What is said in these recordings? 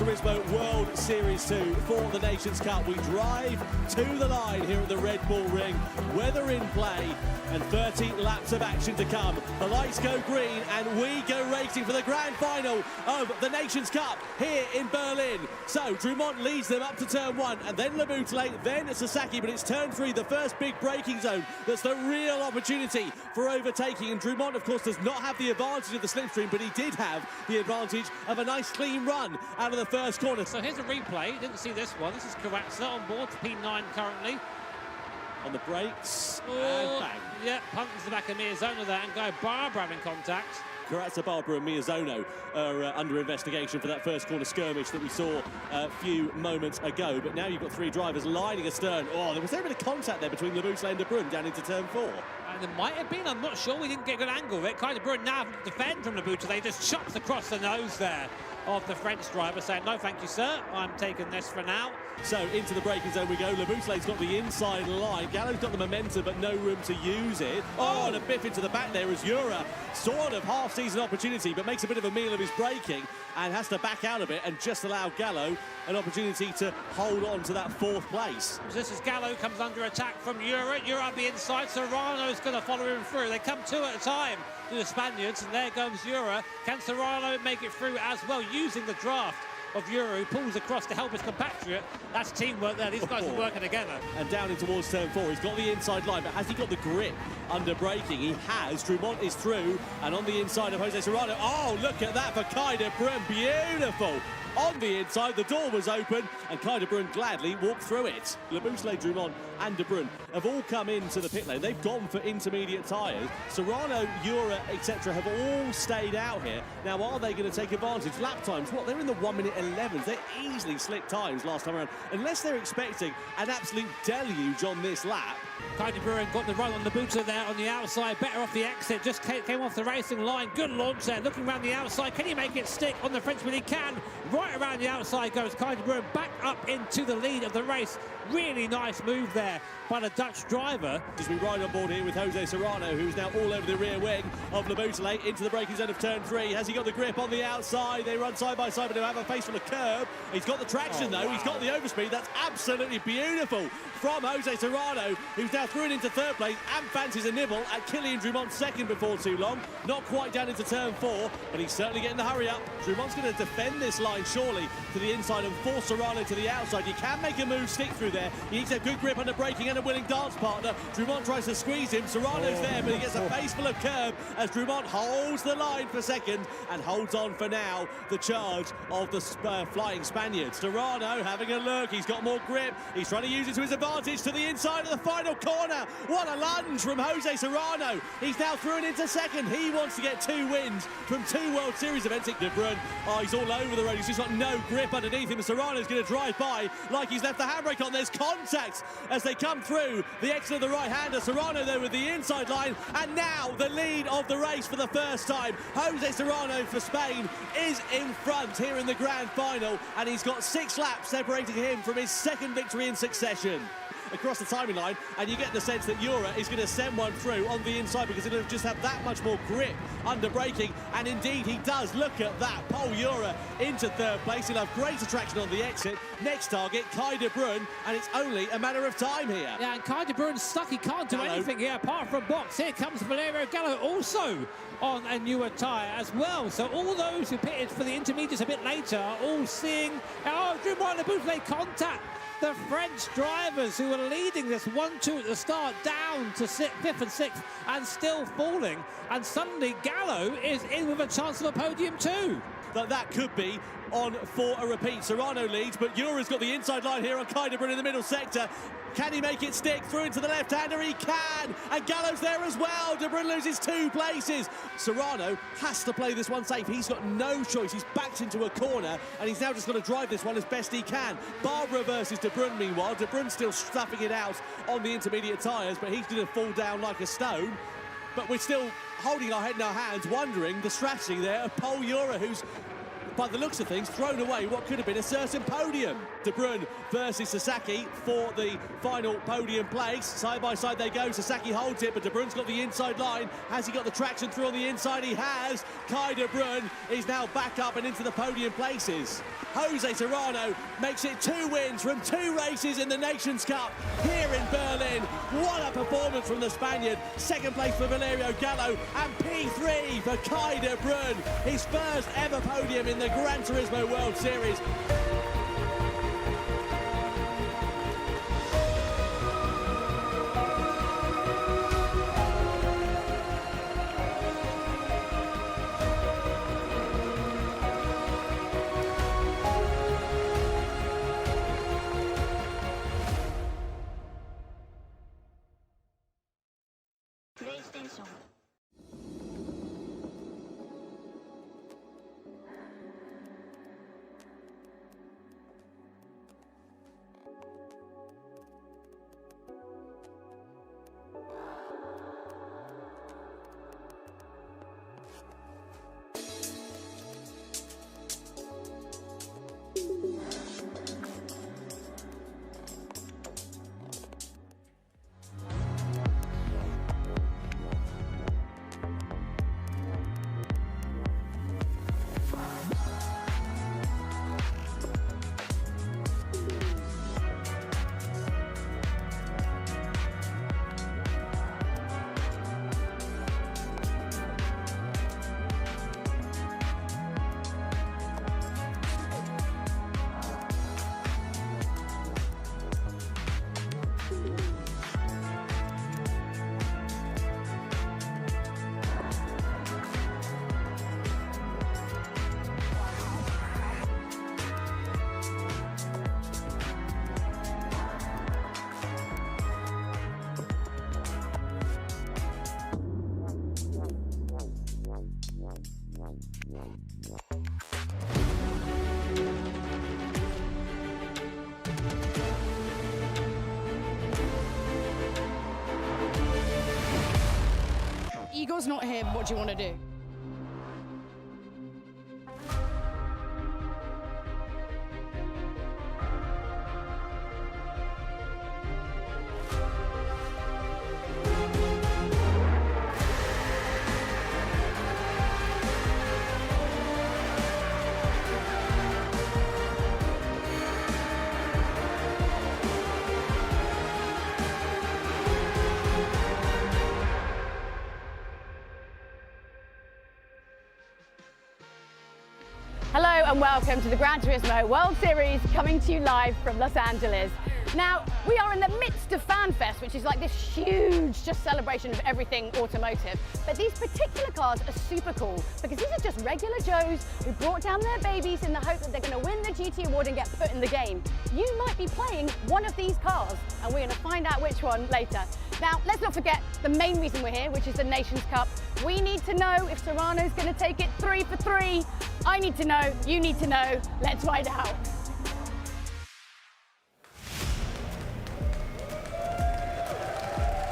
Turismo World Series 2 for the Nations Cup. We drive to the line here at the Red Bull Ring. Weather in play and 30 laps of action to come. The lights go green and we go racing for the grand final of the Nations Cup here in Berlin. So Drumont leads them up to turn 1 and then Laboutelet, then Sasaki, but it's turn 3, the first big braking zone. That's the real opportunity for overtaking, and Drumont of course does not have the advantage of the slipstream, but he did have the advantage of a nice clean run out of the first corner. So here's a replay, didn't see this one. This is Karatza on board for P9 currently. On the brakes, and bang. Yeah, punctures the back of Miyazono there and go Barbara in contact. Karatza, Barbara and Miyazono are under investigation for that first corner skirmish that we saw a few moments ago. But now you've got 3 drivers lining astern. Oh, there was a bit of contact there between Laboutelet and De Bruyne down into turn 4. And there might have been, I'm not sure, we didn't get a good angle of it. Kind of Bruyne now defend from Laboutelet, just chops across the nose there of the French driver, saying, no, thank you, sir, I'm taking this for now. So into the braking zone we go. Laboutelet's got the inside line. Gallo's got the momentum, but no room to use it. Oh, and a biff into the back there as Jura, sort of half-season opportunity, but makes a bit of a meal of his braking and has to back out of it and just allow Gallo an opportunity to hold on to that 4th place. This is Gallo comes under attack from Jura. Jura on the inside, Serrano's going to follow him through. They come 2 at a time to the Spaniards, and there goes Jura. Can Serrano make it through as well, using the draft of Jura, who pulls across to help his compatriot? That's teamwork there. These guys are working together. And down in towards turn 4. He's got the inside line, but has he got the grip under braking? He has. Drumont is through, and on the inside of Jose Serrano. Oh, look at that for Kai de Bruyne. Beautiful. On the inside, the door was open, and Kai de Bruyne gladly walked through it. Laboutelet, Drumont and De Bruyne have all come into the pit lane. They've gone for intermediate tyres. Serrano, Jura, etc. have all stayed out here. Now, are they going to take advantage? Lap times, what? They're in the 1:11. They're easily slick times last time around, unless they're expecting an absolute deluge on this lap. Kai de Bruyne got the run on Laboutelet there on the outside, better off the exit, just came off the racing line. Good launch there, looking around the outside. Can he make it stick on the Frenchman? He can. Right around the outside goes Kai de Bruyne, back up into the lead of the race. Really nice move there by the Dutch driver. As we ride on board here with Jose Serrano, who's now all over the rear wing of Laboutelet into the braking zone of turn 3. Has he got the grip on the outside? They run side by side, but he'll have a face full of curb. He's got the traction though. Wow. He's got the overspeed. That's absolutely beautiful from Jose Serrano, who's now through it into 3rd place and fancies a nibble at Kylian Drumont's 2nd before too long. Not quite down into turn 4, but he's certainly getting the hurry up. Drumont's going to defend this line surely to the inside and force Serrano to the outside. You can make a move stick through there. He needs a good grip under braking and a willing dance partner. Drumont tries to squeeze him. Serrano's there, but he gets a face full of curb as Drumont holds the line for 2nd and holds on for now the charge of the flying Spaniards. Serrano having a look. He's got more grip. He's trying to use it to his advantage to the inside of the final corner. What a lunge from Jose Serrano. He's now through and into 2nd. He wants to get 2 wins from 2 World Series events. De Bruyne, oh, he's all over the road. He's just got no grip underneath him. Serrano's going to drive by like he's left the handbrake on. There's contact as they come through the exit of the right-hander. Serrano there with the inside line, and now the lead of the race for the first time. Jose Serrano for Spain is in front here in the grand final, and he's got 6 laps separating him from his 2nd victory in succession. Across the timing line, and you get the sense that Jura is going to send one through on the inside because he'll just have that much more grip under braking, and indeed he does. Look at that. Pol Jura into 3rd place. He'll have greater traction on the exit. Next target, Kai de Bruyne, and it's only a matter of time here. Yeah, and Kai de Bruyne's stuck. He can't do anything here apart from box. Here comes Valerio Gallo also on a newer tyre as well. So all those who pitted for the intermediates a bit later are all seeing, oh, Drumont and Laboutelet contact the French drivers who were leading this 1-2 at the start, down to 5th and 6th and still falling, and suddenly Gallo is in with a chance of a podium too. That could be on for a repeat. Serrano leads, but Jura's got the inside line here on Kai de Bruyne in the middle sector. Can he make it stick through into the left-hander? He can, and Gallo's there as well. De Bruyne loses 2 places. Serrano has to play this one safe. He's got no choice. He's backed into a corner, and he's now just got to drive this one as best he can. Barbara versus De Bruyne, meanwhile. De Bruyne still stuffing it out on the intermediate tyres, but he's going to fall down like a stone. But we're still holding our head in our hands, wondering the strategy there of Pol Jura, who's by the looks of things, thrown away what could have been a certain podium. De Bruyne versus Sasaki for the final podium place. Side by side they go. Sasaki holds it, but De Bruyne's got the inside line. Has he got the traction through on the inside? He has. Kai De Bruyne is now back up and into the podium places. Jose Serrano makes it 2 wins from 2 races in the Nations Cup here in Berlin. What a performance from the Spaniard. Second place for Valerio Gallo and P3 for Kai De Bruyne. His first ever podium in the Gran Turismo World Series. PlayStation. Igor's not here, what do you want to do? Hello and welcome to the Gran Turismo World Series, coming to you live from Los Angeles. Now, we are in the midst of FanFest, which is like this huge just celebration of everything automotive. But these particular cars are super cool because these are just regular Joes who brought down their babies in the hope that they're going to win the GT award and get put in the game. You might be playing one of these cars, and we're going to find out which one later. Now, let's not forget the main reason we're here, which is the Nations Cup. We need to know if Serrano's going to take it 3 for 3. I need to know, you need to know. Let's find out.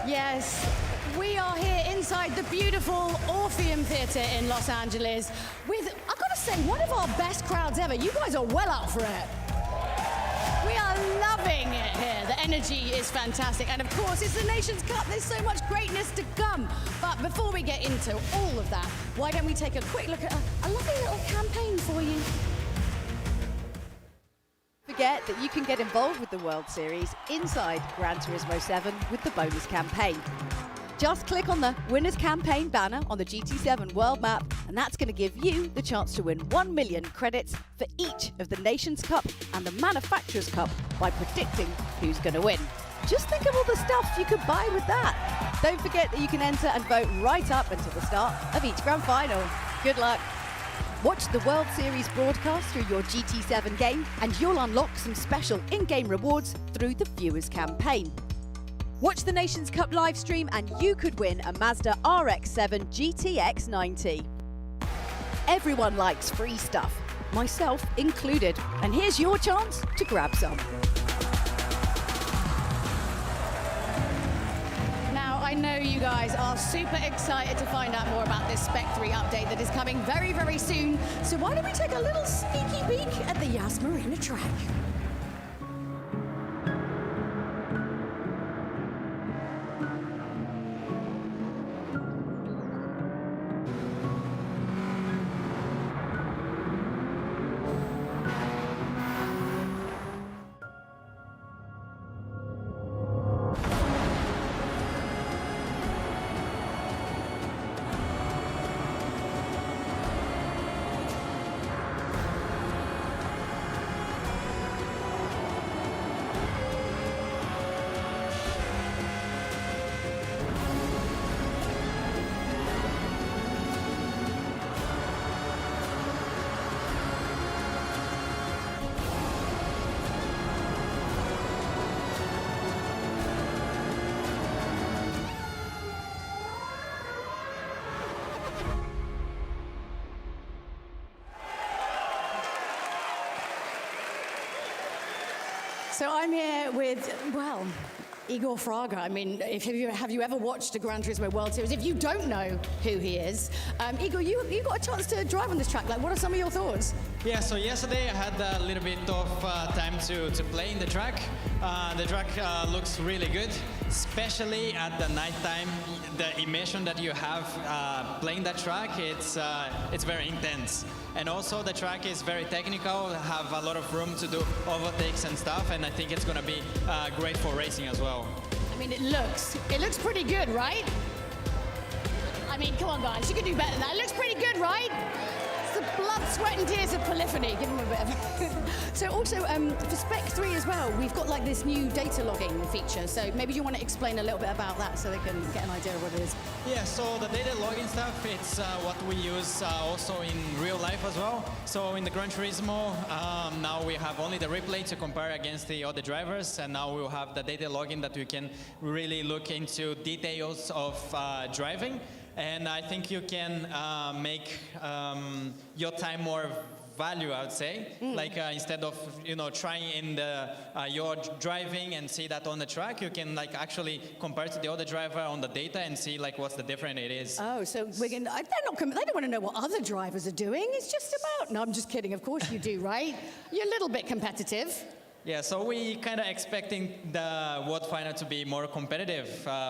Yes, we are here inside the beautiful Orpheum Theatre in Los Angeles with, I've got to say, one of our best crowds ever. You guys are well up for it. We are loving it here. The energy is fantastic. And of course, it's the Nations Cup. There's so much greatness to come. But before we get into all of that, why don't we take a quick look at a lovely little campaign for you. Forget that you can get involved with the World Series inside Gran Turismo 7 with the bonus campaign. Just click on the Winners Campaign banner on the GT7 world map, and that's going to give you the chance to win 1 million credits for each of the Nations Cup and the Manufacturers Cup by predicting who's going to win. Just think of all the stuff you could buy with that. Don't forget that you can enter and vote right up until the start of each Grand Final. Good luck. Watch the World Series broadcast through your GT7 game, and you'll unlock some special in-game rewards through the Viewers Campaign. Watch the Nations Cup live stream and you could win a Mazda RX-7 GTX 90. Everyone likes free stuff, myself included, and here's your chance to grab some. Now, I know you guys are super excited to find out more about this Spec 3 update that is coming very, very soon. So why don't we take a little sneaky peek at the Yas Marina track? So I'm here with, well, Igor Fraga. I mean, have you ever watched a Gran Turismo World Series? If you don't know who he is, Igor, you got a chance to drive on this track. Like, what are some of your thoughts? Yeah, so yesterday I had a little bit of time to play in the track. The track looks really good, especially at the nighttime. The immersion that you have playing that track, it's very intense. And also the track is very technical, have a lot of room to do overtakes and stuff, and I think it's gonna be great for racing as well. I mean, it looks pretty good, right? I mean, come on guys, you can do better than that. It looks pretty good, right? It's the blood, sweat and tears of polyphony. Give them a bit of... So also, for Spec 3 as well, we've got like this new data logging feature. So maybe you want to explain a little bit about that so they can get an idea of what it is. Yeah, so the data logging stuff, it's what we use also in real life as well. So in the Gran Turismo, now we have only the replay to compare against the other drivers, and now we'll have the data logging that we can really look into details of driving. And I think you can make your time more value, I would say. Like instead of trying in the your driving and see that on the track, you can like actually compare to the other driver on the data and see like what's the difference it is. Oh, so they don't want to know what other drivers are doing. It's just about. No, I'm just kidding. Of course you do, right? You're a little bit competitive. Yeah, so we kind of expecting the World Final to be more competitive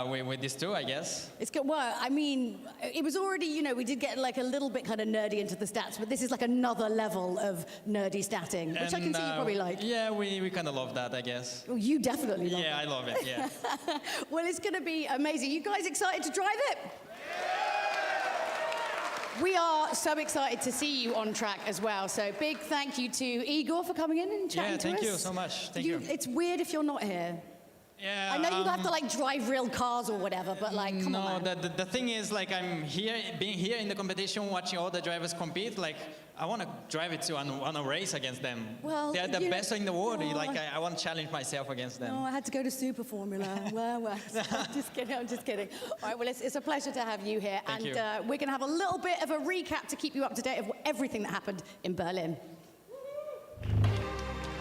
with these two, I guess. It's good. Well, I mean, it was already, we did get like a little bit kind of nerdy into the stats, but this is like another level of nerdy statting, which I can see you probably like. Yeah, we kind of love that, I guess. Well, you definitely love it. Yeah, I love it, yeah. Well, it's going to be amazing. You guys excited to drive it? We are so excited to see you on track as well. So big thank you to Igor for coming in and chatting to us. Yeah, thank you so much. Thank you. It's weird if you're not here. Yeah, I know you have to like drive real cars or whatever, but like, come on. No, the thing is, like, I'm here, being here in the competition, watching all the drivers compete. Like, I want to drive it on a race against them. Well, they're the best in the world. Like, I want to challenge myself against them. No, I had to go to Super Formula. well, I'm just kidding. All right, well, it's a pleasure to have you here. Thank you. We're going to have a little bit of a recap to keep you up to date of everything that happened in Berlin.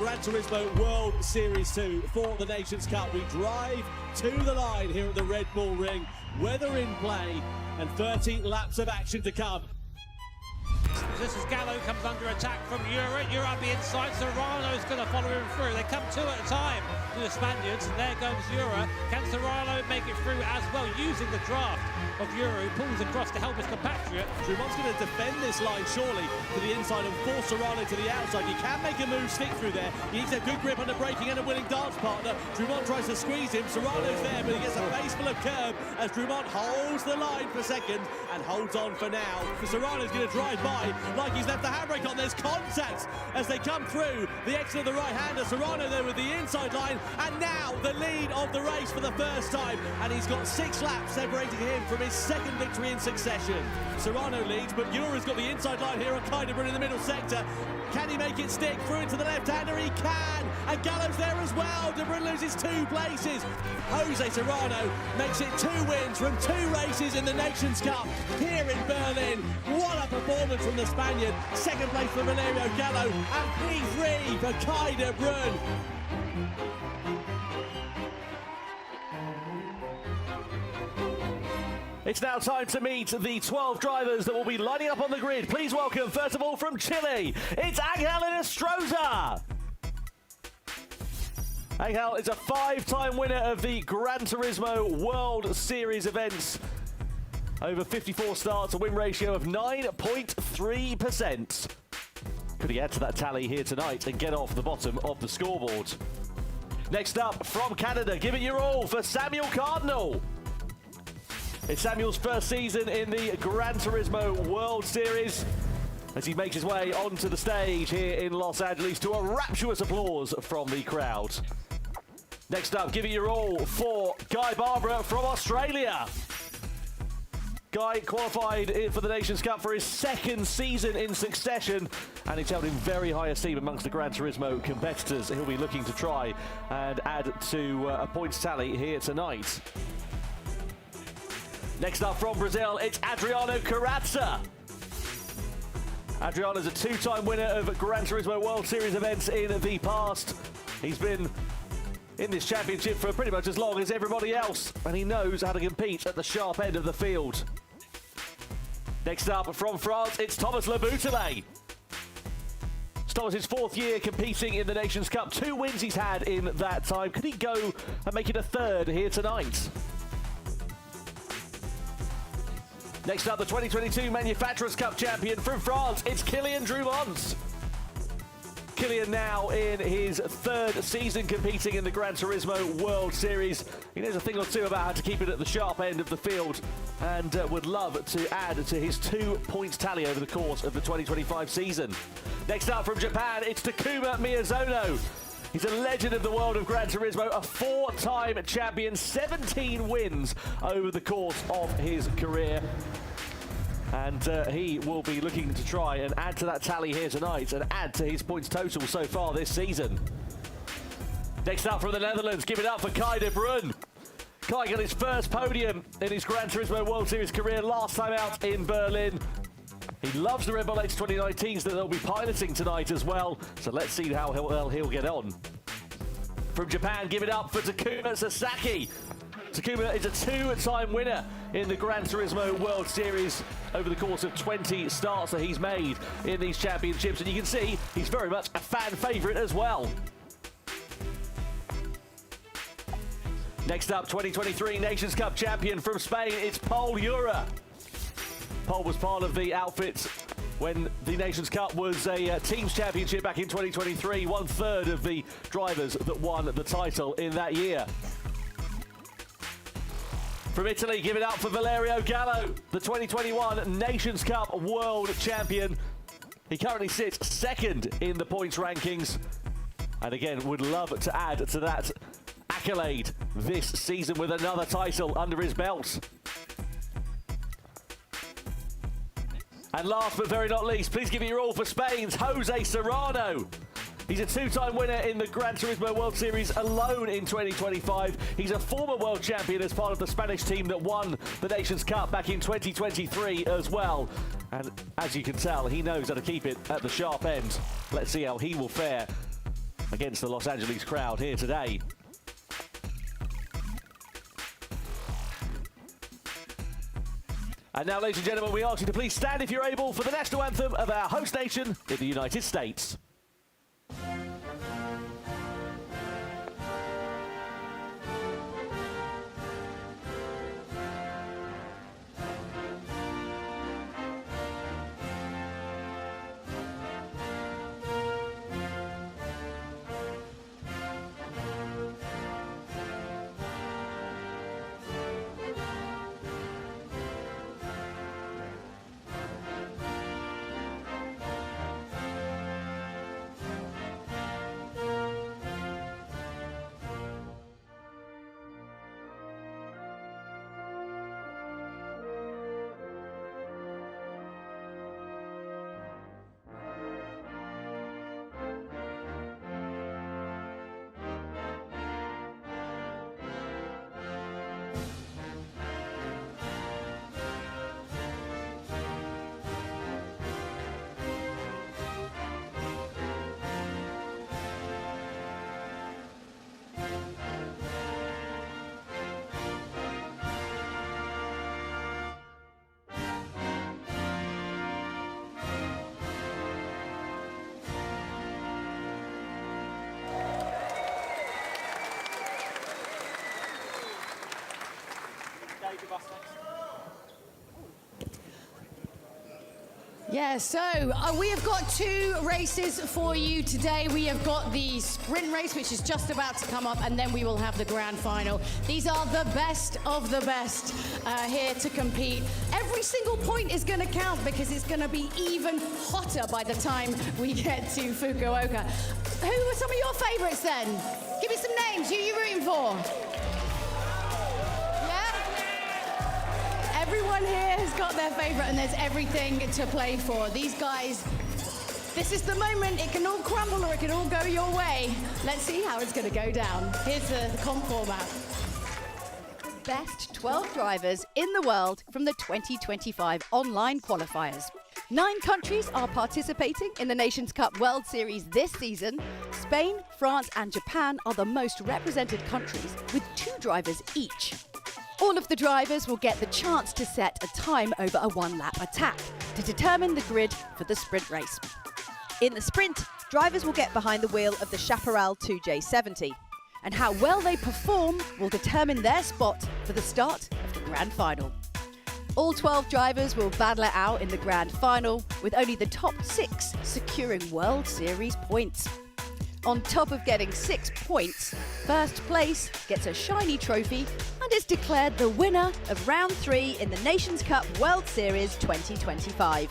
Gran Turismo World Series 2 for the Nations Cup. We drive to the line here at the Red Bull Ring. Weather in play and 30 laps of action to come. Just as Gallo comes under attack from Euro on the inside, Serrano's going to follow him through. They come two at a time to the Spaniards, and there goes Euro. Can Serrano make it through as well, using the draft of Euro, who pulls across to help his compatriot? ŻYWO's going to defend this line surely to the inside and force Serrano to the outside. You can make a move stick through there. He needs a good grip under braking and a willing dance partner. ŻYWO tries to squeeze him. Serrano's there, but he gets a face full of curb as ŻYWO holds the line for a second and holds on for now. Serrano's going to drive by like he's left the handbrake on. There's contact as they come through the exit of the right-hander. Serrano there with the inside line, and now the lead of the race for the first time, and he's got 6 laps separating him from his second victory in succession. Serrano leads, but Euro's got the inside line here on Kaidebrun in the middle sector. Can he make it stick through into the left-hander? He can, and Gallo's there as well. De Bruyne loses 2 places. Jose Serrano makes it 2 wins from 2 races in the Nations Cup here in Berlin. What a performance from the Spaniard. Second place for Valerio Gallo, and P3 for Kaidebrun. It's now time to meet the 12 drivers that will be lining up on the grid. Please welcome, first of all, from Chile, it's Angel Inestrosa. Angel is a 5-time winner of the Gran Turismo World Series events. Over 54 starts, a win ratio of 9.3%. Could he add to that tally here tonight and get off the bottom of the scoreboard? Next up, from Canada, give it your all for Samuel Cardinal. It's Samuel's first season in the Gran Turismo World Series as he makes his way onto the stage here in Los Angeles to a rapturous applause from the crowd. Next up, give it your all for Guy Barbara from Australia. Guy qualified for the Nations Cup for his second season in succession, and he's held in very high esteem amongst the Gran Turismo competitors. He'll be looking to try and add to a points tally here tonight. Next up from Brazil, it's Adriano Carrazza. Adriano's a 2-time winner of Gran Turismo World Series events in the past. He's been in this championship for pretty much as long as everybody else, and he knows how to compete at the sharp end of the field. Next up from France, it's Thomas Le Boutelet. It's Thomas's 4th year competing in the Nations Cup. 2 wins he's had in that time. Could he go and make it a 3rd here tonight? Next up, the 2022 Manufacturers' Cup champion from France, it's Kylian Drumont. Kylian now in his 3rd season competing in the Gran Turismo World Series. He knows a thing or two about how to keep it at the sharp end of the field and would love to add to his 2 points tally over the course of the 2025 season. Next up from Japan, it's Takuma Miyazono. He's a legend of the world of Gran Turismo, a 4-time champion, 17 wins over the course of his career. And he will be looking to try and add to that tally here tonight and add to his points total so far this season. Next up from the Netherlands, give it up for Kai de Bruyne. Kai got his first podium in his Gran Turismo World Series career last time out in Berlin. He loves the Red Bull X 2019s that they'll be piloting tonight as well. So let's see how well he'll get on. From Japan, give it up for Takuma Sasaki. Takuma is a 2-time winner in the Gran Turismo World Series over the course of 20 starts that he's made in these championships. And you can see he's very much a fan favourite as well. Next up, 2023 Nations Cup champion from Spain, it's Pol Ura. Pol was part of the outfit when the Nations Cup was a teams championship back in 2023. 1/3 of the drivers that won the title in that year. From Italy, give it up for Valerio Gallo, the 2021 Nations Cup World Champion. He currently sits 2nd in the points rankings, and again would love to add to that accolade this season with another title under his belt. And last but very not least, please give it your all for Spain's Jose Serrano. He's a 2-time winner in the Gran Turismo World Series alone in 2025. He's a former world champion as part of the Spanish team that won the Nations Cup back in 2023 as well. And as you can tell, he knows how to keep it at the sharp end. Let's see how he will fare against the Los Angeles crowd here today. And now, ladies and gentlemen, we ask you to please stand if you're able for the national anthem of our host nation in the United States. Yeah, so we have got 2 races for you today. We have got the sprint race, which is just about to come up, and then we will have the grand final. These are the best of the best here to compete. Every single point is going to count because it's going to be even hotter by the time we get to Fukuoka. Who were some of your favourites then? Give me some names. Who are you rooting for? Everyone here has got their favourite and there's everything to play for. These guys, this is the moment. It can all crumble or it can all go your way. Let's see how it's going to go down. Here's the comp format. Best 12 drivers in the world from the 2025 online qualifiers. 9 countries are participating in the Nations Cup World Series this season. Spain, France and Japan are the most represented countries with 2 drivers each. All of the drivers will get the chance to set a time over a 1-lap attack to determine the grid for the sprint race. In the sprint, drivers will get behind the wheel of the Chaparral 2J70, and how well they perform will determine their spot for the start of the grand final. All 12 drivers will battle it out in the grand final, with only the top 6 securing World Series points. On top of getting 6 points, first place gets a shiny trophy and is declared the winner of round 3 in the Nations Cup World Series 2025.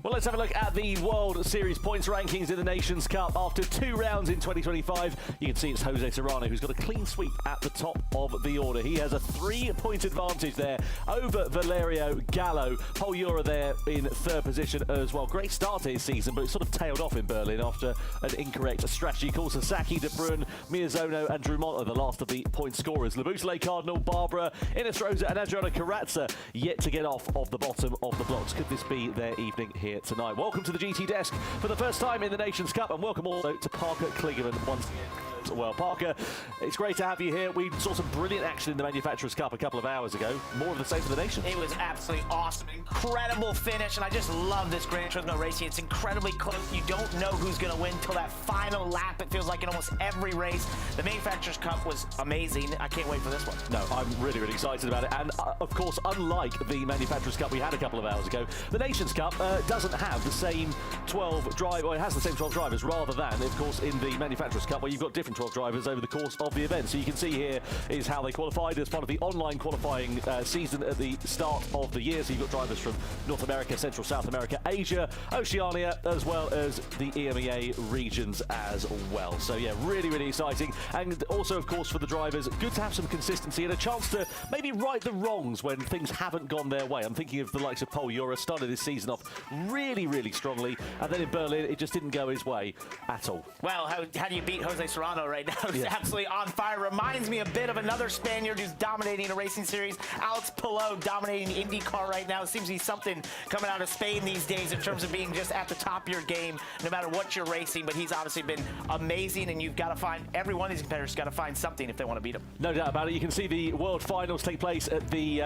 Well, let's have a look at the World Series points rankings in the Nations Cup. After 2 rounds in 2025, you can see it's Jose Serrano who's got a clean sweep at the top of the order. He has a 3-point advantage there over Valerio Gallo. Paul Ura there in 3rd position as well. Great start to his season, but it sort of tailed off in Berlin after an incorrect strategy call. Sasaki, De Bruyne, Miyazono and Drummond are the last of the point scorers. Labusele, Cardinal, Barbara, Inestrosa and Adriana Carrazza yet to get off of the bottom of the blocks. Could this be their evening here tonight? Welcome to the GT desk for the first time in the Nations Cup, and welcome also to Parker Kligerman once again. Well, Parker, it's great to have you here. We saw some brilliant action in the Manufacturers' Cup a couple of hours ago. More of the same for the nation. It was absolutely awesome. Incredible finish, and I just love this Gran Turismo racing. It's incredibly close. You don't know who's going to win until that final lap. It feels like in almost every race. The Manufacturers' Cup was amazing. I can't wait for this one. No, I'm really, really excited about it. And, of course, unlike the Manufacturers' Cup we had a couple of hours ago, the Nations Cup doesn't have the same 12 drivers, or it has the same 12 drivers, rather than, of course, in the Manufacturers' Cup, where you've got different 12 drivers over the course of the event. So you can see here is how they qualified as part of the online qualifying season at the start of the year. So you've got drivers from North America, Central South America, Asia, Oceania, as well as the EMEA regions as well. So yeah, really, really exciting. And also, of course, for the drivers, good to have some consistency and a chance to maybe right the wrongs when things haven't gone their way. I'm thinking of the likes of Paul Ura, started this season off really, really strongly, and then in Berlin, it just didn't go his way at all. Well, how do you beat Jose Serrano right now? He's absolutely on fire. Reminds me a bit of another Spaniard who's dominating a racing series. Alex Palou dominating IndyCar right now. It seems to be something coming out of Spain these days in terms of being just at the top of your game, no matter what you're racing. But he's obviously been amazing, and you've got to find, every one of these competitors got to find something if they want to beat him. No doubt about it. You can see the World Finals take place at the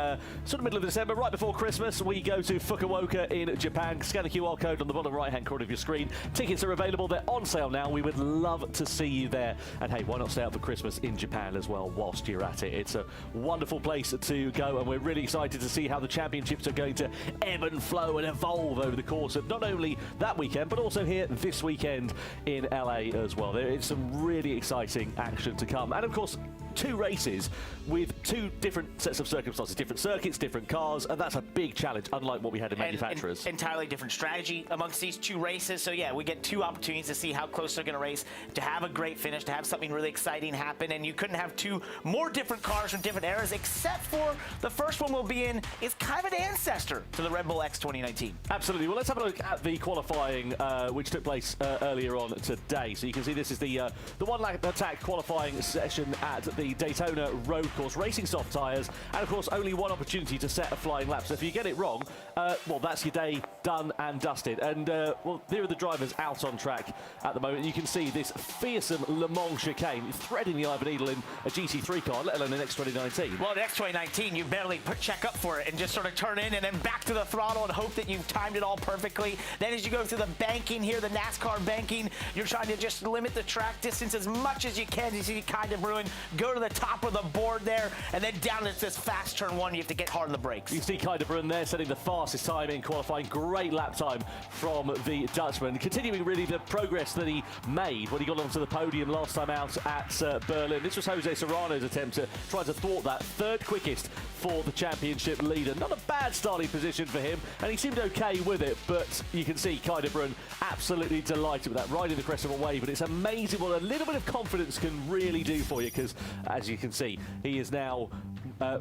sort of middle of December, right before Christmas. We go to Fukuoka in Japan. Scan the QR code on the bottom right-hand corner of your screen. Tickets are available. They're on sale now. We would love to see you there. And hey, why not stay out for Christmas in Japan as well whilst you're at it? It's a wonderful place to go, and we're really excited to see how the championships are going to ebb and flow and evolve over the course of not only that weekend, but also here this weekend in LA as well. There is some really exciting action to come. And of course, 2 races with 2 different sets of circumstances, different circuits, different cars, and that's a big challenge, unlike what we had in Manufacturers. Entirely different strategy amongst these 2 races. So yeah, we get 2 opportunities to see how close they're going to race, to have a great finish, to have something really exciting happen, and you couldn't have 2 more different cars from different eras, except for the first one we'll be in is kind of an ancestor to the Red Bull X 2019. Absolutely. Well, let's have a look at the qualifying, which took place earlier on today. So you can see this is the one-lap attack qualifying session at the Daytona road course, racing soft tyres, and of course only one opportunity to set a flying lap. So if you get it wrong, well, that's your day done and dusted. And well, here are the drivers out on track at the moment. You can see this fearsome Le Mans chicane threading the eye of a needle in a GT3 car, let alone an X 2019. Well, the X 2019, you barely check up for it and just sort of turn in and then back to the throttle and hope that you've timed it all perfectly. Then as you go through the banking here, the NASCAR banking, you're trying to just limit the track distance as much as you can. You see kind of ruin. Go go to the top of the board there, and then down at this fast turn one, you have to get hard on the brakes. You see Brun there setting the fastest time in qualifying. Great lap time from the Dutchman. Continuing really the progress that he made when he got onto the podium last time out at Berlin. This was Jose Serrano's attempt to try to thwart that. Third quickest for the championship leader. Not a bad starting position for him, and he seemed okay with it, but you can see Brun absolutely delighted with that, riding the crest of a wave. But it's amazing what a little bit of confidence can really do for you, because as you can see, he is now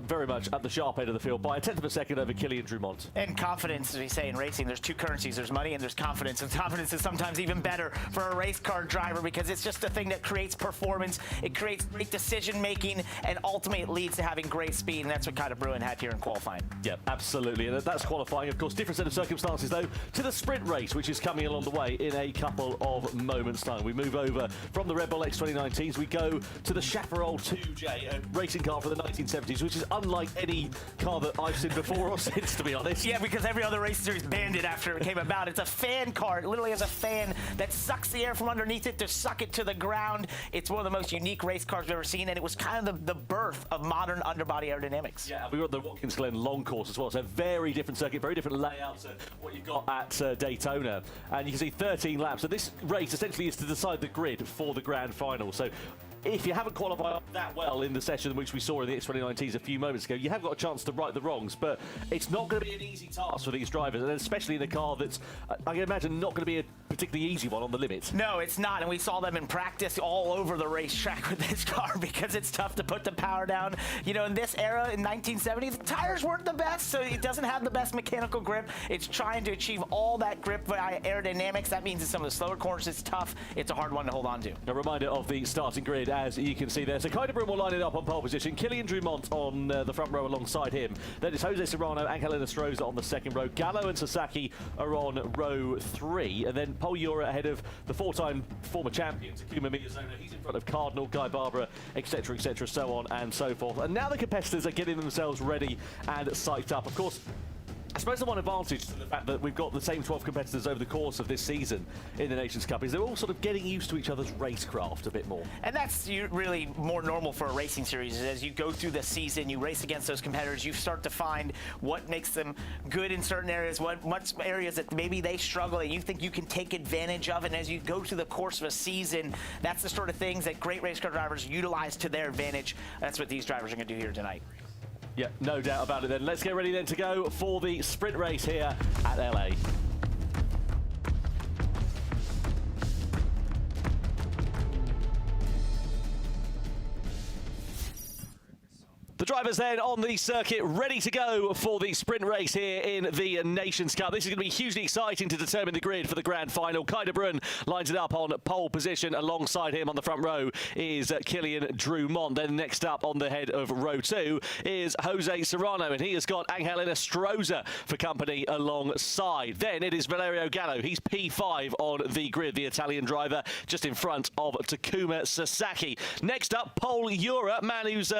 very much at the sharp end of the field by a tenth of a second over Kylian Drumont. And confidence, as we say in racing, there's two currencies. There's money and there's confidence. And confidence is sometimes even better for a race car driver, because it's just a thing that creates performance. It creates great decision making, and ultimately it leads to having great speed. And that's what Brun had here in qualifying. Yeah, absolutely. And that's qualifying. Of course, different set of circumstances, though, to the sprint race, which is coming along the way in a couple of moments' time. We move over from the Red Bull X 2019s. We go to the Chaparral 2J, a racing car from the 1970s, which is unlike any car that I've seen before or since, to be honest. Yeah, because every other racing series banned it after it came about. It's a fan car. It literally has a fan that sucks the air from underneath it to suck it to the ground. It's one of the most unique race cars we've ever seen, and it was kind of the birth of modern underbody aerodynamics. Yeah, we were at the Watkins Glen long course as well, so very different circuit, very different layout to what you've got at Daytona. And you can see 13 laps. So this race essentially is to decide the grid for the grand final. So if you haven't qualified that well in the session which we saw in the X2019s a few moments ago, you have got a chance to right the wrongs, but it's not going to be an easy task for these drivers, and especially in a car that's, I can imagine, not going to be a particularly easy one on the limit. No, it's not, and we saw them in practice all over the racetrack with this car, because it's tough to put the power down. You know, in this era, in 1970, the tires weren't the best, so it doesn't have the best mechanical grip. It's trying to achieve all that grip via aerodynamics. That means in some of the slower corners, it's tough. It's a hard one to hold on to. A reminder of the starting grid, as you can see there. So Brun will line it up on pole position. Kylian Drumont on the front row alongside him. Then it's Jose Serrano, Angel Enestrosa on the second row. Gallo and Sasaki are on row 3. And then Paul Ura ahead of the four-time former champion, Takuma Miyazono. He's in front of Cardinal, Guy Barbara, etc., so on and so forth. And now the competitors are getting themselves ready and psyched up. Of course, I suppose the one advantage to the fact that we've got the same 12 competitors over the course of this season in the Nations Cup is they're all sort of getting used to each other's racecraft a bit more. And that's really more normal for a racing series. As you go through the season, you race against those competitors, you start to find what makes them good in certain areas, what areas that maybe they struggle that you think you can take advantage of. And as you go through the course of a season, that's the sort of things that great race car drivers utilize to their advantage. That's what these drivers are going to do here tonight. Yeah, no doubt about it then. Let's get ready then to go for the sprint race here at LA. The drivers then on the circuit, ready to go for the sprint race here in the Nations Cup. This is going to be hugely exciting to determine the grid for the grand final. Brun lines it up on pole position. Alongside him on the front row is Kylian Drumont. Then next up on the head of row 2 is Jose Serrano, and he has got Angel Enestrosa for company alongside. Then it is Valerio Gallo. He's P5 on the grid, the Italian driver, just in front of Takuma Sasaki. Next up, Paul Ura, man who's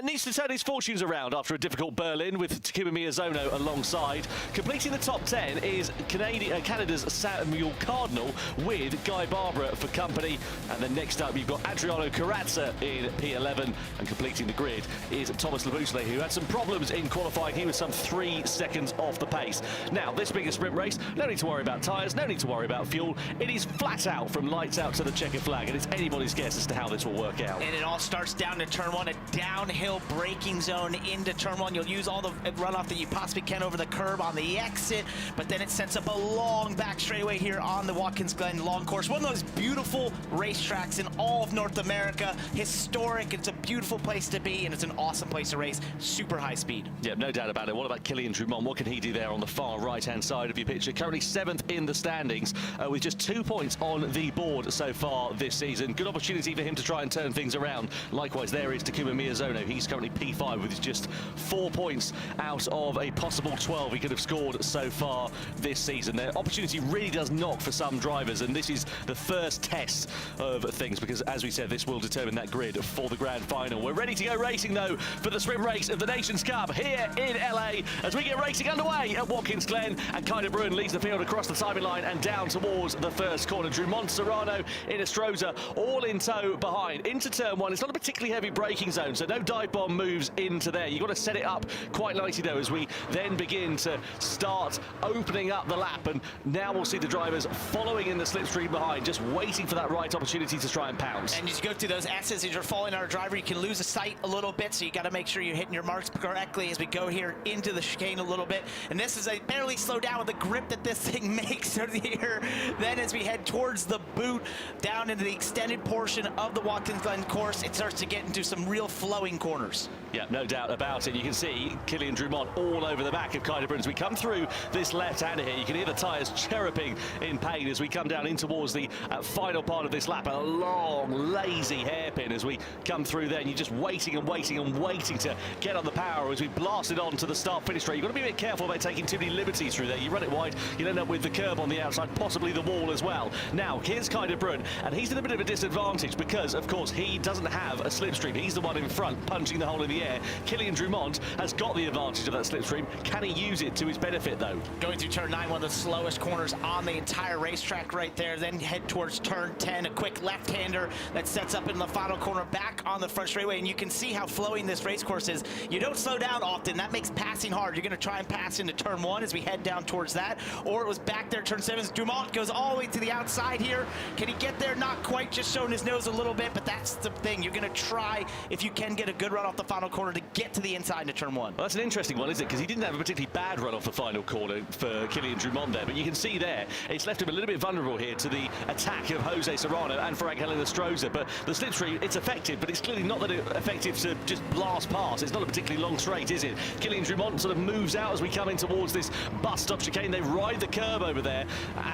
needs to turn his fortunes around after a difficult Berlin, with Takuma Miyazono alongside. Completing the top 10 is Canada's Samuel Cardinal with Guy Barbara for company. And then next up, you've got Adriano Carrazza in P11. And completing the grid is Thomas Labusle, who had some problems in qualifying. He was some 3 seconds off the pace. Now, this being a sprint race, no need to worry about tyres, no need to worry about fuel. It is flat out from lights out to the checkered flag, and it's anybody's guess as to how this will work out. And it all starts down to turn 1, a downhill braking zone into turn 1. You'll use all the runoff that you possibly can over the curb on the exit, but then it sets up a long back straightaway here on the Watkins Glen long course. One of those beautiful racetracks in all of North America. Historic, it's a beautiful place to be, and it's an awesome place to race. Super high speed. Yeah, no doubt about it. What about Kylian Drumont? What can he do there on the far right-hand side of your picture? Currently 7th in the standings with just 2 points on the board so far this season. Good opportunity for him to try and turn things around. Likewise, there is Takuma Miyazono. He's currently P5 with just 4 points out of a possible 12 he could have scored so far this season. Their opportunity really does knock for some drivers, and this is the first test of things because, as we said, this will determine that grid for the grand final. We're ready to go racing, though, for the sprint race of the Nations Cup here in LA as we get racing underway at Watkins Glen, and Kyder Bruin leads the field across the timing line and down towards the first corner. Drummond, Serrano, Inestrosa all in tow behind. Into turn one, it's not a particularly heavy braking zone, so no dive bomb moves into there. You've got to set it up quite nicely, though, as we then begin to start opening up the lap, and now we'll see the drivers following in the slipstream behind, just waiting for that right opportunity to try and pounce. And as you go through those S's, as you're following our driver, you can lose a sight a little bit, so you got to make sure you're hitting your marks correctly as we go here into the chicane a little bit. And this is a barely slow down with the grip that this thing makes here. Then as we head towards the boot, down into the extended portion of the Watkins Glen course, it starts to get into some real flowing corners. Yeah, no doubt about it. You can see Kylian Drummond all over the back of Kyder Bruin. As we come through this left-hander here, you can hear the tyres chirruping in pain as we come down in towards the final part of this lap. A long, lazy hairpin as we come through there, and you're just waiting and waiting and waiting to get on the power as we blast it on to the start-finish straight. You've got to be a bit careful about taking too many liberties through there. You run it wide, you'll end up with the curb on the outside, possibly the wall as well. Now, here's Kyder Bruin, and he's in a bit of a disadvantage because, of course, he doesn't have a slipstream. He's the one in front, punching the hole in the air. Kylian Drummond has got the advantage of that slipstream. Can he use it to his benefit, though? Going through turn 9, one of the slowest corners on the entire racetrack right there. Then head towards turn 10, a quick left-hander that sets up in the final corner back on the front straightaway. And you can see how flowing this race course is. You don't slow down often. That makes passing hard. You're going to try and pass into turn 1 as we head down towards that. Or it was back there, turn 7. Drummond goes all the way to the outside here. Can he get there? Not quite, just showing his nose a little bit, but that's the thing. You're going to try, if you can get a good run off the final corner, to get to the inside into turn 1. Well, that's an interesting one, isn't it? Because he didn't have a particularly bad run off the final corner for Kylian Drummond there, but you can see there, it's left him a little bit vulnerable here to the attack of Jose Serrano and Frank Inestrosa. But the slipstream, it's effective, but it's clearly not that effective to just blast past. It's not a particularly long straight, is it? Kylian Drummond sort of moves out as we come in towards this bus stop chicane. They ride the curb over there,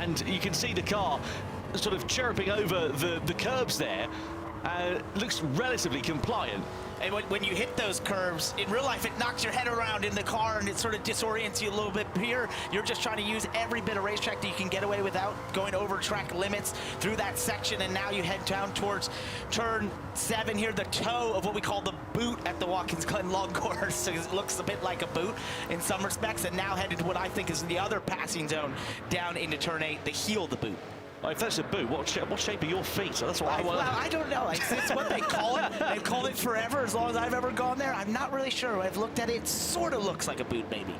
and you can see the car sort of chirruping over the curbs there. Looks relatively compliant. And when you hit those curves, in real life, it knocks your head around in the car and it sort of disorients you a little bit. Here, you're just trying to use every bit of racetrack that you can get away without going over track limits through that section. And now you head down towards turn 7 here, the toe of what we call the boot at the Watkins Glen long course. So it looks a bit like a boot in some respects. And now headed to what I think is the other passing zone down into turn 8, the heel of the boot. If that's a boot, what shape are your feet? So that's what I want. Well, I don't know. It's what they call it. They've called it forever, as long as I've ever gone there. I'm not really sure. I've looked at it. It sort of looks like a boot, maybe.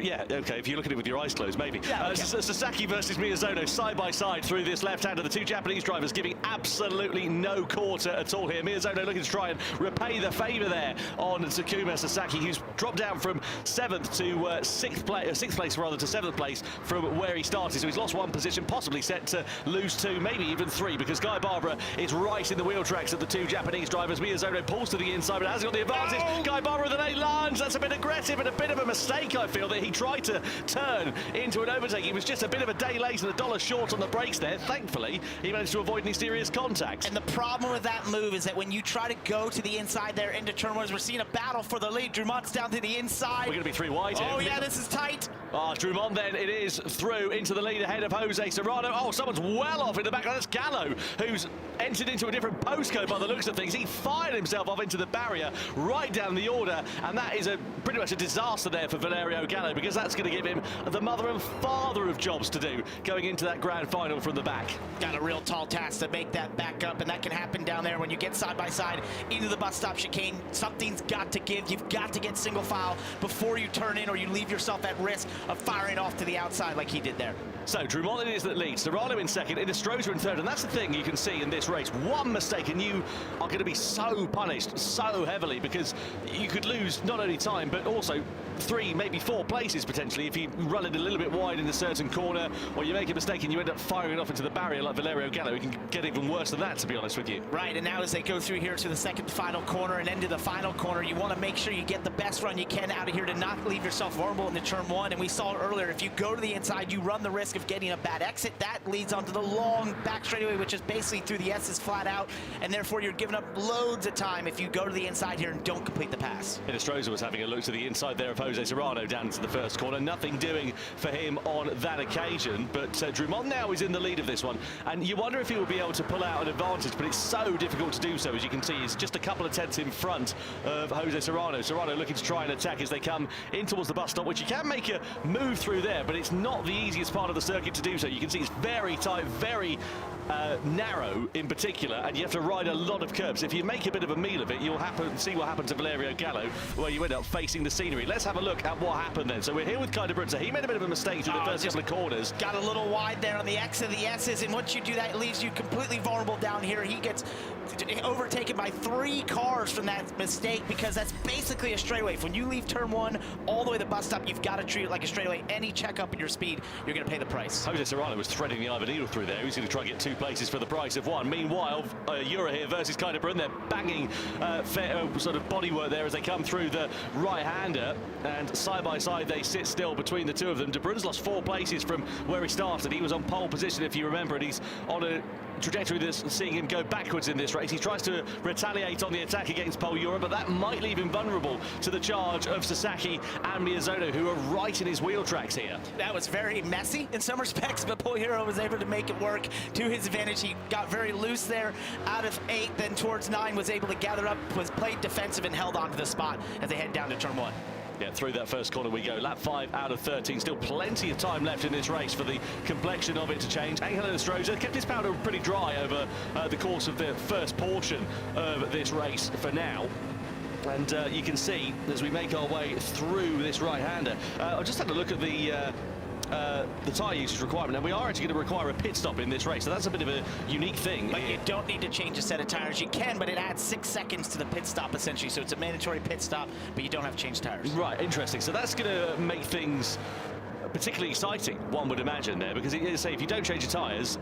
Yeah, okay, if you look at it with your eyes closed, maybe. Yeah, okay. Sasaki versus Miyazono, side by side through this left-hander. The two Japanese drivers giving absolutely no quarter at all here. Miyazono looking to try and repay the favour there on Takuma Sasaki, who's dropped down from 7th to 6th place rather to 7th place from where he started. So he's lost 1 position, possibly set to lose 2, maybe even 3, because Guy Barbara is right in the wheel tracks of the two Japanese drivers. Miyazono pulls to the inside, but has got the advantage. Oh! Guy Barbara with an 8 lunge. That's a bit aggressive and a bit of a mistake, I feel, that he tried to turn into an overtake. He was just a bit of a day late and $1 short on the brakes there. Thankfully, he managed to avoid any serious contact. And the problem with that move is that when you try to go to the inside there into turn 1, we're seeing a battle for the lead. Drummond's down to the inside. We're going to be 3 wide here. Oh, yeah, this is tight. Drummond then, it is through into the lead ahead of Jose Serrano. Oh, someone's well off in the back. That's Gallo, who's entered into a different postcode by the looks of things. He fired himself off into the barrier right down the order, and that is pretty much a disaster there for Valerio Gallo, because that's going to give him the mother and father of jobs to do going into that grand final from the back. Got a real tall task to make that back up, and that can happen down there when you get side by side into the bus stop chicane. Something's got to give. You've got to get single file before you turn in, or you leave yourself at risk of firing off to the outside like he did there. So Drummond it is that leads, Serrano in second, Inestrosa in third, and that's the thing you can see in this race. One mistake and you are going to be so punished so heavily, because you could lose not only time but also 3, maybe 4 places potentially if you run it a little bit wide in a certain corner, or you make a mistake and you end up firing it off into the barrier like Valerio Gallo. It can get even worse than that, to be honest with you. Right, and now as they go through here to the second final corner and into the final corner, you want to make sure you get the best run you can out of here to not leave yourself vulnerable into turn 1. And we saw it earlier, if you go to the inside, you run the risk of getting a bad exit. That leads onto the long back straightaway, which is basically through the S's flat out, and therefore you're giving up loads of time if you go to the inside here and don't complete the pass. Inestrosa was having a look to the inside there of Jose Serrano down to the first corner. Nothing doing for him on that occasion, but Drummond now is in the lead of this one, and you wonder if he will be able to pull out an advantage, but it's so difficult to do so. As you can see, he's just a couple of tenths in front of Jose Serrano. Serrano looking to try and attack as they come in towards the bus stop, which you can make a move through there, but it's not the easiest part of the circuit to do so. You can see it's very tight, very narrow in particular, and you have to ride a lot of curbs. If you make a bit of a meal of it, you'll see what happened to Valerio Gallo, where you end up facing the scenery. Let's have a look at what happened then. So we're here with Kyle Brunson. He made a bit of a mistake through the first couple of corners. Got a little wide there on the X of the S's, and once you do that, it leaves you completely vulnerable down here. He gets overtaken by 3 cars from that mistake, because that's basically a straightaway. When you leave turn 1 all the way to the bus stop, you've got to treat it like a straightaway. Any check up in your speed, you're going to pay the price. Jose Serrano was threading the eye of a needle through there. He's going to try and get 2 places for the price of 1. Meanwhile, Jura here versus Kyle Brun. They're banging sort of bodywork there as they come through the right-hander, and side by side they sit still between the two of them. De Bruyne's lost 4 places from where he started. He was on pole position, if you remember, and he's on a trajectory that's seeing him go backwards in this race. He tries to retaliate on the attack against Paul Jura, but that might leave him vulnerable to the charge of Sasaki and Miyazono, who are right in his wheel tracks here. That was very messy in some respects, but Paul Jura was able to make it work to his advantage. He got very loose there out of 8, then towards 9 was able to gather up, was played defensive and held on to the spot as they head down to turn 1. Yeah, through that first corner we go. Lap 5 out of 13. Still plenty of time left in this race for the complexion of it to change. Angel Inestrosa kept his powder pretty dry over the course of the first portion of this race for now. And you can see as we make our way through this right-hander. I just had a look at the tyre usage requirement, and we are actually going to require a pit stop in this race, so that's a bit of a unique thing. But you don't need to change a set of tires. You can, but it adds 6 seconds to the pit stop essentially, so it's a mandatory pit stop, but you don't have to change tires. Right, interesting. So that's going to make things particularly exciting, one would imagine there, because say if you don't change your tyres,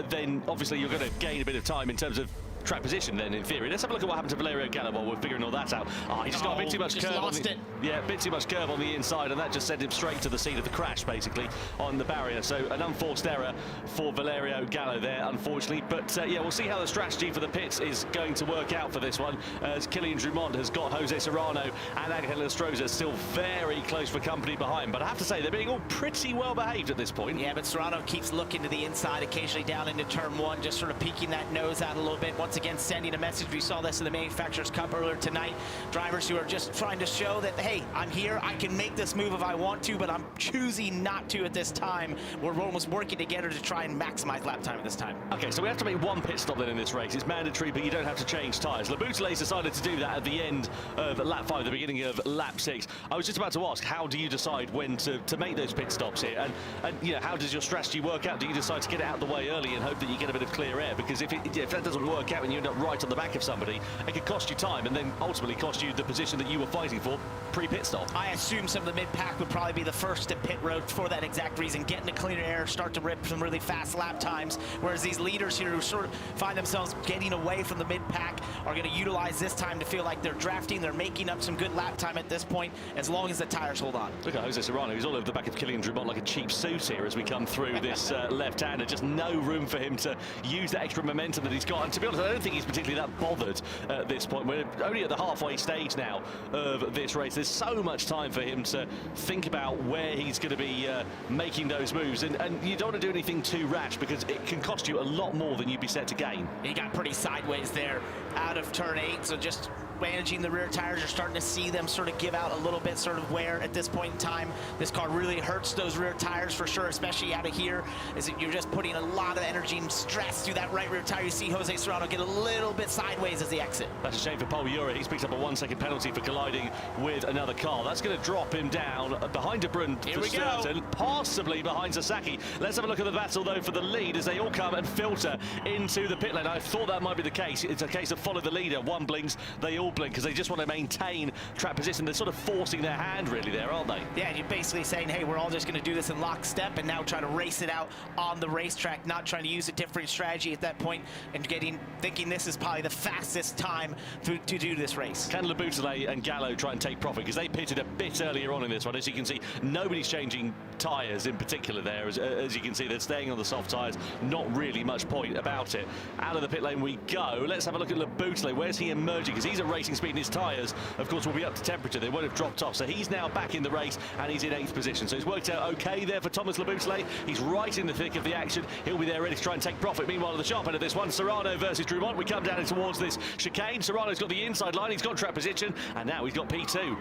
then obviously you're going to gain a bit of time in terms of track position then, in theory. Let's have a look at what happened to Valerio Gallo while we're figuring all that out. He just got a bit too much curve. Yeah, a bit too much curve on the inside, and that just sent him straight to the scene of the crash, basically, on the barrier. So an unforced error for Valerio Gallo there, unfortunately. But yeah, we'll see how the strategy for the pits is going to work out for this one, as Kylian Drummond has got Jose Serrano and Angel Inestrosa still very close for company behind. But I have to say, they're being all pretty well behaved at this point. Yeah, but Serrano keeps looking to the inside, occasionally down into turn 1, just sort of peeking that nose out a little bit. Once again, sending a message. We saw this in the Manufacturers' Cup earlier tonight. Drivers who are just trying to show that, hey, I'm here, I can make this move if I want to, but I'm choosing not to at this time. We're almost working together to try and maximize lap time at this time. Okay, so we have to make 1 pit stop then in this race. It's mandatory, but you don't have to change tyres. Laboutelet's decided to do that at the end of lap 5, the beginning of lap 6. I was just about to ask, how do you decide when to make those pit stops here? And you know, how does your strategy work out? Do you decide to get it out of the way early and hope that you get a bit of clear air? Because if that doesn't work out and you end up right on the back of somebody, it could cost you time and then ultimately cost you the position that you were fighting for pre-pit stop. I assume some of the mid-pack would probably be the first to pit road for that exact reason, get into cleaner air, start to rip some really fast lap times, whereas these leaders here who sort of find themselves getting away from the mid-pack are going to utilize this time to feel like they're drafting, they're making up some good lap time at this point, as long as the tires hold on. Look at Jose Serrano, he's all over the back of Kylian Drummond like a cheap suit here as we come through this left-hander. Just no room for him to use that extra momentum that he's got, and to be honest, I don't think he's particularly that bothered at this point. We're only at the halfway stage now of this race. There's so much time for him to think about where he's going to be making those moves, and you don't want to do anything too rash because it can cost you a lot more than you'd be set to gain. He got pretty sideways there out of turn 8, so just managing the rear tires, you're starting to see them sort of give out a little bit sort of wear at this point in time. This car really hurts those rear tires for sure, especially out of here, is that you're just putting a lot of energy and stress through that right rear tire. You see Jose Serrano get a little bit sideways as he exit. That's a shame for Paul Jura. He's picked up a 1-second penalty for colliding with another car. That's going to drop him down behind De Bruyne for certain, possibly behind Sasaki. Let's have a look at the battle though for the lead as they all come and filter into the pit lane. I thought that might be the case. It's a case of follow the leader. One blinks, they all will blink because they just want to maintain track position. They're sort of forcing their hand really there, aren't they? Yeah, you're basically saying, hey, we're all just going to do this in lockstep and now try to race it out on the racetrack, not trying to use a different strategy at that point and thinking this is probably the fastest time to do this race. Can Leboutelet and Gallo try and take profit? Because they pitted a bit earlier on in this one. As you can see, nobody's changing tyres in particular there. As you can see, they're staying on the soft tyres. Not really much point about it. Out of the pit lane we go. Let's have a look at Leboutelet. Where's he emerging? Because he's at racing speed and his tyres, of course, will be up to temperature. They won't have dropped off. So he's now back in the race and he's in 8th position. So it's worked out okay there for Thomas Leboutelet. He's right in the thick of the action. He'll be there ready to try and take profit. Meanwhile, at the sharp end of this one, Serrano versus Drummond. We come down towards this chicane. Serrano's got the inside line. He's got track position. And now he's got P2.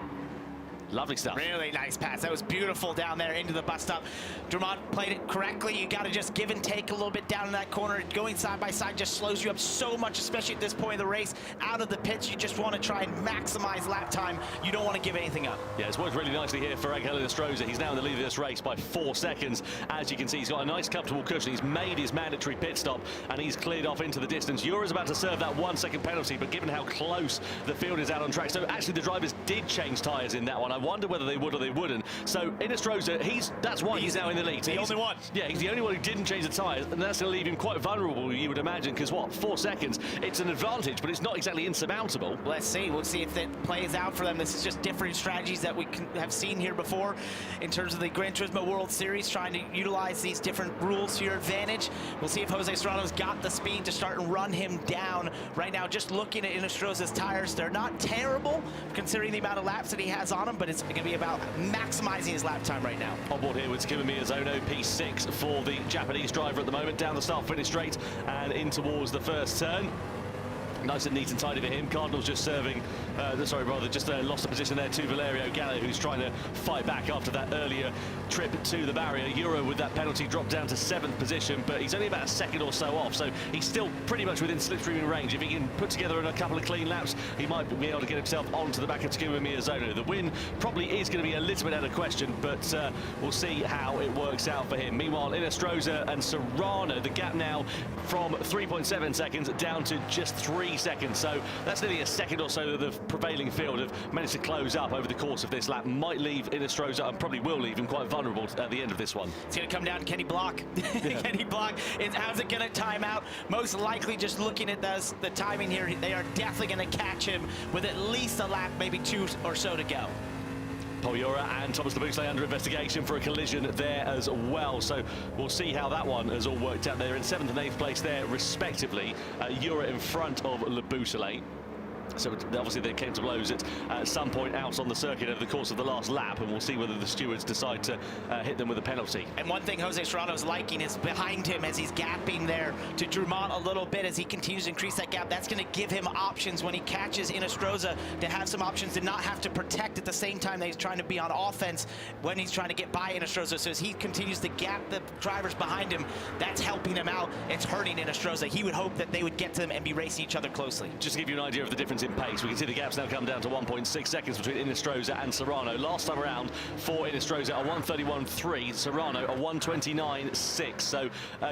Lovely stuff. Really nice pass. That was beautiful down there into the bus stop. Drummond played it correctly. You got to just give and take a little bit down in that corner. Going side by side just slows you up so much, especially at this point of the race. Out of the pits, you just want to try and maximize lap time. You don't want to give anything up. Yeah, it's worked really nicely here for Angel Inestrosa. He's now in the lead of this race by 4 seconds. As you can see, he's got a nice comfortable cushion. He's made his mandatory pit stop and he's cleared off into the distance. Jura's about to serve that 1 second penalty, but given how close the field is out on track, so actually the drivers did change tyres in that one. I wonder whether they would or they wouldn't. So Inestrosa, that's why he's now in the lead. The only one. Yeah, he's the only one who didn't change the tyres, and that's going to leave him quite vulnerable, you would imagine, because what, 4 seconds? It's an advantage, but it's not exactly insurmountable. Let's see. We'll see if it plays out for them. This is just different strategies that we have seen here before in terms of the Gran Turismo World Series, trying to utilize these different rules to your advantage. We'll see if Jose Serrano's got the speed to start and run him down. Right now, just looking at Inestrosa's tires, they're not terrible considering the amount of laps that he has on them, but it's going to be about maximizing his lap time right now. On board here with Tzimimi Azono, P6 for the Japanese driver at the moment, down the start-finish straight and in towards the first turn. Nice and neat and tidy for him. Cardinals just serving, just lost the position there to Valerio Gallo, who's trying to fight back after that earlier trip to the barrier. Jura with that penalty dropped down to 7th position, but he's only about a second or so off, so he's still pretty much within slipstreaming range. If he can put together a couple of clean laps, he might be able to get himself onto the back of Tzimimi Azono. The win probably is going to be a little bit out of question, but we'll see how it works out for him. Meanwhile, Inestrosa and Serrano, the gap now from 3.7 seconds down to just 3 seconds, so that's nearly a second or so that the prevailing field have managed to close up over the course of this lap. Might leave Inestrosa, and probably will leave him quite vulnerable at the end of this one. It's going to come down to Kenny Block. Yeah. Kenny Block, how's it going to time out? Most likely, just looking at the timing here, they are definitely going to catch him with at least a lap, maybe 2 or so to go. Paul Jura and Thomas Leboutelet under investigation for a collision there as well. So we'll see how that one has all worked out. They're in 7th and 8th place there, respectively. Jura in front of Leboutelet. So obviously they came to blows at some point out on the circuit over the course of the last lap, and we'll see whether the stewards decide to hit them with a penalty. And one thing Jose Serrano's liking is behind him as he's gapping there to Drummond a little bit as he continues to increase that gap. That's going to give him options when he catches Inestrosa, to have some options to not have to protect at the same time that he's trying to be on offense when he's trying to get by Inestrosa. So as he continues to gap the drivers behind him, that's helping him out. It's hurting Inestrosa. He would hope that they would get to them and be racing each other closely. Just to give you an idea of the difference in pace, we can see the gaps now come down to 1.6 seconds between Inestrosa and Serrano. Last time around for Inestrosa a 1:31.3, Serrano a 1:29.6. So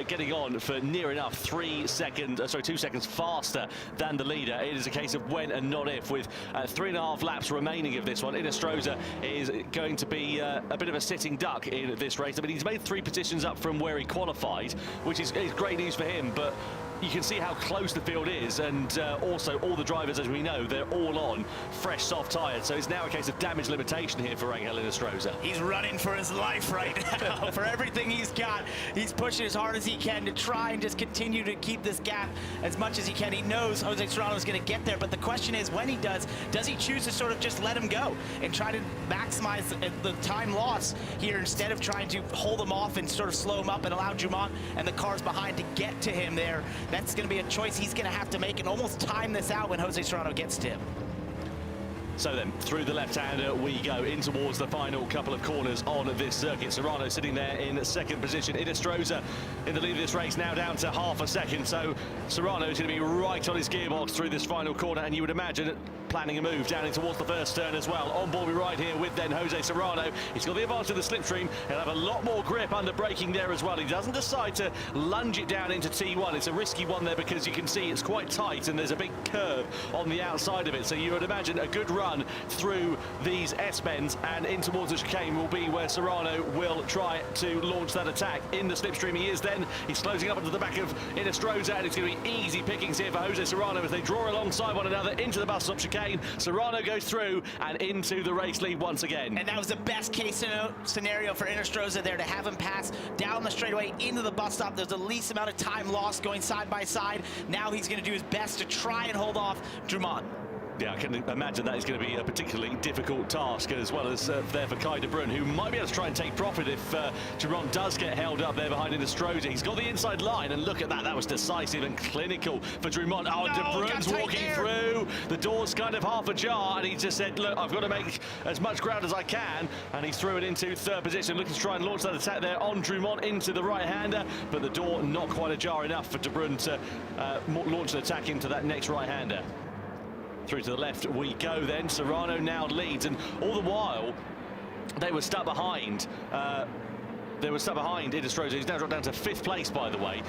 getting on for near enough 2 seconds faster than the leader. It is a case of when and not if. With 3.5 laps remaining of this one, Inestrosa is going to be a bit of a sitting duck in this race. I mean, he's made 3 positions up from where he qualified, which is great news for him, but you can see how close the field is, and also all the drivers, as we know, they're all on fresh soft tyres, so it's now a case of damage limitation here for Angel Inestrosa. He's running for his life right now. For everything he's got, he's pushing as hard as he can to try and just continue to keep this gap as much as he can. He knows Jose Serrano is going to get there, but the question is, when he does he choose to sort of just let him go and try to maximize the time loss here instead of trying to hold him off and sort of slow him up and allow Drummond and the cars behind to get to him there? That's going to be a choice he's going to have to make and almost time this out when Jose Serrano gets to him. So then, through the left-hander we go in towards the final couple of corners on this circuit. Serrano sitting there in second position. Inestrosa in the lead of this race, now down to half a second. So Serrano is going to be right on his gearbox through this final corner, and you would imagine planning a move down in towards the first turn as well. On board we ride here with then Jose Serrano. He's got the advantage of the slipstream. He'll have a lot more grip under braking there as well. He doesn't decide to lunge it down into T1. It's a risky one there because you can see it's quite tight and there's a big curve on the outside of it. So you would imagine a good run through these S-bends and in towards the chicane will be where Serrano will try to launch that attack. In the slipstream he is then. He's closing up into the back of Inestrosa, and it's going to be easy pickings here for Jose Serrano as they draw alongside one another into the bus stop chicane. Serrano goes through and into the race lead once again. And that was the best case scenario for Inestrosa there, to have him pass down the straightaway into the bus stop. There's the least amount of time lost going side by side. Now he's going to do his best to try and hold off Drummond. Yeah, I can imagine that is going to be a particularly difficult task, as well as there for Kai de Bruyne, who might be able to try and take profit if Drummond does get held up there behind Inestrosa. He's got the inside line, and look at that. That was decisive and clinical for Drummond. Oh, no, de Bruyne's walking through. The door's kind of half ajar, and he just said, look, I've got to make as much ground as I can, and he's threw it into third position, looking to try and launch that attack there on Drummond into the right-hander, but the door not quite ajar enough for de Bruyne to launch an attack into that next right-hander. Through to the left we go then. Serrano now leads, and all the while they were stuck behind. Inestrosa. He's now dropped down to 5th place, by the way.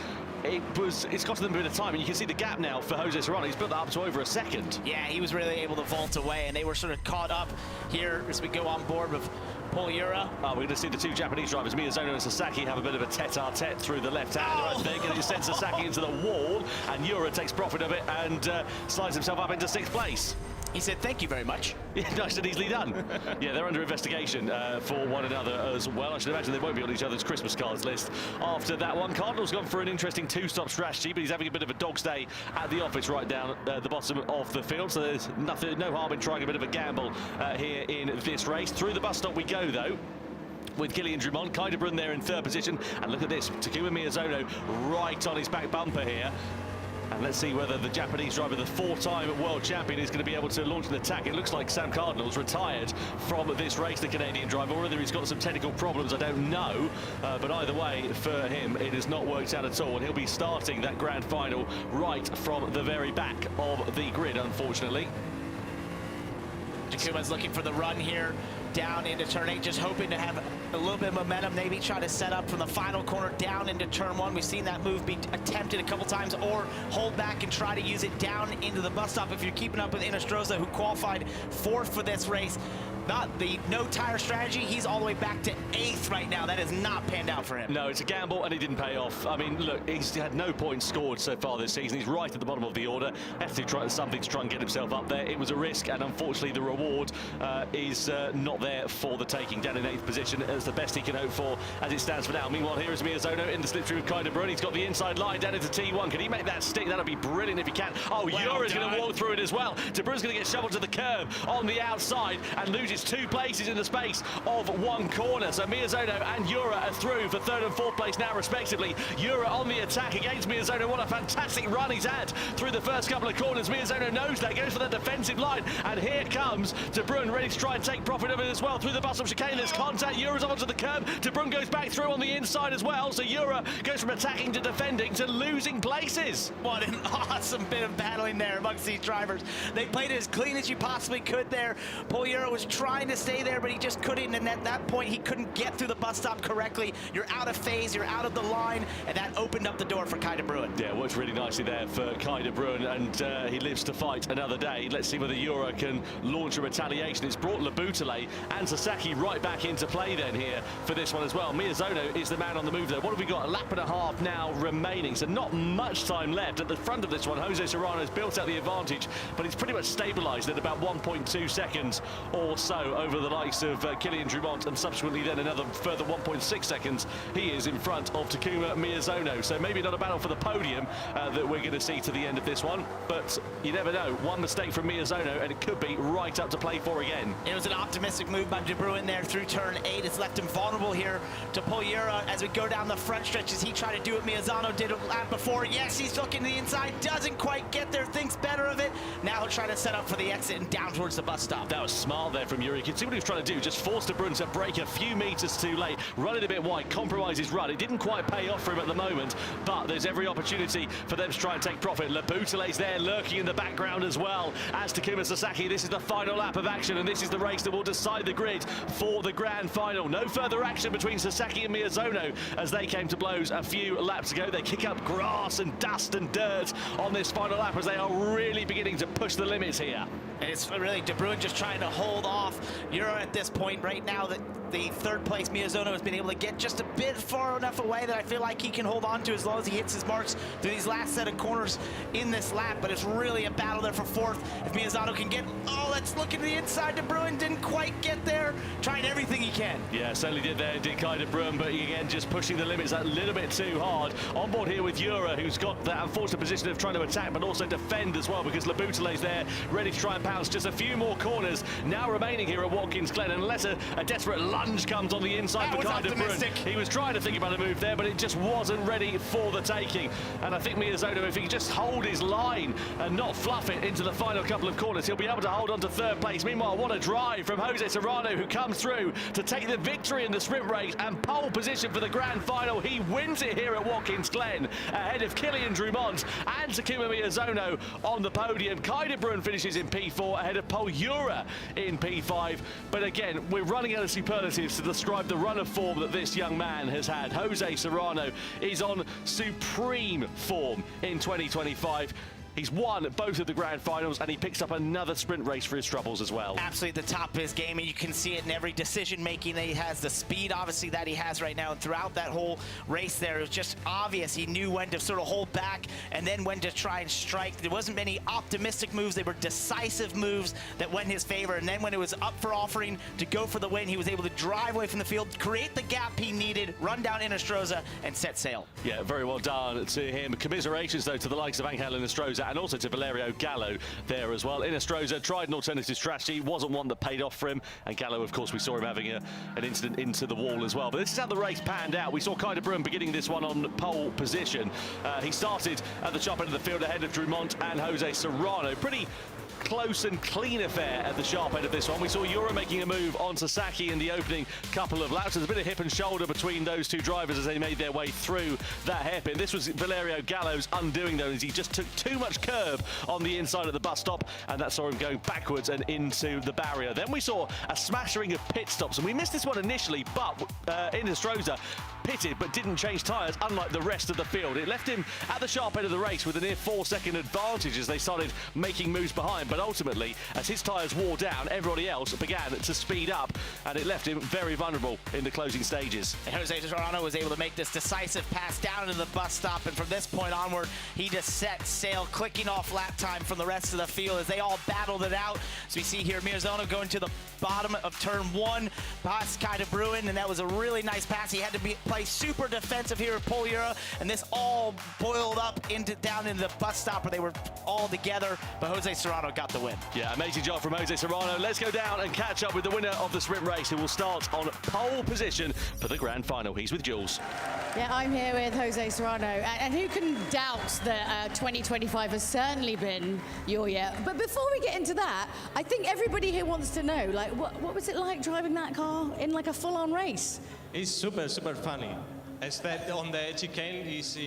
It's costing them a bit of time, and you can see the gap now for Jose Serrano. He's built that up to over a second. Yeah, he was really able to vault away, and they were sort of caught up here as we go on board with Paul Ura. We're going to see the two Japanese drivers, Miyazono and Sasaki, have a bit of a tete-a-tete through the left-hander, I think, and it sends Sasaki into the wall, and Ura takes profit of it and slides himself up into 6th place. He said, thank you very much. Yeah, nice and easily done. Yeah, they're under investigation for one another as well. I should imagine they won't be on each other's Christmas cards list after that one. Cardinal's gone for an interesting 2-stop strategy, but he's having a bit of a dog's day at the office right down the bottom of the field, so there's no harm in trying a bit of a gamble here in this race. Through the bus stop we go, though, with Gillian Drummond. Kai de Bruyne there in 3rd position, and look at this, Takuma Miyazono right on his back bumper here. And let's see whether the Japanese driver, the 4-time world champion, is going to be able to launch an attack. It looks like Sam Cardinal's retired from this race, the Canadian driver. Whether he's got some technical problems, I don't know. But either way, for him, it has not worked out at all. And he'll be starting that grand final right from the very back of the grid, unfortunately. Takuma's looking for the run here down into turn 8, just hoping to have a little bit of momentum, maybe try to set up from the final corner down into turn 1. We've seen that move be attempted a couple times, or hold back and try to use it down into the bus stop. If you're keeping up with Inestrosa, who qualified 4th for this race, not the no tire strategy, he's all the way back to 8th right now. That has not panned out for him. No, it's a gamble, and he didn't pay off. I mean, look, he's had no points scored so far this season. He's right at the bottom of the order. Has to try something to try and get himself up there. It was a risk, and unfortunately the reward is not there for the taking. Down in 8th position, it's the best he can hope for as it stands for now. Meanwhile, here is Miyazono in the slipstream with Kai de Bruyne. He's got the inside line down into T1. Can he make that stick? That'll be brilliant if he can. Oh, Ura's going to walk through it as well. De Bruyne's going to get shoveled to the curb on the outside and loses 2 places in the space of 1 corner. So Miyazono and Ura are through for 3rd and 4th place now, respectively. Ura on the attack against Miyazono. What a fantastic run he's had through the first couple of corners. Miyazono knows that, goes for the defensive line, and here comes De Bruyne, ready to try and take profit of it as well. Through the bus of chicane, there's contact. Ura's onto the curb. De Bruyne goes back through on the inside as well. So Ura goes from attacking to defending to losing places. What an awesome bit of battling there amongst these drivers. They played it as clean as you possibly could there. Paul Ura was trying to stay there, but he just couldn't, and at that point he couldn't get through the bus stop correctly. You're out of phase, you're out of the line, and that opened up the door for Kai de Bruyne. Yeah, works really nicely there for Kai de Bruyne, and he lives to fight another day. Let's see whether Ura can launch a retaliation. It's brought Labutale and Sasaki right back into play then here for this one as well. Miyazono is the man on the move there. What have we got? A lap and a half now remaining, so not much time left. At the front of this one, Jose Serrano's built out the advantage, but he's pretty much stabilised at about 1.2 seconds or so. so over the likes of Kylian Drumont, and subsequently then another further 1.6 seconds. He is in front of Takuma Miyazono. So maybe not a battle for the podium that we're going to see to the end of this one, but you never know. One mistake from Miyazono and it could be right up to play for again. It was an optimistic move by De Bruin there through turn 8. It's left him vulnerable here to Polyura as we go down the front stretches. He tried to do what Miyazono did a lap before. Yes, he's looking to the inside, doesn't quite get there, thinks better of it. Now he'll try to set up for the exit and down towards the bus stop. That was smart there from Yuri. You can see what he was trying to do, just force De Bruin to break a few meters too late, run it a bit wide, compromise his run. It didn't quite pay off for him at the moment, but there's every opportunity for them to try and take profit. Labutale's there lurking in the background as well as Takuma Sasaki. This is the final lap of action, and this is the race that will decide the grid for the grand final. No further action between Sasaki and Miyazono as they came to blows a few laps ago. They kick up grass and dust and dirt on this final lap as they are really beginning to push the limits here. And it's really De Bruin just trying to hold off Euro at this point right now. That the third place Miyazono has been able to get just a bit far enough away that I feel like he can hold on to as long as he hits his marks through these last set of corners in this lap. But it's really a battle there for fourth. If Miyazono can get, oh, let's look at the inside. De Bruin didn't quite get there, trying everything he can. Yeah, certainly did there, did Kai De Bruin, but again, just pushing the limits a little bit too hard. On board here with Euro, who's got that unfortunate position of trying to attack, but also defend as well, because Labutale's there, ready to try and pounce. Just a few more corners now remaining here at Watkins Glen, unless a desperate lunge comes on the inside for Kai De Bruin. He was trying to think about a move there, but it just wasn't ready for the taking. And I think Miyazono, if he can just hold his line and not fluff it into the final couple of corners, he'll be able to hold on to third place. Meanwhile, what a drive from Jose Serrano, who comes through to take the victory in the sprint race and pole position for the grand final. He wins it here at Watkins Glen ahead of Kylian Drumont and Takuma Miyazono on the podium. Kai De Bruin finishes in P4 ahead of Polyura in P5. But again, we're running out of superlatives to describe the run of form that this young man has had. Jose Serrano is on supreme form in 2025. He's won both of the grand finals, and he picks up another sprint race for his troubles as well. Absolutely at the top of his game, and you can see it in every decision-making that he has, the speed, obviously, that he has right now. And throughout that whole race there, it was just obvious. He knew when to sort of hold back and then when to try and strike. There wasn't many optimistic moves. They were decisive moves that went in his favor. And then when it was up for offering to go for the win, he was able to drive away from the field, create the gap he needed, run down Inestrosa, and set sail. Yeah, very well done to him. Commiserations, though, to the likes of Angel Inestrosa and also to Valerio Gallo there as well. Inestrosa tried an alternative strategy, wasn't one that paid off for him, and Gallo, of course, we saw him having an incident into the wall as well. But this is how the race panned out. We saw Kai De Bruin beginning this one on pole position. He started at the sharp end of the field ahead of Drumont and Jose Serrano. Pretty close and clean affair at the sharp end of this one. We saw Euro making a move on Sasaki in the opening couple of laps. There's a bit of hip and shoulder between those two drivers as they made their way through that hairpin. This was Valerio Gallo's undoing, though, as he just took too much curve on the inside of the bus stop, and that saw him going backwards and into the barrier. Then we saw a smattering of pit stops, and we missed this one initially, but Inestrosa pitted but didn't change tyres, unlike the rest of the field. It left him at the sharp end of the race with a near 4-second advantage as they started making moves behind. But ultimately, as his tyres wore down, everybody else began to speed up, and it left him very vulnerable in the closing stages. Jose Serrano was able to make this decisive pass down into the bus stop, and from this point onward, he just set sail, clicking off lap time from the rest of the field as they all battled it out. So we see here Miyazono going to the bottom of turn 1 past Kai De Bruin, and that was a really nice pass. He had to play super defensive here at Polyura, and this all boiled up down into the bus stop where they were all together, but Jose Serrano got the win. Yeah, amazing job from Jose Serrano. Let's go down and catch up with the winner of the sprint race, who will start on pole position for the grand final. He's with Jules. Yeah, I'm here with Jose Serrano, and who can doubt that 2025 has certainly been your year. But before we get into that, I think everybody here wants to know, like, what was it like driving that car in like a full-on race? It's super funny. Except on the chicane is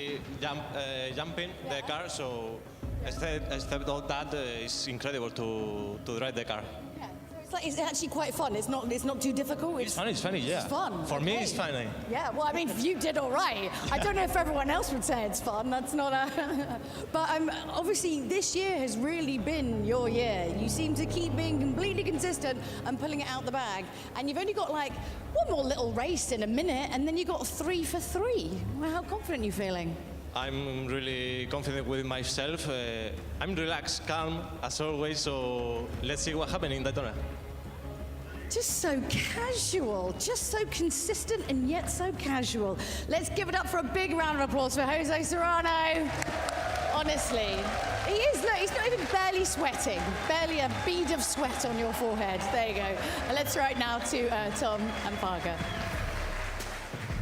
jumping the car, so except all that, it's incredible to drive the car. Yeah, so it's actually quite fun. It's not too difficult. It's funny, yeah. It's fun. For me, it's funny. Yeah, well, I mean, you did all right. I don't know if everyone else would say it's fun. That's not a... But obviously, this year has really been your year. You seem to keep being completely consistent and pulling it out the bag. And you've only got, like, one more little race in a minute, and then you got 3 for 3. Well, how confident are you feeling? I'm really confident with myself. I'm relaxed, calm, as always, so let's see what happens in Daytona. Just so casual, just so consistent and yet so casual. Let's give it up for a big round of applause for Jose Serrano. Honestly, he is, look, he's not even barely sweating. Barely a bead of sweat on your forehead. There you go. And let's throw it now to Tom and Parker.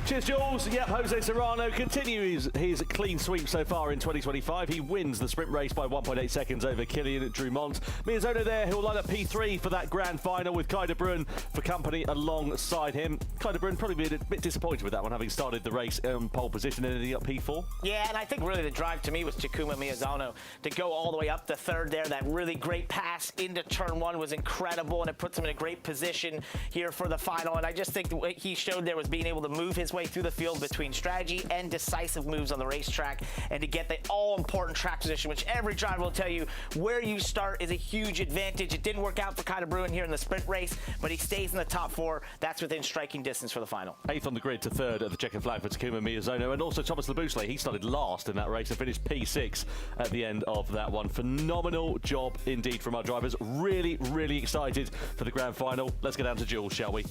Cheers, Jules. Yep, Jose Serrano continues his clean sweep so far in 2025. He wins the sprint race by 1.8 seconds over Kylian Drumont. Miyazono there, who'll line up P3 for that grand final with Kai de Bruyne for company alongside him. Kai de Bruyne probably been a bit disappointed with that one, having started the race in pole position and ending up P4. Yeah, and I think really the drive to me was Takuma Miyazono to go all the way up to third there. That really great pass into turn one was incredible, and it puts him in a great position here for the final. And I just think what he showed there was being able to move his way through the field between strategy and decisive moves on the racetrack, and to get the all-important track position, which every driver will tell you where you start is a huge advantage. It didn't work out for Kai de Bruyne here in the sprint race, but he stays in the top four. That's within striking distance for the final. 8th on the grid to 3rd at the checkered flag for Takuma Miyazono, and also Thomas Labouchelet. He started last in that race and finished P6 at the end of that one. Phenomenal job indeed from our drivers. Really, really excited for the grand final. Let's get down to Jules, shall we?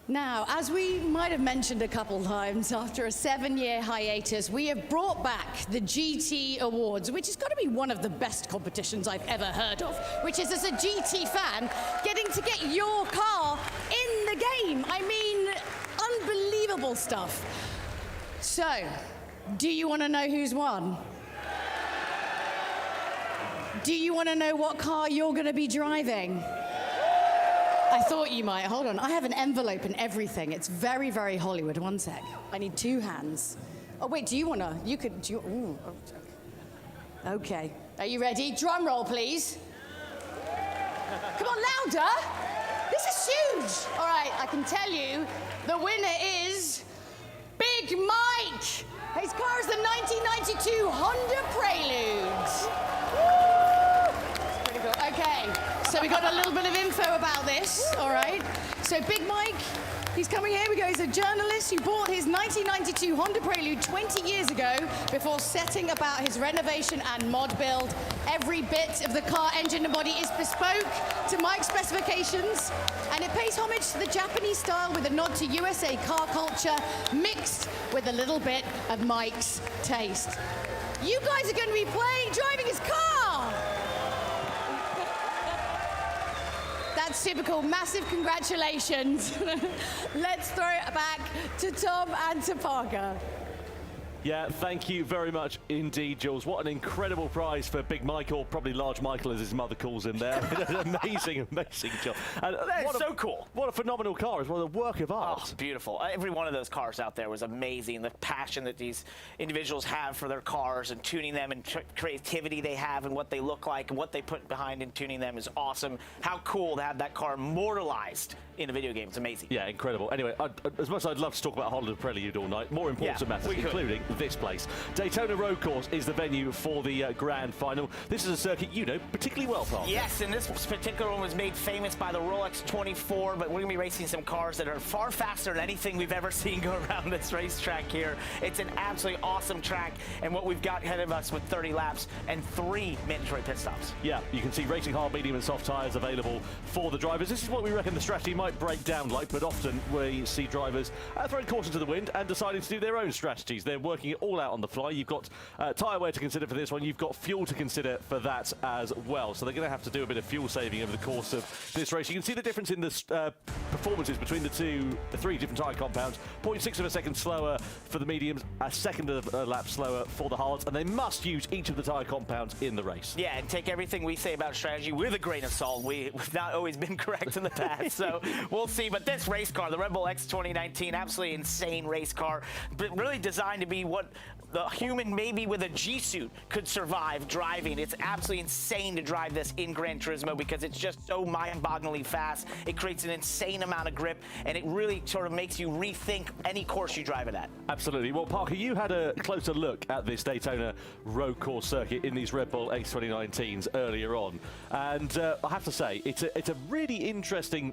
Now, as we might have mentioned a couple times, after a 7-year hiatus, we have brought back the GT Awards, which has got to be one of the best competitions I've ever heard of, which is, as a GT fan, getting to get your car in the game. I mean, unbelievable stuff. So, do you want to know who's won? Do you want to know what car you're going to be driving? I thought you might. Hold on. I have an envelope and everything. It's very, very Hollywood. One sec. I need 2 hands. Oh, wait. Do you want to? You could. Do you, ooh, okay. Are you ready? Drum roll, please. Come on, louder. This is huge. All right. I can tell you the winner is Big Mike. His car is the 1992 Honda Prelude. Woo! Pretty cool. Okay. So we got a little bit of info about this, all right? So Big Mike, he's coming here. We go. He's a journalist who bought his 1992 Honda Prelude 20 years ago before setting about his renovation and mod build. Every bit of the car engine and body is bespoke to Mike's specifications, and it pays homage to the Japanese style with a nod to USA car culture mixed with a little bit of Mike's taste. You guys are going to be driving his car. That's super cool. Massive congratulations. Let's throw it back to Tom and to Parker. Yeah, thank you very much indeed, Jules. What an incredible prize for Big Michael, probably Large Michael as his mother calls him there. Amazing, amazing job. And That's so cool. What a phenomenal car as well, a work of art. Oh, beautiful. Every one of those cars out there was amazing. The passion that these individuals have for their cars and tuning them, and creativity they have and what they look like and what they put behind in tuning them is awesome. How cool to have that car immortalized in a video game. It's amazing. Yeah, incredible. Anyway, as much as I'd love to talk about Honda Prelude all night, more important matters, including this place. Daytona Road Course is the venue for the grand final. This is a circuit you know particularly well, Parker. Yes, and this particular one was made famous by the Rolex 24, but we're going to be racing some cars that are far faster than anything we've ever seen go around this racetrack here. It's an absolutely awesome track, and what we've got ahead of us with 30 laps and 3 mandatory pit stops. Yeah, you can see racing hard, medium and soft tyres available for the drivers. This is what we reckon the strategy might break down like, but often we see drivers throwing caution to the wind and deciding to do their own strategies. They're working it all out on the fly. You've got tyre wear to consider for this one. You've got fuel to consider for that as well. So they're going to have to do a bit of fuel saving over the course of this race. You can see the difference in the performances between the 3 different tyre compounds. 0.6 of a second slower for the mediums, a second of a lap slower for the hards, and they must use each of the tyre compounds in the race. Yeah, and take everything we say about strategy with a grain of salt. We've not always been correct in the past, so we'll see. But this race car, the Red Bull X 2019, absolutely insane race car, but really designed to be what the human maybe with a G-suit could survive driving. It's absolutely insane to drive this in Gran Turismo because it's just so mind-bogglingly fast. It creates an insane amount of grip, and it really sort of makes you rethink any course you drive it at. Absolutely. Well, Parker, you had a closer look at this Daytona Road Course circuit in these Red Bull X 2019s earlier on, and I have to say, it's a really interesting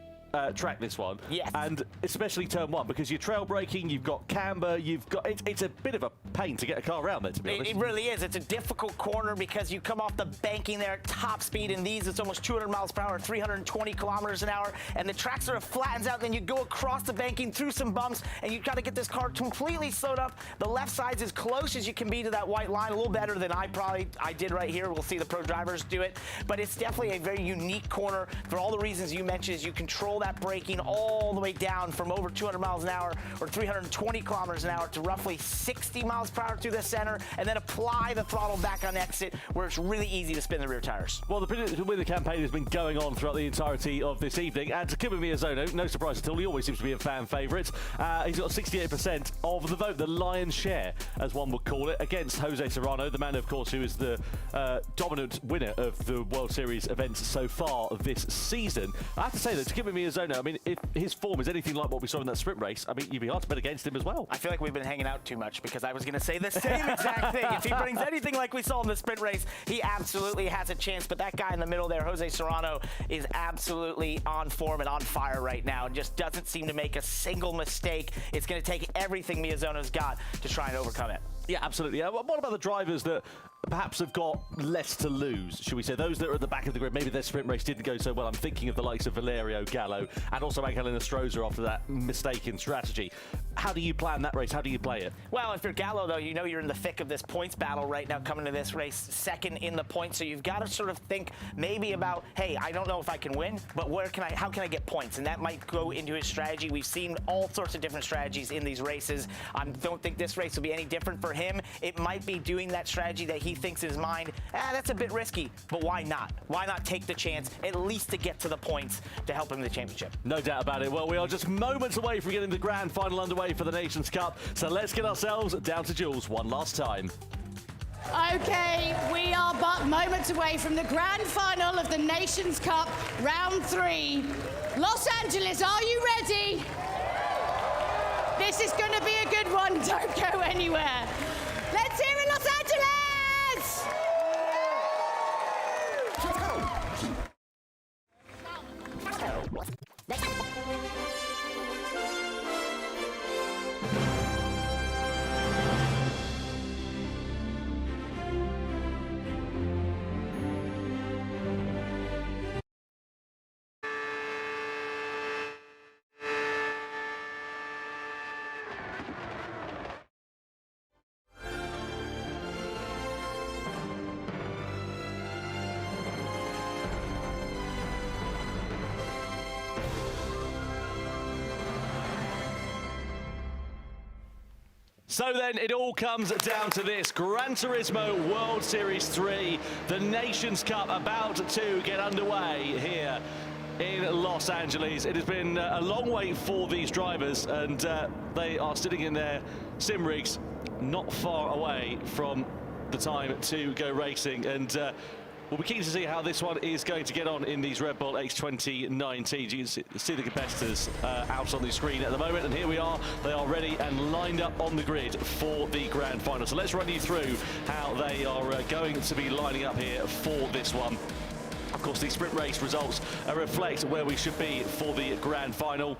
track, this one. Yes. And especially turn 1, because you're trail braking, you've got camber, you've got... It's a bit of a pain to get a car around there, to be honest. It really is. It's a difficult corner because you come off the banking there at top speed. In these, it's almost 200 miles per hour, 320 kilometers an hour. And the track sort of flattens out. Then you go across the banking through some bumps, and you've got to get this car completely slowed up. The left side's as close as you can be to that white line, a little better than I did right here. We'll see the pro drivers do it. But it's definitely a very unique corner for all the reasons you mentioned. You control that braking all the way down from over 200 miles an hour or 320 kilometers an hour to roughly 60 miles per hour through the center, and then apply the throttle back on exit where it's really easy to spin the rear tires. Well, the winner campaign has been going on throughout the entirety of this evening, and Takuma Miyazono, no surprise at all, he always seems to be a fan favourite. He's got 68% of the vote, the lion's share, as one would call it, against Jose Serrano, the man, of course, who is the dominant winner of the World Series events so far this season. I have to say that Takuma Miyazono, I mean, if his form is anything like what we saw in that sprint race, I mean, you'd be hard to bet against him as well. I feel like we've been hanging out too much because I was going to say the same exact thing. If he brings anything like we saw in the sprint race, he absolutely has a chance. But that guy in the middle there, Jose Serrano, is absolutely on form and on fire right now and just doesn't seem to make a single mistake. It's going to take everything Miyazono's got to try and overcome it. Yeah, absolutely. What about the drivers that perhaps have got less to lose, should we say? Those that are at the back of the grid, maybe their sprint race didn't go so well. I'm thinking of the likes of Valerio Gallo and also Angelina Stroza after that mistaken strategy. How do you plan that race? How do you play it? Well, if you're Gallo, though, you know you're in the thick of this points battle right now coming to this race, second in the points. So you've got to sort of think maybe about, hey, I don't know if I can win, but how can I get points? And that might go into his strategy. We've seen all sorts of different strategies in these races. I don't think this race will be any different for him. It might be doing that strategy that he thinks in his mind, that's a bit risky, but why not? Why not take the chance at least to get to the points to help him in the championship? No doubt about it. Well, we are just moments away from getting the grand final underway for the Nations Cup, so let's get ourselves down to Jules one last time. Okay, we are but moments away from the grand final of the Nations Cup, round 3. Los Angeles, are you ready? This is going to be a good one. Don't go anywhere. Let's hear it, Los Angeles! So then it all comes down to this. Gran Turismo World Series 3, the Nations Cup about to get underway here in Los Angeles. It has been a long wait for these drivers, and they are sitting in their sim rigs not far away from the time to go racing. And we'll be keen to see how this one is going to get on in these Red Bull X 2019. You can see the competitors out on the screen at the moment, and here we are. They are ready and lined up on the grid for the grand final. So let's run you through how they are going to be lining up here for this one. Of course, the sprint race results reflect where we should be for the grand final.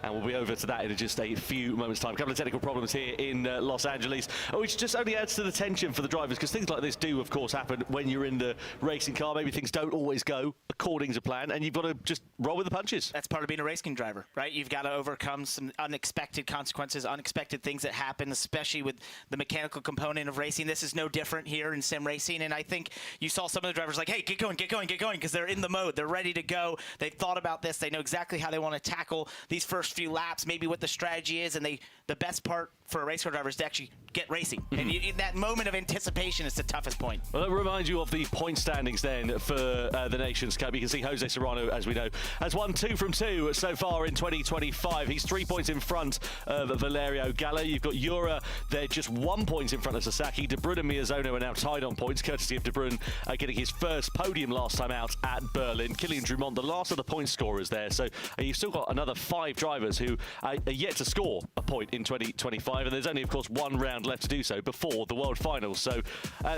And we'll be over to that in just a few moments' time. A couple of technical problems here in Los Angeles, which just only adds to the tension for the drivers, because things like this do, of course, happen when you're in the racing car. Maybe things don't always go according to plan, and you've got to just roll with the punches. That's part of being a racing driver, right? You've got to overcome some unexpected consequences, unexpected things that happen, especially with the mechanical component of racing. This is no different here in sim racing, and I think you saw some of the drivers like, hey, get going, because they're in the mode. They're ready to go. They've thought about this. They know exactly how they want to tackle these first few laps, maybe what the strategy is, and the best part for a race car driver is to actually get racing. And that moment of anticipation is the toughest point. Well, that reminds you of the point standings then for the Nations Cup. You can see Jose Serrano, as we know, has won 2 from 2 so far in 2025. He's 3 points in front of Valerio Gallo. You've got Jura there just 1 point in front of Sasaki. De Bruyne and Miyazono are now tied on points, courtesy of De Bruyne getting his first podium last time out at Berlin. Kilian Drumont, the last of the point scorers there. So you've still got another 5 drivers drivers who are yet to score a point in 2025, and there's only, of course, one round left to do so before the World Finals. So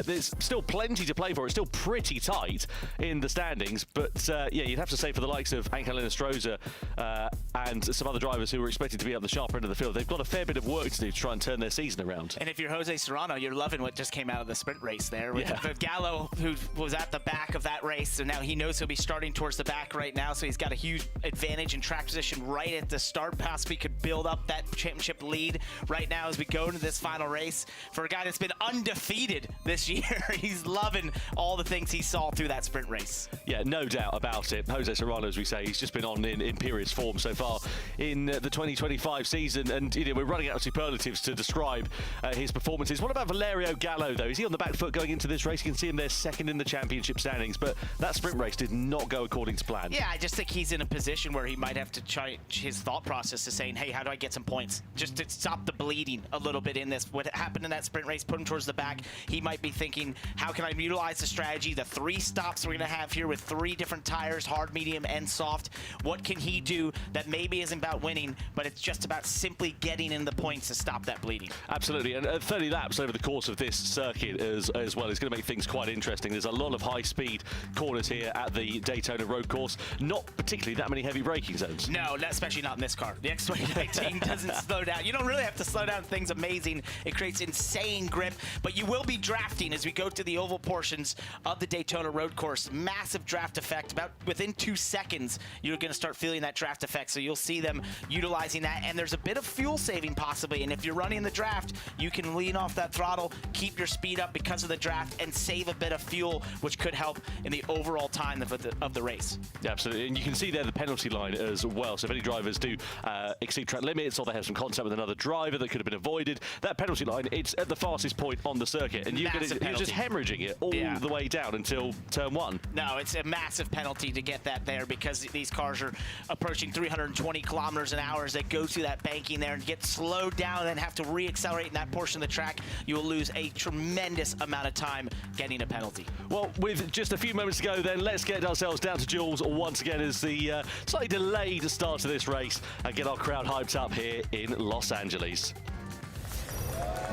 there's still plenty to play for. It's still pretty tight in the standings, but yeah, you'd have to say for the likes of Angel Inestrosa and some other drivers who were expected to be at the sharper end of the field, they've got a fair bit of work to do to try and turn their season around. And if you're Jose Serrano, you're loving what just came out of the sprint race there with Gallo, who was at the back of that race, so now he knows he'll be starting towards the back right now, so he's got a huge advantage in track position right at the start. Possibly could build up that championship lead right now as we go into this final race. For a guy that's been undefeated this year, he's loving all the things he saw through that sprint race. Yeah, no doubt about it. Jose Serrano, as we say, he's just been on in imperious form so far in the 2025 season, and we're running out of superlatives to describe his performances. What about Valerio Gallo, though? Is he on the back foot going into this race? You can see him there second in the championship standings, but that sprint race did not go according to plan. Yeah, I just think he's in a position where he might have to change his thought process to saying, hey, how do I get some points? Just to stop the bleeding a little bit in this. What happened in that sprint race, put him towards the back. He might be thinking, how can I utilize the strategy, the 3 stops we're going to have here with 3 different tires, hard, medium, and soft. What can he do that maybe isn't about winning, but it's just about simply getting in the points to stop that bleeding? Absolutely, and 30 laps over the course of this circuit as well is going to make things quite interesting. There's a lot of high-speed corners here at the Daytona road course. Not particularly that many heavy braking zones. No, especially not in this car. The X2019 doesn't slow down. You don't really have to slow down. Things amazing. It creates insane grip, but you will be drafting as we go to the oval portions of the Daytona road course. Massive draft effect. About within 2 seconds, you're going to start feeling that draft effect, so you'll see them utilizing that, and there's a bit of fuel saving possibly, and if you're running the draft, you can lean off that throttle, keep your speed up because of the draft, and save a bit of fuel, which could help in the overall time of the race. Yeah, absolutely, and you can see there the penalty line as well, so if any drivers do exceed track limits or they have some contact with another driver that could have been avoided, that penalty line, it's at the fastest point on the circuit, and you're just hemorrhaging it all the way down until turn 1. No, it's a massive penalty to get that there because these cars are approaching 320 kilometers an hour as they go through that banking there and get slowed down and then have to re-accelerate in that portion of the track. You will lose a tremendous amount of time getting a penalty. Well, with just a few moments to go then, let's get ourselves down to Jules once again as the slightly delayed start to this race and get our crowd hyped up here in Los Angeles.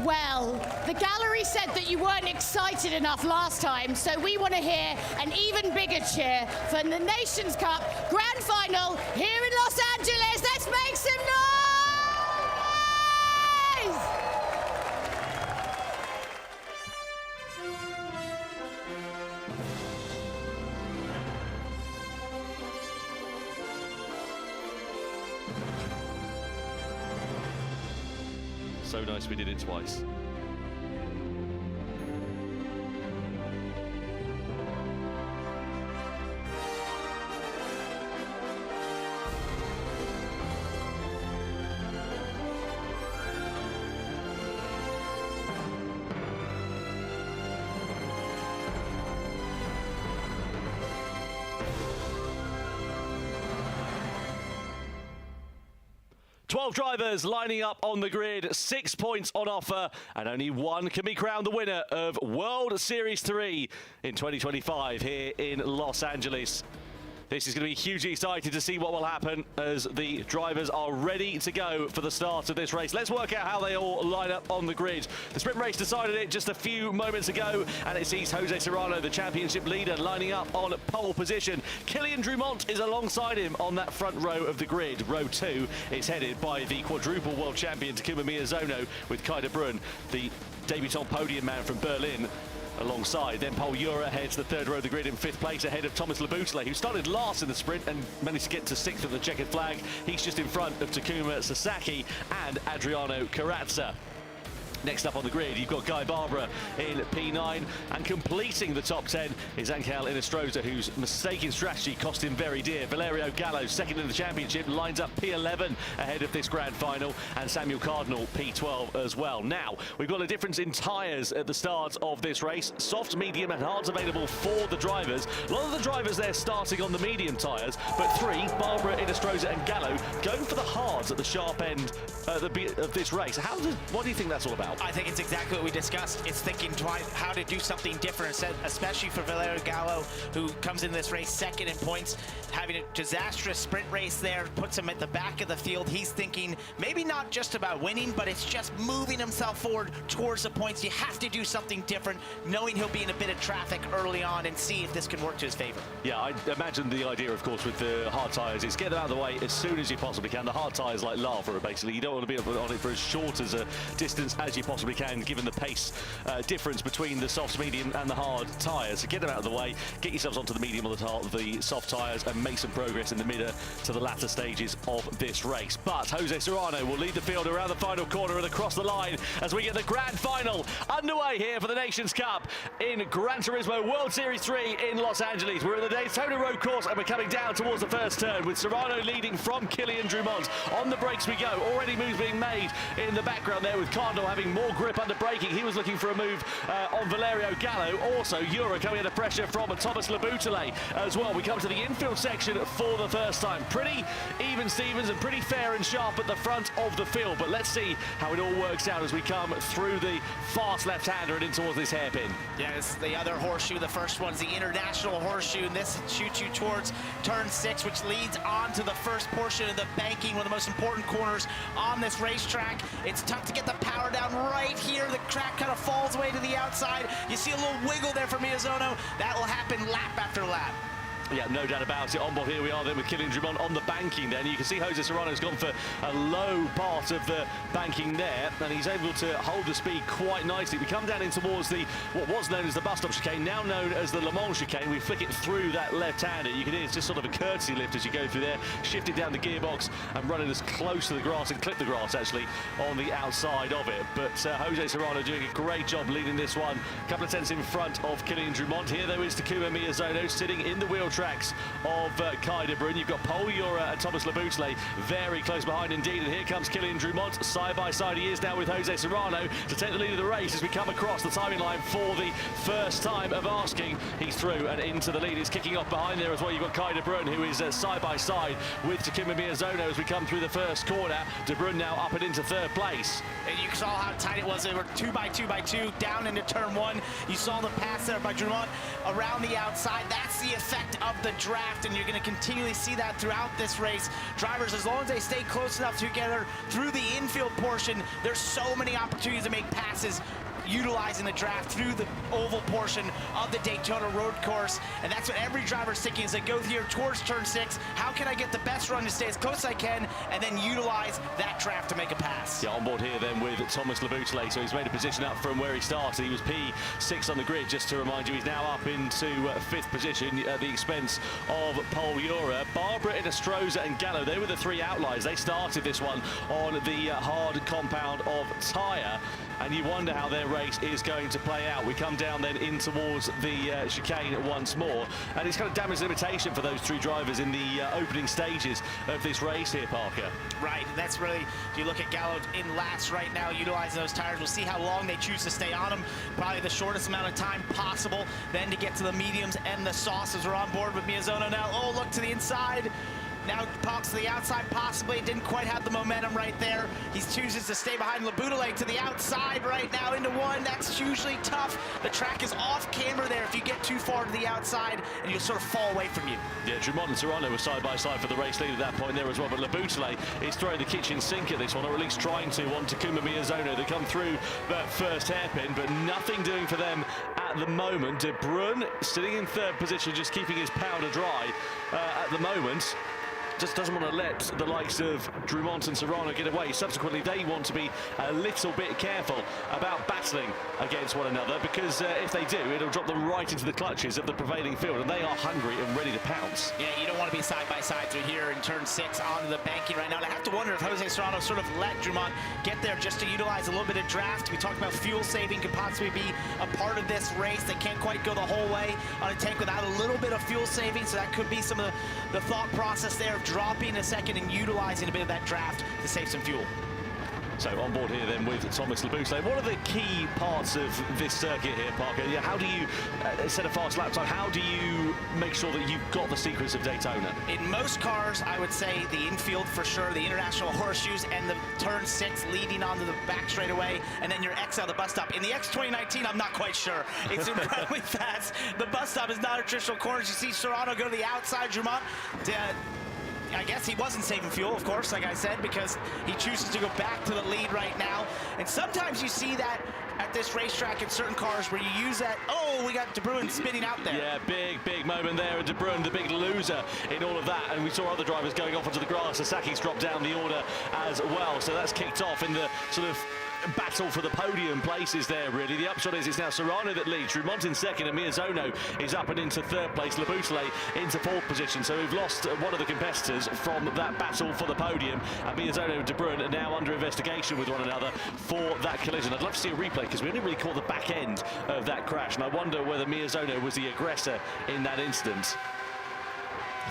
Well, the gallery said that you weren't excited enough last time, so we want to hear an even bigger cheer for the Nations Cup Grand Final here in Los Angeles. Let's make some noise! So nice we did it twice. Twelve drivers lining up on the grid, 6 points on offer, and only one can be crowned the winner of World Series 3 in 2025 here in Los Angeles. This is going to be hugely exciting to see what will happen as the drivers are ready to go for the start of this race. Let's work out how they all line up on the grid. The sprint race decided it just a few moments ago, and it sees Jose Serrano, the championship leader, lining up on pole position. Kylian Drumont is alongside him on that front row of the grid. Row 2 is headed by the quadruple world champion Takuma Miyazono, with Kai de Bruyne, the debutant podium man from Berlin, alongside. Then Paul Ura heads the third row of the grid in 5th place ahead of Thomas Laboutelet, who started last in the sprint and managed to get to 6th at the checkered flag. He's just in front of Takuma Sasaki and Adriano Carrazza. Next up on the grid, you've got Guy Barbara in P9, and completing the top 10 is Angel Inestrosa, whose mistaken strategy cost him very dear. Valerio Gallo, second in the championship, lines up P11 ahead of this grand final, and Samuel Cardinal P12 as well. Now, we've got a difference in tyres at the start of this race. Soft, medium and hards available for the drivers. A lot of the drivers there starting on the medium tyres, but 3, Barbara, Inestrosa and Gallo, going for the hards at the sharp end of this race. What do you think that's all about? I think it's exactly what we discussed. It's thinking how to do something different, especially for Valerio Gallo, who comes in this race second in points, having a disastrous sprint race there, puts him at the back of the field. He's thinking maybe not just about winning, but it's just moving himself forward towards the points. You have to do something different, knowing he'll be in a bit of traffic early on, and see if this can work to his favor. Yeah, I imagine the idea, of course, with the hard tyres is get them out of the way as soon as you possibly can. The hard tyres like lava, basically. You don't want to be on it for as short as a distance as you possibly can, given the pace difference between the softs, medium and the hard tyres. So get them out of the way, get yourselves onto the medium or the soft tyres, and make some progress in the mid to the latter stages of this race. But Jose Serrano will lead the field around the final corner and across the line as we get the grand final underway here for the Nations Cup in Gran Turismo World Series 3 in Los Angeles. We're at the Daytona Road Course and we're coming down towards the first turn with Serrano leading from Kylian Drumont. On the brakes we go. Already moves being made in the background there with Kondo having more grip under braking. He was looking for a move on Valerio Gallo. Also, Jura coming under pressure from Thomas Laboutelet as well. We come to the infield section for the first time. Pretty even Stevens and pretty fair and sharp at the front of the field. But let's see how it all works out as we come through the fast left-hander and in towards this hairpin. Yes, the other horseshoe. The first one's the international horseshoe, and this shoots you towards turn 6, which leads on to the first portion of the banking, one of the most important corners on this racetrack. It's tough to get the power down right here. The track kind of falls away to the outside. You see a little wiggle there from Miyazono. That will happen lap after lap. Yeah, no doubt about it. On board here we are then with Kylian Drumont on the banking then. You can see Jose Serrano's gone for a low part of the banking there, and he's able to hold the speed quite nicely. We come down in towards what was known as the bus stop chicane, now known as the Le Mans chicane. We flick it through that left-hander. You can hear it's just sort of a courtesy lift as you go through there, shift it down the gearbox and run it as close to the grass and clip the grass actually on the outside of it. But Jose Serrano doing a great job leading this one. A couple of tenths in front of Kylian Drumont. Here though is Takuma Miyazono sitting in the wheel tracks of Kai de Bruyne. You've got Paul Jura and Thomas Laboutelet very close behind indeed, and here comes Kylian Drumont side by side. He is now with Jose Serrano to take the lead of the race as we come across the timing line for the first time of asking. He's through and into the lead. He's kicking off behind there as well. You've got Kai de Bruyne who is side by side with Takuma Miyazono as we come through the first corner. De Bruyne now up and into third place. And you saw how tight it was. They were 2 by 2 by 2 down into turn 1. You saw the pass there by Drumont around the outside. That's the effect of the draft, and you're going to continually see that throughout this race. Drivers, as long as they stay close enough together through the infield portion, there's so many opportunities to make passes utilizing the draft through the oval portion of the Daytona Road Course. And that's what every driver's thinking as they go here towards turn 6. How can I get the best run to stay as close as I can and then utilize that draft to make a pass? Yeah, on board here then with Thomas Laboutelet. So he's made a position up from where he started. He was P6 on the grid, just to remind you. He's now up into 5th position at the expense of Paul Jura. Barbara, Inestrosa and Gallo, they were the 3 outliers. They started this one on the hard compound of tyre. And you wonder how their race is going to play out. We come down then in towards the chicane once more, and it's kind of damage limitation for those 3 drivers in the opening stages of this race here, Parker. Right, that's really, if you look at Gallo in last right now, utilizing those tires, we'll see how long they choose to stay on them. Probably the shortest amount of time possible, then to get to the mediums and the sauces. We're on board with Miyazono now. Oh, look to the inside. Now pops to the outside, possibly. Didn't quite have the momentum right there. He chooses to stay behind Laboutelet to the outside right now into 1. That's hugely tough. The track is off camber there if you get too far to the outside, and you'll sort of fall away from you. Yeah, Drumont and Serrano were side by side for the race lead at that point there as well, but Laboutelet is throwing the kitchen sink at this one, or at least trying to, on Takuma Miyazono. They come through that first hairpin, but nothing doing for them at the moment. De Bruyne sitting in 3rd position, just keeping his powder dry at the moment. Just doesn't want to let the likes of Drumont and Serrano get away. Subsequently, they want to be a little bit careful about battling against one another, because if they do, it'll drop them right into the clutches of the prevailing field, and they are hungry and ready to pounce. Yeah, you don't want to be side by side through here in turn 6 onto the banking right now. And I have to wonder if Jose Serrano sort of let Drumont get there just to utilize a little bit of draft. We talked about fuel saving could possibly be a part of this race. They can't quite go the whole way on a tank without a little bit of fuel saving, so that could be some of the thought process there of dropping a second and utilizing a bit of that draft to save some fuel. So on board here then with Thomas Labousse. What are the key parts of this circuit here, Parker? Yeah, how do you set a fast lap time? How do you make sure that you've got the secrets of Daytona? In most cars, I would say the infield for sure, the international horseshoes, and the turn 6 leading onto the back straightaway, and then your X out of the bus stop. In the X 2019, I'm not quite sure. It's incredibly fast. The bus stop is not a traditional corners. You see Serrano go to the outside, Drummond. I guess he wasn't saving fuel, of course, like I said, because he chooses to go back to the lead right now. And sometimes you see that at this racetrack in certain cars where you use that. Oh, we got De Bruyn spinning out there. Yeah, big moment there. De Bruyn, the big loser in all of that. And we saw other drivers going off onto the grass. Sasaki's dropped down the order as well. So that's kicked off in the sort of battle for the podium places there, really. The upshot is it's now Serrano that leads. Drummond in second, and Miyazono is up and into third place. Labousse into fourth position. So we've lost one of the competitors from that battle for the podium. And Miyazono and De Bruyn are now under investigation with one another for that collision. I'd love to see a replay because we only really caught the back end of that crash. And I wonder whether Miyazono was the aggressor in that instance.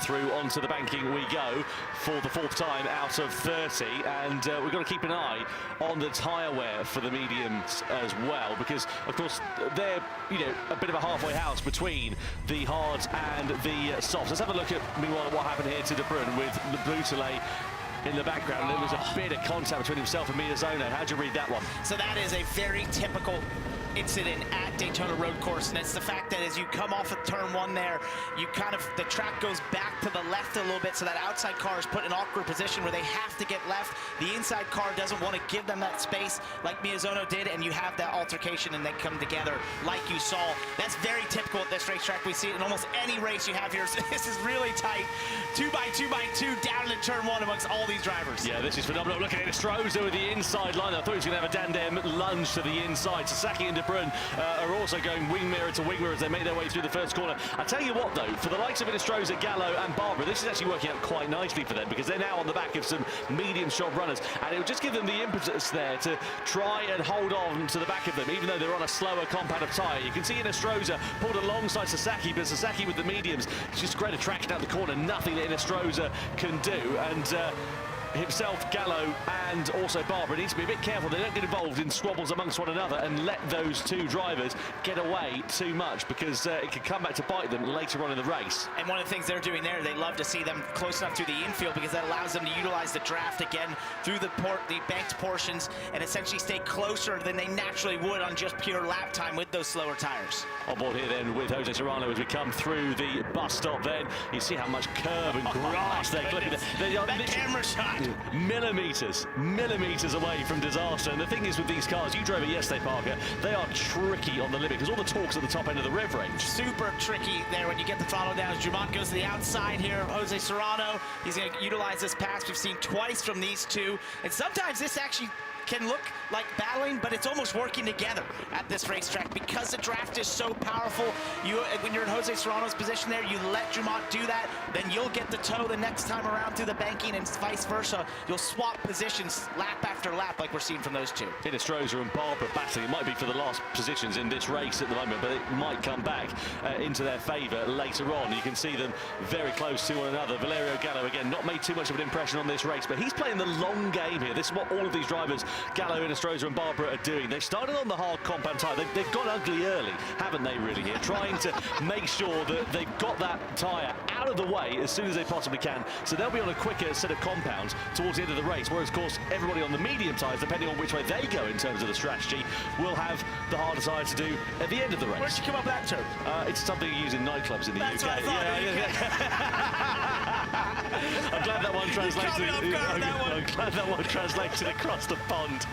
Through onto the banking we go for the fourth time out of 30, and we've got to keep an eye on the tyre wear for the mediums as well, because of course they're, you know, a bit of a halfway house between the hards and the softs. Let's have a look at meanwhile what happened here to De Bruyn with Labousse in the background. There was a bit of contact between himself and Miyazono. How'd you read that one? So that is a very typical incident at Daytona Road Course, and it's the fact that as you come off of turn 1 there, you kind of, the track goes back to the left a little bit, so that outside car is put in an awkward position where they have to get left. The inside car doesn't want to give them that space like Miyazono did, and you have that altercation and they come together like you saw. That's very typical at this racetrack. We see it in almost any race you have here. So this is really tight. 2x2x2 down into turn 1 amongst all these drivers. Yeah, this is phenomenal. Looking at Stroza with the inside line. I thought he was going to have a Dandem lunge to the inside. Sasaki and De Bruyn are also going wing mirror to wing mirror as they make their way through the first corner. I tell you what though, for the likes of Stroza, Gallo and Barbara, this is actually working out quite nicely for them because they're now on the back of some medium shot runners, and it will just give them the impetus there to try and hold on to the back of them, even though they're on a slower compound of tyre. You can see Stroza pulled alongside Sasaki, but Sasaki with the mediums, it's just great attraction out the corner, nothing that Stroza can do, and himself, Gallo, and also Barbara needs to be a bit careful they don't get involved in squabbles amongst one another and let those two drivers get away too much, because it could come back to bite them later on in the race. And one of the things they're doing there, they love to see them close enough to the infield because that allows them to utilize the draft again through the banked portions and essentially stay closer than they naturally would on just pure lap time with those slower tires. On board here then with Jose Serrano as we come through the bus stop then. You see how much curb and grass they're clipping. That camera shot. Millimeters away from disaster. And the thing is with these cars, you drove it yesterday, Parker, they are tricky on the limit because all the torque's at the top end of the rev range. Super tricky there when you get the throttle down. As Drummond goes to the outside here, Jose Serrano, he's going to utilize this pass we've seen twice from these two. And sometimes this actually can look like battling, but it's almost working together at this racetrack because the draft is so powerful. When you're in Jose Serrano's position there, you let Drummond do that, then you'll get the toe the next time around through the banking and vice versa. You'll swap positions lap after lap like we're seeing from those two. Stroza and Barbara battling. It might be for the last positions in this race at the moment, but it might come back into their favour later on. You can see them very close to one another. Valerio Gallo, again, not made too much of an impression on this race, but he's playing the long game here. This is what all of these drivers, Gallo, Stroza and Barbara, are doing. They started on the hard compound tyre. They've gone ugly early, haven't they, really, here? Trying to make sure that they've got that tyre out of the way as soon as they possibly can. So they'll be on a quicker set of compounds towards the end of the race, whereas, of course, everybody on the medium tyres, depending on which way they go in terms of the strategy, will have the harder tyre to do at the end of the race. Where'd you come up with that term? It's something you use in nightclubs in the That's UK. What I thought, I'm glad that one translated. I'm glad that one translated across the pond.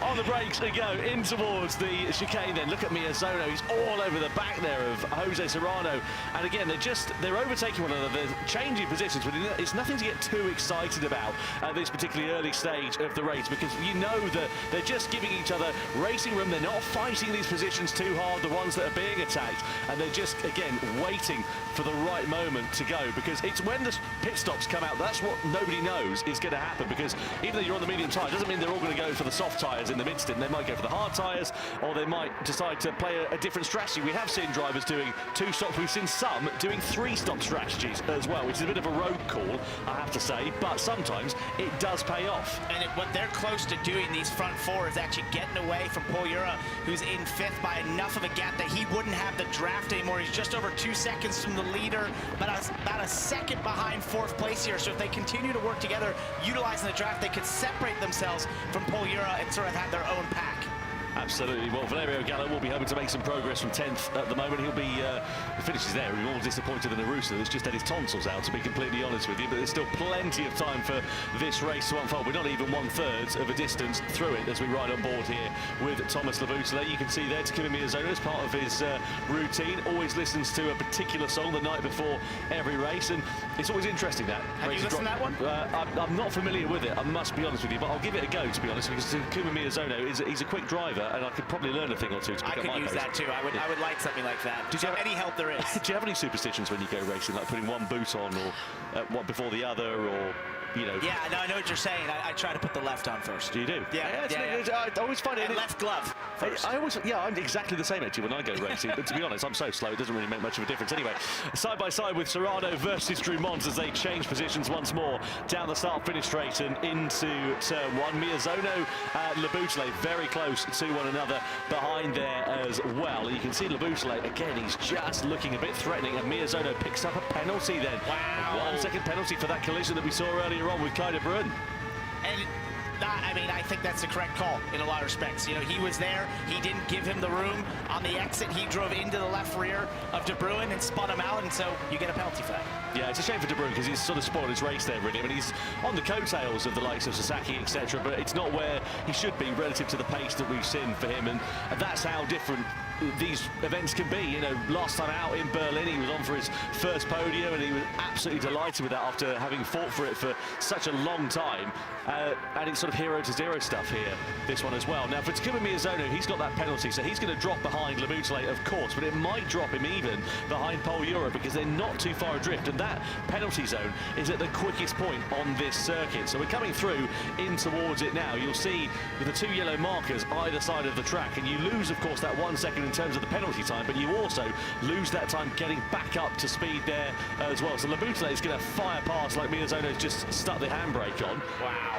On the brakes we go in towards the chicane then. Look at Miyazono, he's all over the back there of Jose Serrano, and again they're overtaking one another, they're changing positions, but it's nothing to get too excited about at this particularly early stage of the race, because you know that they're just giving each other racing room. They're not fighting these positions too hard, the ones that are being attacked, and they're just again waiting for the right moment to go, because it's when the pit stops come out, that's what nobody knows is going to happen, because even though you're on the medium tyre, doesn't mean they're all going to go for the soft tyres in the mid-stint. They might go for the hard tyres, or they might decide to play a different strategy. We have seen drivers doing 2 stops. We've seen some doing 3-stop strategies as well, which is a bit of a rogue call, I have to say, but sometimes it does pay off. And what they're close to doing, these front 4, is actually getting away from Paul Ura, who's in 5th by enough of a gap that he wouldn't have the draft anymore. He's just over 2 seconds from the leader, but about a second behind 4th place here. So if they continue to work together, utilizing the draft, they could separate themselves from Paul Ura and sort of have their own pack. Absolutely. Well, Valerio Gallo will be hoping to make some progress from 10th at the moment. He'll be finishes there. He'll be more disappointed than Arusa, that's just had his tonsils out, to be completely honest with you. But there's still plenty of time for this race to unfold. We're not even 1/3 of a distance through it as we ride on board here with Thomas Laboutelet. You can see there Takuma Miyazono, as part of his routine, always listens to a particular song the night before every race, and it's always interesting that. Have you listened to that one? I'm not familiar with it, I must be honest with you, but I'll give it a go, to be honest, because Takuma Miyazono he's a quick driver, and I could probably learn a thing or two to pick up my I could use that too. I would like something like that. Did you have any help there is? Do you have any superstitions when you go racing, like putting one boot on or one before the other, or you know? Yeah, no, I know what you're saying. I try to put the left on first. Do you do? Yeah. I always find it. And left glove first. I'm exactly the same actually when I go racing. But to be honest, I'm so slow it doesn't really make much of a difference. Anyway, side by side with Serrano versus Drummond as they change positions once more down the start-finish straight and into turn 1. Miyazono, Laboutelet very close to one another behind there as well. You can see Laboutelet again. He's just looking a bit threatening, and Miyazono picks up a penalty then. Wow! A 1-second penalty for that collision that we saw earlier on with Kay de Bruin. And I think that's the correct call in a lot of respects. You know, he was there. He didn't give him the room on the exit. He drove into the left rear of De Bruin and spun him out, and so you get a penalty for that. Yeah, it's a shame for De Bruin because he's sort of spoiled his race there, really. I mean, he's on the coattails of the likes of Sasaki, etc., but it's not where he should be relative to the pace that we've seen for him, and that's how different these events can be. You know, last time out in Berlin, he was on for his first podium, and he was absolutely delighted with that after having fought for it for such a long time. And it's sort of hero to zero stuff here, this one as well. Now, for Takuma Miyazono, he's got that penalty, so he's going to drop behind Laboutelet, of course, but it might drop him even behind Paul Ura because they're not too far adrift, and that penalty zone is at the quickest point on this circuit. So we're coming through in towards it now. You'll see with the 2 yellow markers either side of the track, and you lose, of course, that 1 second in terms of the penalty time, but you also lose that time getting back up to speed there as well. So Laboutelet is going to fire past like Miyazono's just stuck the handbrake on. Wow.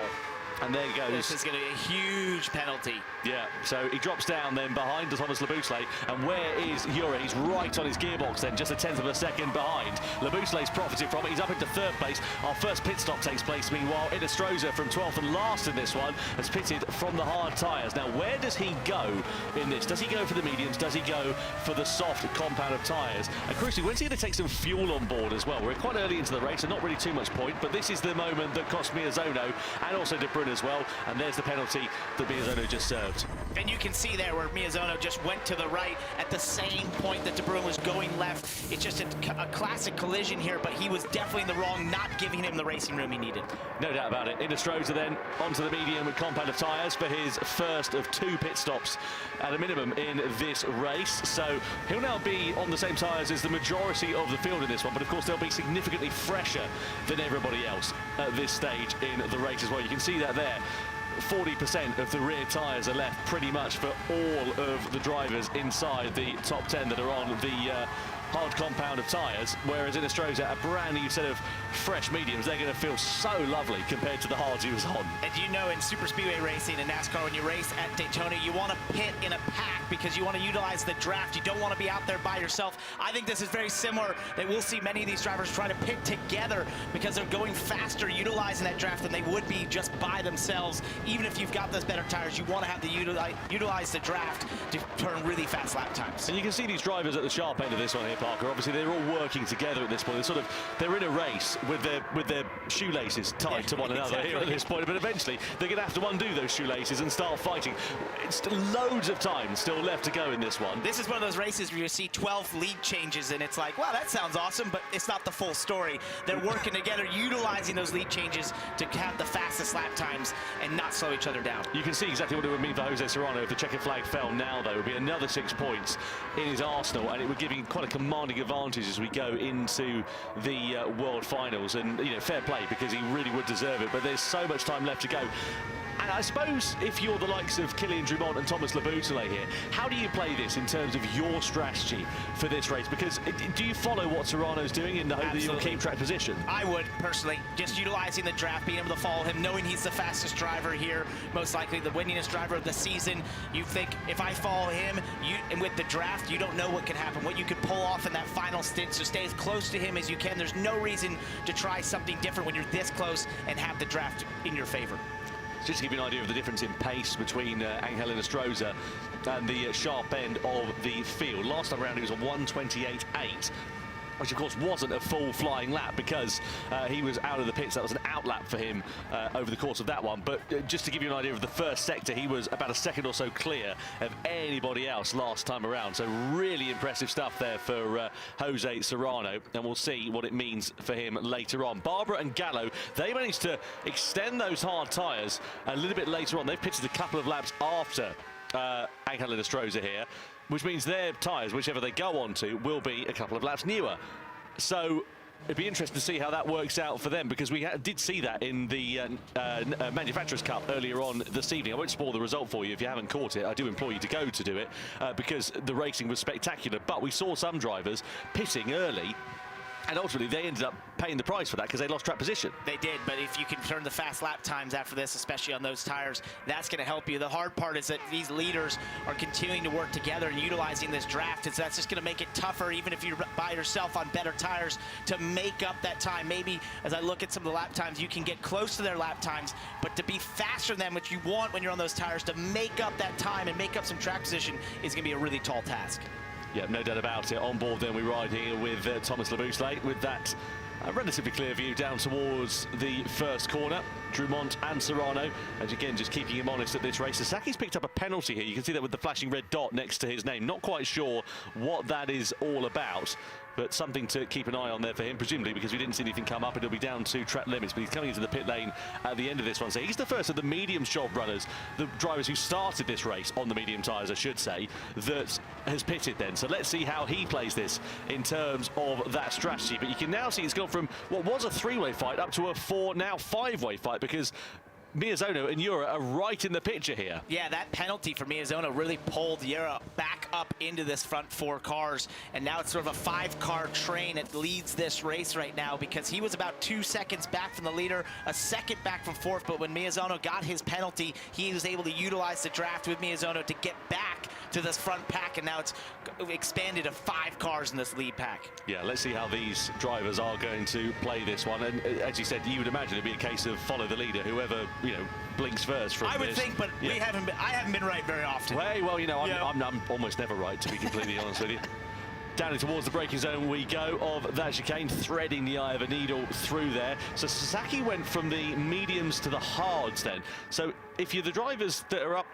And there he goes. This is going to be a huge penalty. Yeah, so he drops down then behind Thomas Laboutelet. And where is Ura? He's right on his gearbox then, just a 1/10 of a second behind. Laboutelet's profited from it. He's up into 3rd place. Our first pit stop takes place, meanwhile. Inestrosa from 12th and last in this one has pitted from the hard tyres. Now, where does he go in this? Does he go for the mediums? Does he go for the soft compound of tyres? And crucially, when's he going to take some fuel on board as well? We're quite early into the race, so not really too much point, but this is the moment that cost Miyazono and also De Bruin as well, and there's the penalty that Miyazono just served. And you can see there where Miyazono just went to the right at the same point that De Bruin was going left. It's just a classic collision here, but he was definitely in the wrong, not giving him the racing room he needed. No doubt about it. Inestrosa then onto the medium with compound of tyres for his first of 2 pit stops at a minimum in this race. So he'll now be on the same tyres as the majority of the field in this one, but of course they'll be significantly fresher than everybody else at this stage in the race as well. You can see that there. 40% of the rear tyres are left pretty much for all of the drivers inside the top 10 that are on the hard compound of tyres, whereas Inestrosa, a brand new set of fresh mediums, they're going to feel so lovely compared to the hards he was on. And you know, in super speedway racing and NASCAR, when you race at Daytona, you want to pit in a pack because you want to utilize the draft. You don't want to be out there by yourself. I think this is very similar, that we'll see many of these drivers try to pit together because they're going faster utilizing that draft than they would be just by themselves. Even if you've got those better tires, you want to have to utilize the draft to turn really fast lap times. And you can see these drivers at the sharp end of this one here, Parker. Obviously, they're all working together at this point. They're in a race with their shoelaces tied to one another here at this point. But eventually, they're going to have to undo those shoelaces and start fighting. It's loads of time still left to go in this one. This is one of those races where you see 12 lead changes, and it's like, wow, that sounds awesome, but it's not the full story. They're working together, utilizing those lead changes to have the fastest lap times and not slow each other down. You can see exactly what it would mean for Jose Serrano if the checkered flag fell now, though. It would be another 6 points in his arsenal, and it would give him quite a commanding advantage as we go into the World Finals. And, you know, fair play, because he really would deserve it. But there's so much time left to go. And I suppose if you're the likes of Kylian Drumont and Thomas Laboutelle here, how do you play this in terms of your strategy for this race? Because do you follow what Serrano's doing in the hope that you'll keep track position? I would, personally, just utilizing the draft, being able to follow him, knowing he's the fastest driver here, most likely the winningest driver of the season. You think, if I follow him, and with the draft, you don't know what can happen, what you could pull off in that final stint, so stay as close to him as you can. There's no reason to try something different when you're this close and have the draft in your favor. Just to give you an idea of the difference in pace between Angel Inostroza and the sharp end of the field. Last time around he was a 1:28.8, which of course wasn't a full flying lap because he was out of the pits. That was an out lap for him over the course of that one. But just to give you an idea of the first sector, he was about a second or so clear of anybody else last time around. So really impressive stuff there for Jose Serrano, and we'll see what it means for him later on. Barbara and Gallo, they managed to extend those hard tyres a little bit later on. They've pitted a couple of laps after Angel Inostroza here, which means their tyres, whichever they go on to, will be a couple of laps newer. So it'd be interesting to see how that works out for them, because we did see that in the Manufacturers' Cup earlier on this evening. I won't spoil the result for you if you haven't caught it. I do implore you to go to do it because the racing was spectacular. But we saw some drivers pitting early, and ultimately they ended up paying the price for that because they lost track position. They did, but if you can turn the fast lap times after this, especially on those tires, that's going to help you. The hard part is that these leaders are continuing to work together and utilizing this draft, and so that's just going to make it tougher, even if you're by yourself on better tires, to make up that time. Maybe as I look at some of the lap times, you can get close to their lap times, but to be faster than what you want when you're on those tires, to make up that time and make up some track position, is going to be a really tall task. Yeah, no doubt about it. On board then we ride here with Thomas Laboutelle with that relatively clear view down towards the first corner. Drumont and Serrano, and again just keeping him honest at this race. Sasaki's picked up a penalty here. You can see that with the flashing red dot next to his name. Not quite sure what that is all about, but something to keep an eye on there for him, presumably because we didn't see anything come up. It'll be down to track limits, but he's coming into the pit lane at the end of this one. So he's the first of the medium job runners, the drivers who started this race on the medium tyres, I should say, that has pitted then. So let's see how he plays this in terms of that strategy. But you can now see it's gone from what was a three-way fight up to a now five-way fight, because Miyazono and Yura are right in the picture here. Yeah, that penalty for Miyazono really pulled Yura back up into this front four cars, and now it's sort of a five-car train that leads this race right now, because he was about 2 seconds back from the leader, a second back from fourth, but when Miyazono got his penalty, he was able to utilize the draft with Miyazono to get back to this front pack, and now it's expanded to 5 cars in this lead pack. Yeah, let's see how these drivers are going to play this one. And as you said, you would imagine it'd be a case of follow the leader, whoever, you know, blinks first from I would think, but yeah, I haven't been right very often. Well, you know, I'm almost never right, to be completely honest with you. Down in towards the braking zone we go of that chicane, threading the eye of a needle through there. So Sasaki went from the mediums to the hards then. So if you're the drivers that are up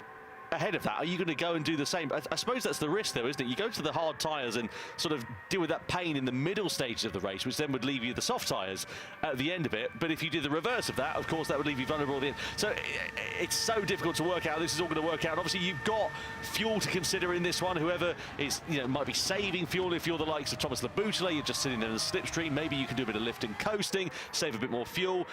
ahead of that, are you going to go and do the same? I suppose that's the risk though, isn't it? You go to the hard tyres and sort of deal with that pain in the middle stages of the race, which then would leave you the soft tyres at the end of it. But if you did the reverse of that, of course that would leave you vulnerable at the end. So it's so difficult to work out how this is all going to work out. Obviously you've got fuel to consider in this one. Whoever is, you know, might be saving fuel. If you're the likes of Thomas Laboutelle, you're just sitting in a slipstream, maybe you can do a bit of lifting, coasting, save a bit more fuel,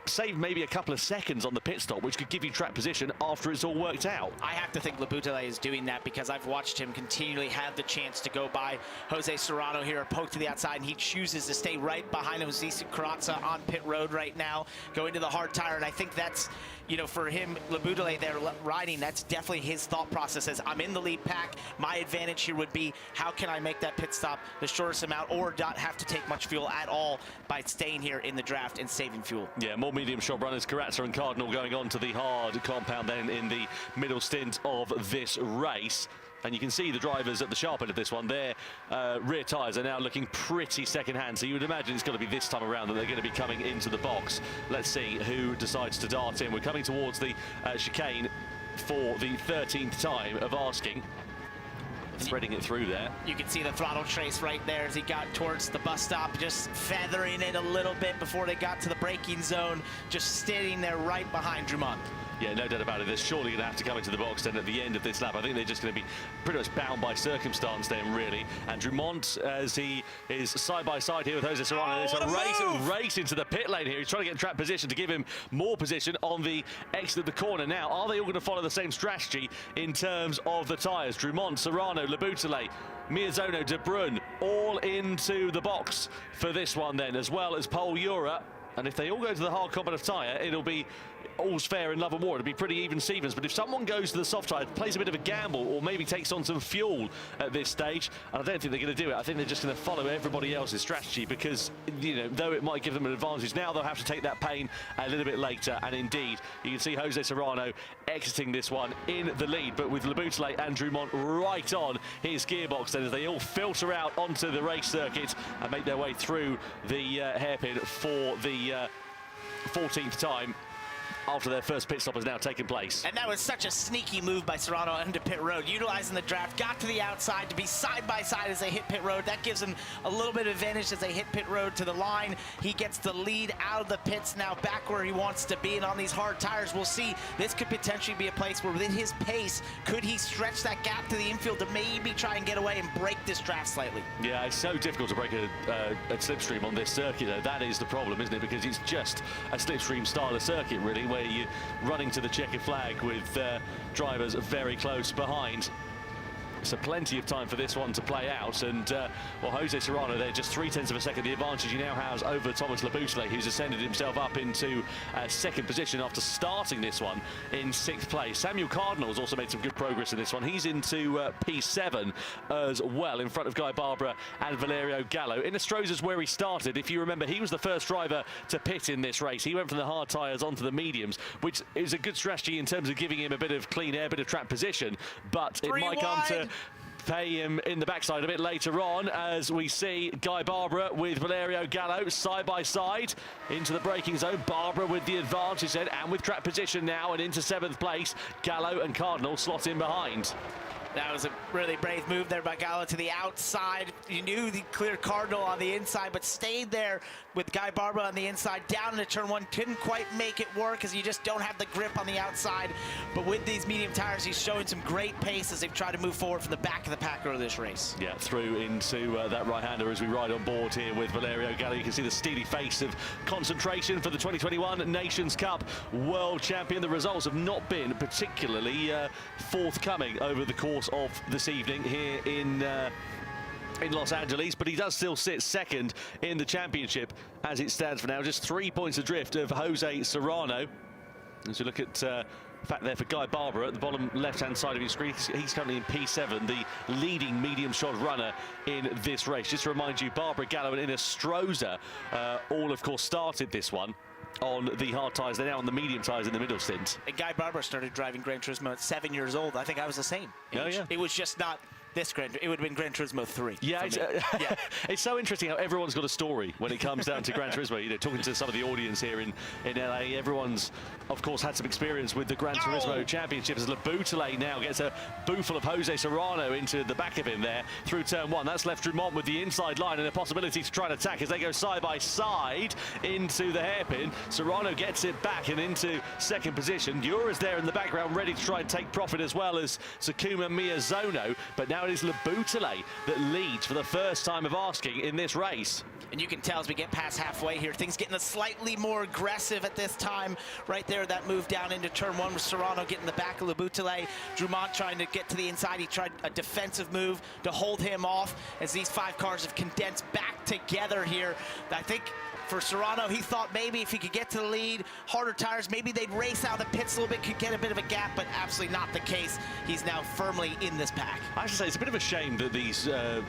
save maybe a couple of seconds on the pit stop, which could give you track position after it's all worked out. I have to think Laboutelle is doing that, because I've watched him continually have the chance to go by Jose Serrano here, poke to the outside, and he chooses to stay right behind Jose Carrazza on pit road right now, going to the hard tire. And I think that's, you know, for him, Laboutelle there riding, that's definitely his thought process. As I'm in the lead pack, my advantage here would be, how can I make that pit stop the shortest amount, or not have to take much fuel at all by staying here in the draft and saving fuel. Yeah, more medium shop runners, Carrazza and Cardinal going on to the hard compound then in the middle stint of this race. And you can see the drivers at the sharp end of this one, their rear tyres are now looking pretty second-hand. So you would imagine it's got to be this time around that they're going to be coming into the box. Let's see who decides to dart in. We're coming towards the chicane for the 13th time of asking. Threading it through there. You can see the throttle trace right there as he got towards the bus stop, just feathering it a little bit before they got to the braking zone, just standing there right behind Drumont. Yeah, no doubt about it. They're surely going to have to come into the box then at the end of this lap. I think they're just going to be pretty much bound by circumstance then, really. And Dumont, as he is side by side here with Jose Serrano, it's a race into the pit lane here. He's trying to get in track position to give him more position on the exit of the corner. Now, are they all going to follow the same strategy in terms of the tyres? Dumont, Serrano, Laboutelet, Miyazono, De Bruyne, all into the box for this one then, as well as Pol Ura. And if they all go to the hard combat of tyre, it'll be all's fair in love and war. It'll be pretty even Stevens. But if someone goes to the soft tyre, plays a bit of a gamble, or maybe takes on some fuel at this stage, and I don't think they're going to do it. I think they're just going to follow everybody else's strategy because, you know, though it might give them an advantage now, they'll have to take that pain a little bit later. And indeed, you can see Jose Serrano exiting this one in the lead, but with Laboutelet and Dumont right on his gearbox then as they all filter out onto the race circuit and make their way through the hairpin for the 14th time after their first pit stop has now taken place. And that was such a sneaky move by Serrano into pit road, utilizing the draft, got to the outside to be side by side as they hit pit road. That gives them a little bit of advantage as they hit pit road to the line. He gets the lead out of the pits, now back where he wants to be. And on these hard tires, we'll see this could potentially be a place where within his pace, could he stretch that gap to the infield to maybe try and get away and break this draft slightly? Yeah, it's so difficult to break a slipstream on this circuit, though. That is the problem, isn't it? Because it's just a slipstream style of circuit, really, where you're running to the checkered flag with drivers very close behind. So plenty of time for this one to play out, and well, Jose Serrano there, just 0.3 of a second the advantage he now has over Thomas Laboutelet, who's ascended himself up into second position after starting this one in 6th place. Samuel Cardinal's also made some good progress in this one. He's into P7 as well, in front of Guy Barbara and Valerio Gallo. In Estrosa's where he started, if you remember, he was the first driver to pit in this race. He went from the hard tyres onto the mediums, which is a good strategy in terms of giving him a bit of clean air, a bit of track position, but it might come to pay him in the backside a bit later on, as we see Guy Barbara with Valerio Gallo side by side into the braking zone. Barbara with the advantage then, and with track position now, and into 7th place. Gallo and Cardinal slot in behind. That was a really brave move there by Gallo to the outside. You knew the clear Cardinal on the inside, but stayed there with Guy Barbara on the inside, down into turn 1. Couldn't quite make it work because you just don't have the grip on the outside. But with these medium tires, he's showing some great pace as they've tried to move forward from the back of the pack over this race. Yeah, through into that right-hander as we ride on board here with Valerio Gallo. You can see the steely face of concentration for the 2021 Nations Cup World Champion. The results have not been particularly forthcoming over the course of this evening here in Los Angeles, but he does still sit second in the championship as it stands for now, just 3 points adrift of Jose Serrano. As you look at fact there for Guy Barbara at the bottom left-hand side of your screen, he's currently in P7, the leading medium-shod runner in this race. Just to remind you, Barbara, Gallo and Inestrosa all, of course, started this one on the hard tyres. They're now on the medium tyres in the middle stint. And Guy Barbara started driving Gran Turismo at 7 years old. I think I was the same age. Oh, yeah. It was just not this Gran, it would have been Gran Turismo 3. Yeah, yeah. It's so interesting how everyone's got a story when it comes down to Gran Turismo. You know, talking to some of the audience here in LA, everyone's, of course, had some experience with the Gran Turismo Championship, as Laboutelet now gets a bootful of Jose Serrano into the back of him there through turn 1. That's left Dumont with the inside line and a possibility to try and attack as they go side by side into the hairpin. Serrano gets it back and into second position. Ura's there in the background ready to try and take profit, as well as Sakuma Miyazono, but now it is Laboutelet that leads for the first time of asking in this race. And you can tell as we get past halfway here, things getting slightly more aggressive at this time. Right there, that move down into turn 1 with Serrano getting the back of Laboutelet. Dumont trying to get to the inside. He tried a defensive move to hold him off as these 5 cars have condensed back together here. I think for Serrano, he thought maybe if he could get to the lead, harder tires, maybe they'd race out the pits a little bit, could get a bit of a gap, but absolutely not the case. He's now firmly in this pack. I have to say, it's a bit of a shame that these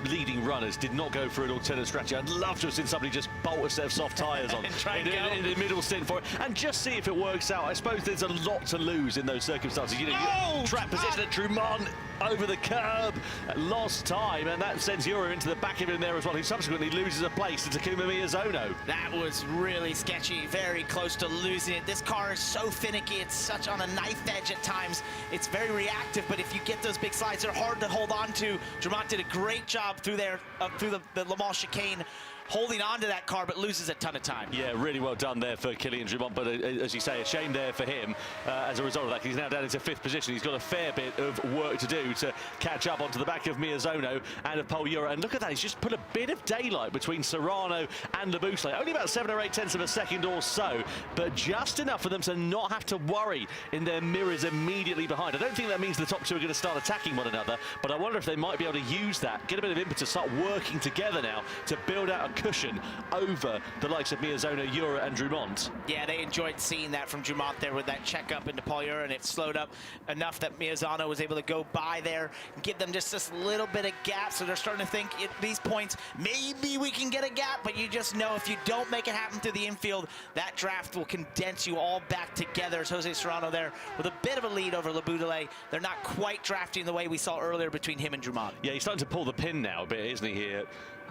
leading runners did not go for an alternate strategy. I'd love to have seen somebody just bolt a set of soft tyres on in the middle stint for it, and just see if it works out. I suppose there's a lot to lose in those circumstances. You know, track position at Dumont over the curb, lost time, and that sends Ura into the back of him there as well. He subsequently loses a place to Takuma Miyazono. That was really sketchy, very close to losing it. This car is so finicky, it's such on a knife edge at times. It's very reactive, but if you get those big slides, they're hard to hold on to. Dumont did a great job through there, through the Le Mans chicane, holding on to that car, but loses a ton of time. Yeah, really well done there for Kylian Drumont, but as you say, a shame there for him as a result of that. He's now down into 5th position. He's got a fair bit of work to do to catch up onto the back of Miyazono and of Pol Ura. And look at that, he's just put a bit of daylight between Serrano and Labuschagne. Only about 7 or 8 tenths of a second or so, but just enough for them to not have to worry in their mirrors immediately behind. I don't think that means the top two are going to start attacking one another, but I wonder if they might be able to use that, get a bit of impetus, start working together now to build out a cushion over the likes of Miyazono, Ura and Drumont. Yeah, they enjoyed seeing that from Drumont there with that check up into Pol Ura, and it slowed up enough that Miyazono was able to go by there and give them just this little bit of gap. So they're starting to think at these points, maybe we can get a gap, but you just know if you don't make it happen through the infield, that draft will condense you all back together. As Jose Serrano there with a bit of a lead over Labuschagne. They're not quite drafting the way we saw earlier between him and Drumont. Yeah, he's starting to pull the pin now a bit, isn't he, here?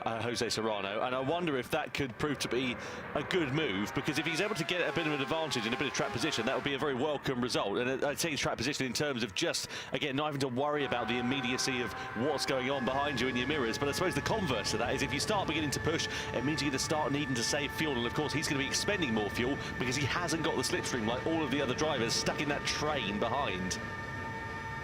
Jose Serrano, and I wonder if that could prove to be a good move, because if he's able to get a bit of an advantage in a bit of track position, that would be a very welcome result. And I'd say his track position in terms of just, again, not having to worry about the immediacy of what's going on behind you in your mirrors. But I suppose the converse of that is if you start beginning to push, it means you're going to start needing to save fuel, and of course he's going to be expending more fuel because he hasn't got the slipstream like all of the other drivers stuck in that train behind.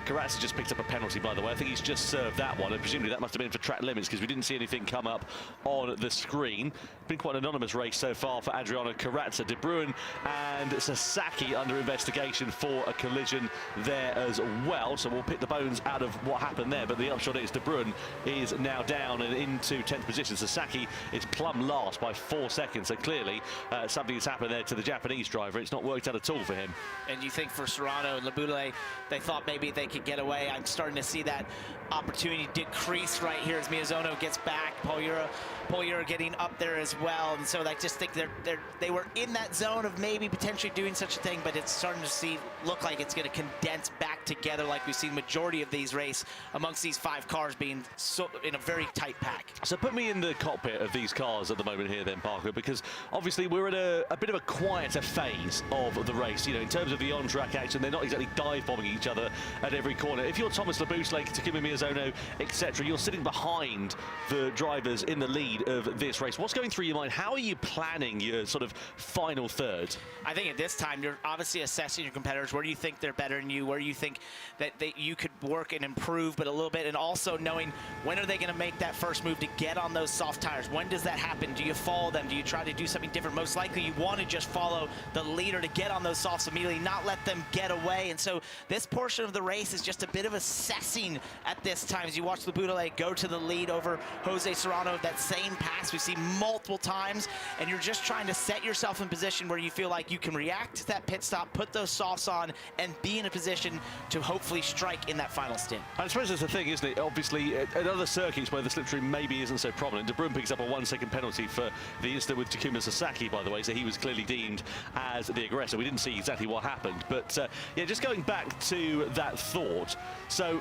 Karatsa just picked up a penalty, by the way. I think he's just served that one, and presumably that must have been for track limits because we didn't see anything come up on the screen. Been quite an anonymous race so far for Adriano Karatsa. De Bruyn and Sasaki under investigation for a collision there as well, so we'll pick the bones out of what happened there. But the upshot is De Bruyn is now down and into 10th position. Sasaki is plumb last by 4 seconds, so clearly something has happened there to the Japanese driver. It's not worked out at all for him. And you think for Serrano and Labuschagne, they thought maybe they could get away. I'm starting to see that opportunity decrease right here as Miyazono gets back. Pol Ura getting up there as well, and so I just think they were in that zone of maybe potentially doing such a thing, but it's starting to look like it's going to condense back together like we've seen majority of these race amongst these 5 cars being so in a very tight pack. So put me in the cockpit of these cars at the moment here then, Parker, because obviously we're at a bit of a quieter phase of the race. You know, in terms of the on-track action, they're not exactly dive-bombing each other at every corner. If you're Thomas Labuschagne, Takuma Miyazono, etc., you're sitting behind the drivers in the lead of this race. What's going through your mind? How are you planning your sort of final third? I think at this time, you're obviously assessing your competitors. Where do you think they're better than you? Where do you think that you could work and improve, but a little bit, and also knowing when are they going to make that first move to get on those soft tires? When does that happen? Do you follow them? Do you try to do something different? Most likely you want to just follow the leader to get on those softs immediately, not let them get away. And so this portion of the race is just a bit of assessing at this time as you watch Labuschagne go to the lead over Jose Serrano. That same pass we see multiple times, and you're just trying to set yourself in position where you feel like you can react to that pit stop, put those softs on, and be in a position to hopefully strike in that final stint. I suppose that's the thing, isn't it? Obviously, at other circuits where the slipstream maybe isn't so prominent, De Bruyn picks up a 1-second penalty for the incident with Takuma Sasaki, by the way, so he was clearly deemed as the aggressor. We didn't see exactly what happened, but yeah, just going back to that thought. So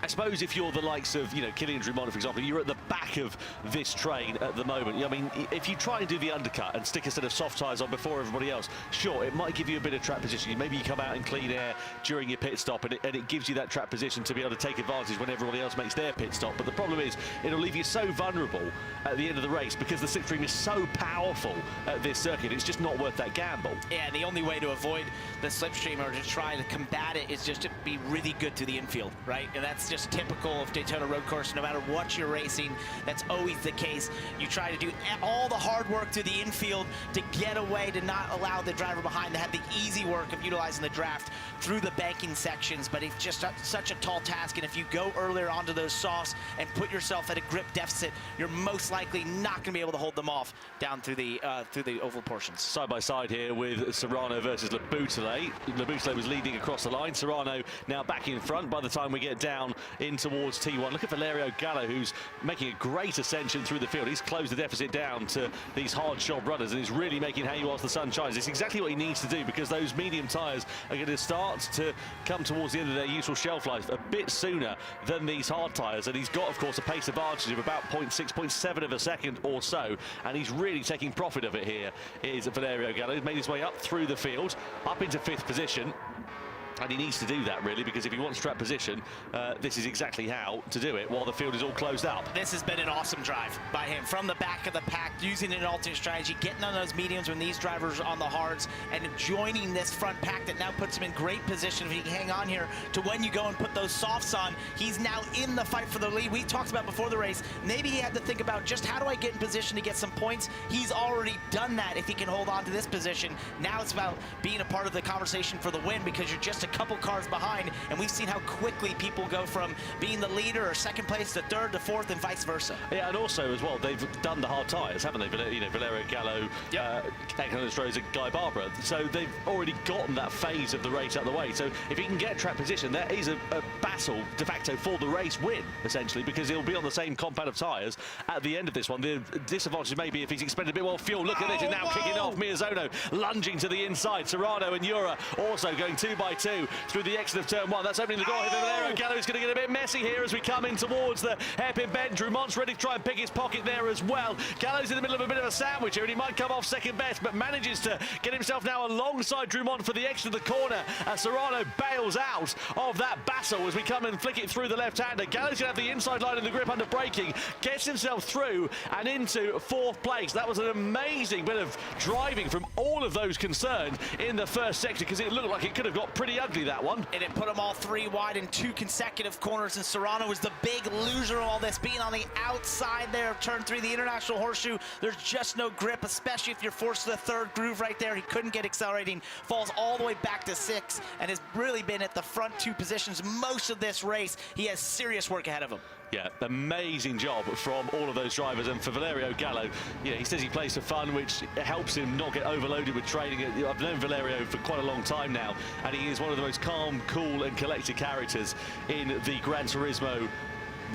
I suppose if you're the likes of, you know, Kylian Drumont, for example, you're at the back of this train at the moment. I mean, if you try and do the undercut and stick a set of soft tyres on before everybody else, sure, it might give you a bit of track position. Maybe you come out in clean air during your pit stop, and it gives you that track position to be able to take advantage when everybody else makes their pit stop. But the problem is, it'll leave you so vulnerable at the end of the race because the slipstream is so powerful at this circuit. It's just not worth that gamble. Yeah, the only way to avoid the slipstream or to try to combat it is just to be really good to the infield, right? And that's just typical of Daytona Road Course. No matter what you're racing, that's always the case. You try to do all the hard work to the infield to get away, to not allow the driver behind to have the easy work of utilizing the draft through the banking sections, but it's just such a tall task, and if you go earlier onto those softs and put yourself at a grip deficit, you're most likely not going to be able to hold them off down through the oval portions. Side by side here with Serrano versus Labuschagne. Labuschagne was leading across the line. Serrano now back in front by the time we get down in towards T1. Look at Valerio Gallo, who's making a great ascension through the field. He's closed the deficit down to these hard shod runners, and he's really making hay whilst the sun shines. It's exactly what he needs to do, because those medium tyres are going to start to come towards the end of their useful shelf life a bit sooner than these hard tyres, and he's got, of course, a pace advantage of about 0.6, 0.7 of a second or so, and he's really taking profit of it here, is Valerio Gallo. He's made his way up through the field, up into 5th position. And he needs to do that, really, because if he wants track position, this is exactly how to do it while the field is all closed up. This has been an awesome drive by him from the back of the pack, using an alternate strategy, getting on those mediums when these drivers are on the hards, and joining this front pack that now puts him in great position if he can hang on here to when you go and put those softs on. He's now in the fight for the lead. We talked about before the race, maybe he had to think about just how do I get in position to get some points. He's already done that if he can hold on to this position. Now it's about being a part of the conversation for the win, because you're just a couple cars behind, and we've seen how quickly people go from being the leader or second place to third to fourth and vice versa. Yeah, and also as well, they've done the hard tyres, haven't they? You know, Valerio Gallo, and Guy Barbara. So they've already gotten that phase of the race out of the way. So if he can get track position, there is a battle de facto for the race win, essentially, because he'll be on the same compound of tyres at the end of this one. The disadvantage may be if he's expended a bit more fuel. Look at this, it's now kicking off. Miyazono lunging to the inside. Serrano and Jura also going 2 by 2 through the exit of turn 1. That's opening the door here. Valerio Gallo is going to get a bit messy here as we come in towards the hairpin bend. Drumont's ready to try and pick his pocket there as well. Gallo's in the middle of a bit of a sandwich here, and he might come off second best, but manages to get himself now alongside Drumont for the exit of the corner as Serrano bails out of that battle as we come and flick it through the left-hander. Gallo's going to have the inside line in the grip under braking, gets himself through and into 4th place. That was an amazing bit of driving from all of those concerned in the first sector, because it looked like it could have got pretty ugly, that one. And it put them all 3 wide in 2 consecutive corners, and Serrano was the big loser of all this, being on the outside there of turn 3, the International Horseshoe. There's just no grip, especially if you're forced to the 3rd groove right there. He couldn't get accelerating, falls all the way back to 6, and has really been at the front 2 positions most of this race. He has serious work ahead of him. Yeah, amazing job from all of those drivers. And for Valerio Gallo, you know, he says he plays for fun, which helps him not get overloaded with training. I've known Valerio for quite a long time now, and he is one of the most calm, cool and collected characters in the Gran Turismo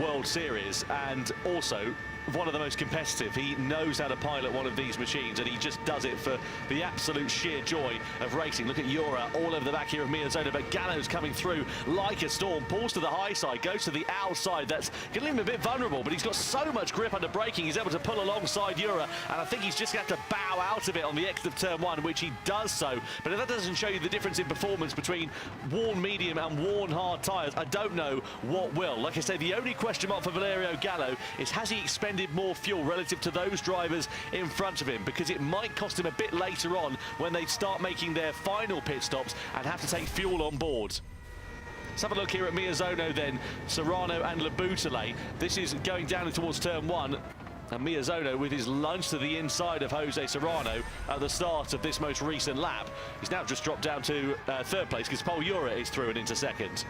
World Series, and also one of the most competitive. He knows how to pilot one of these machines, and he just does it for the absolute sheer joy of racing. Look at Jura all over the back here of Miyazono, but Gallo's coming through like a storm, pulls to the high side, goes to the outside. That's going to leave him a bit vulnerable, but he's got so much grip under braking, he's able to pull alongside Jura, and I think he's just going to have to bow out of it on the exit of turn 1, which he does so. But if that doesn't show you the difference in performance between worn medium and worn hard tyres, I don't know what will. Like I said, the only question mark for Valerio Gallo is, has he expended more fuel relative to those drivers in front of him? Because it might cost him a bit later on when they start making their final pit stops and have to take fuel on board. Let's have a look here at Miyazono then, Serrano and Labutale. This is going down towards turn 1. And Miyazono with his lunge to the inside of Jose Serrano at the start of this most recent lap. He's now just dropped down to 3rd place because Paul Jura is through and into 2nd.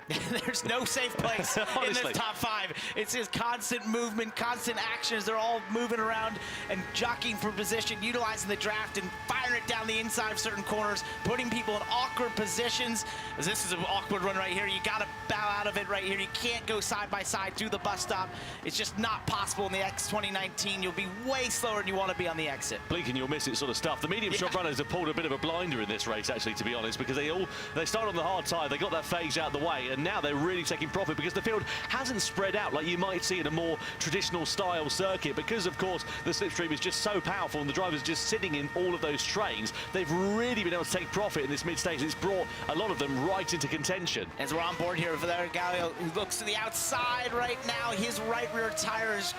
There's no safe place in this top 5. It's his constant movement, constant actions. They're all moving around and jockeying for position, utilizing the draft and firing it down the inside of certain corners, putting people in awkward positions. As this is an awkward run right here. You got to bow out of it right here. You can't go side by side through the bus stop. It's just not possible in the X 2019. You'll be way slower than you want to be on the exit. Blink and you'll miss it sort of stuff. The medium shop runners have pulled a bit of a blinder in this race, actually, to be honest, because they start on the hard tyre, they got that phase out of the way, and now they're really taking profit because the field hasn't spread out like you might see in a more traditional style circuit, because of course the slipstream is just so powerful and the drivers are just sitting in all of those trains. They've really been able to take profit in this mid-stage. It's brought a lot of them right into contention. As we're on board here with Valerio Gallo, who looks to the outside right now. His right rear tire is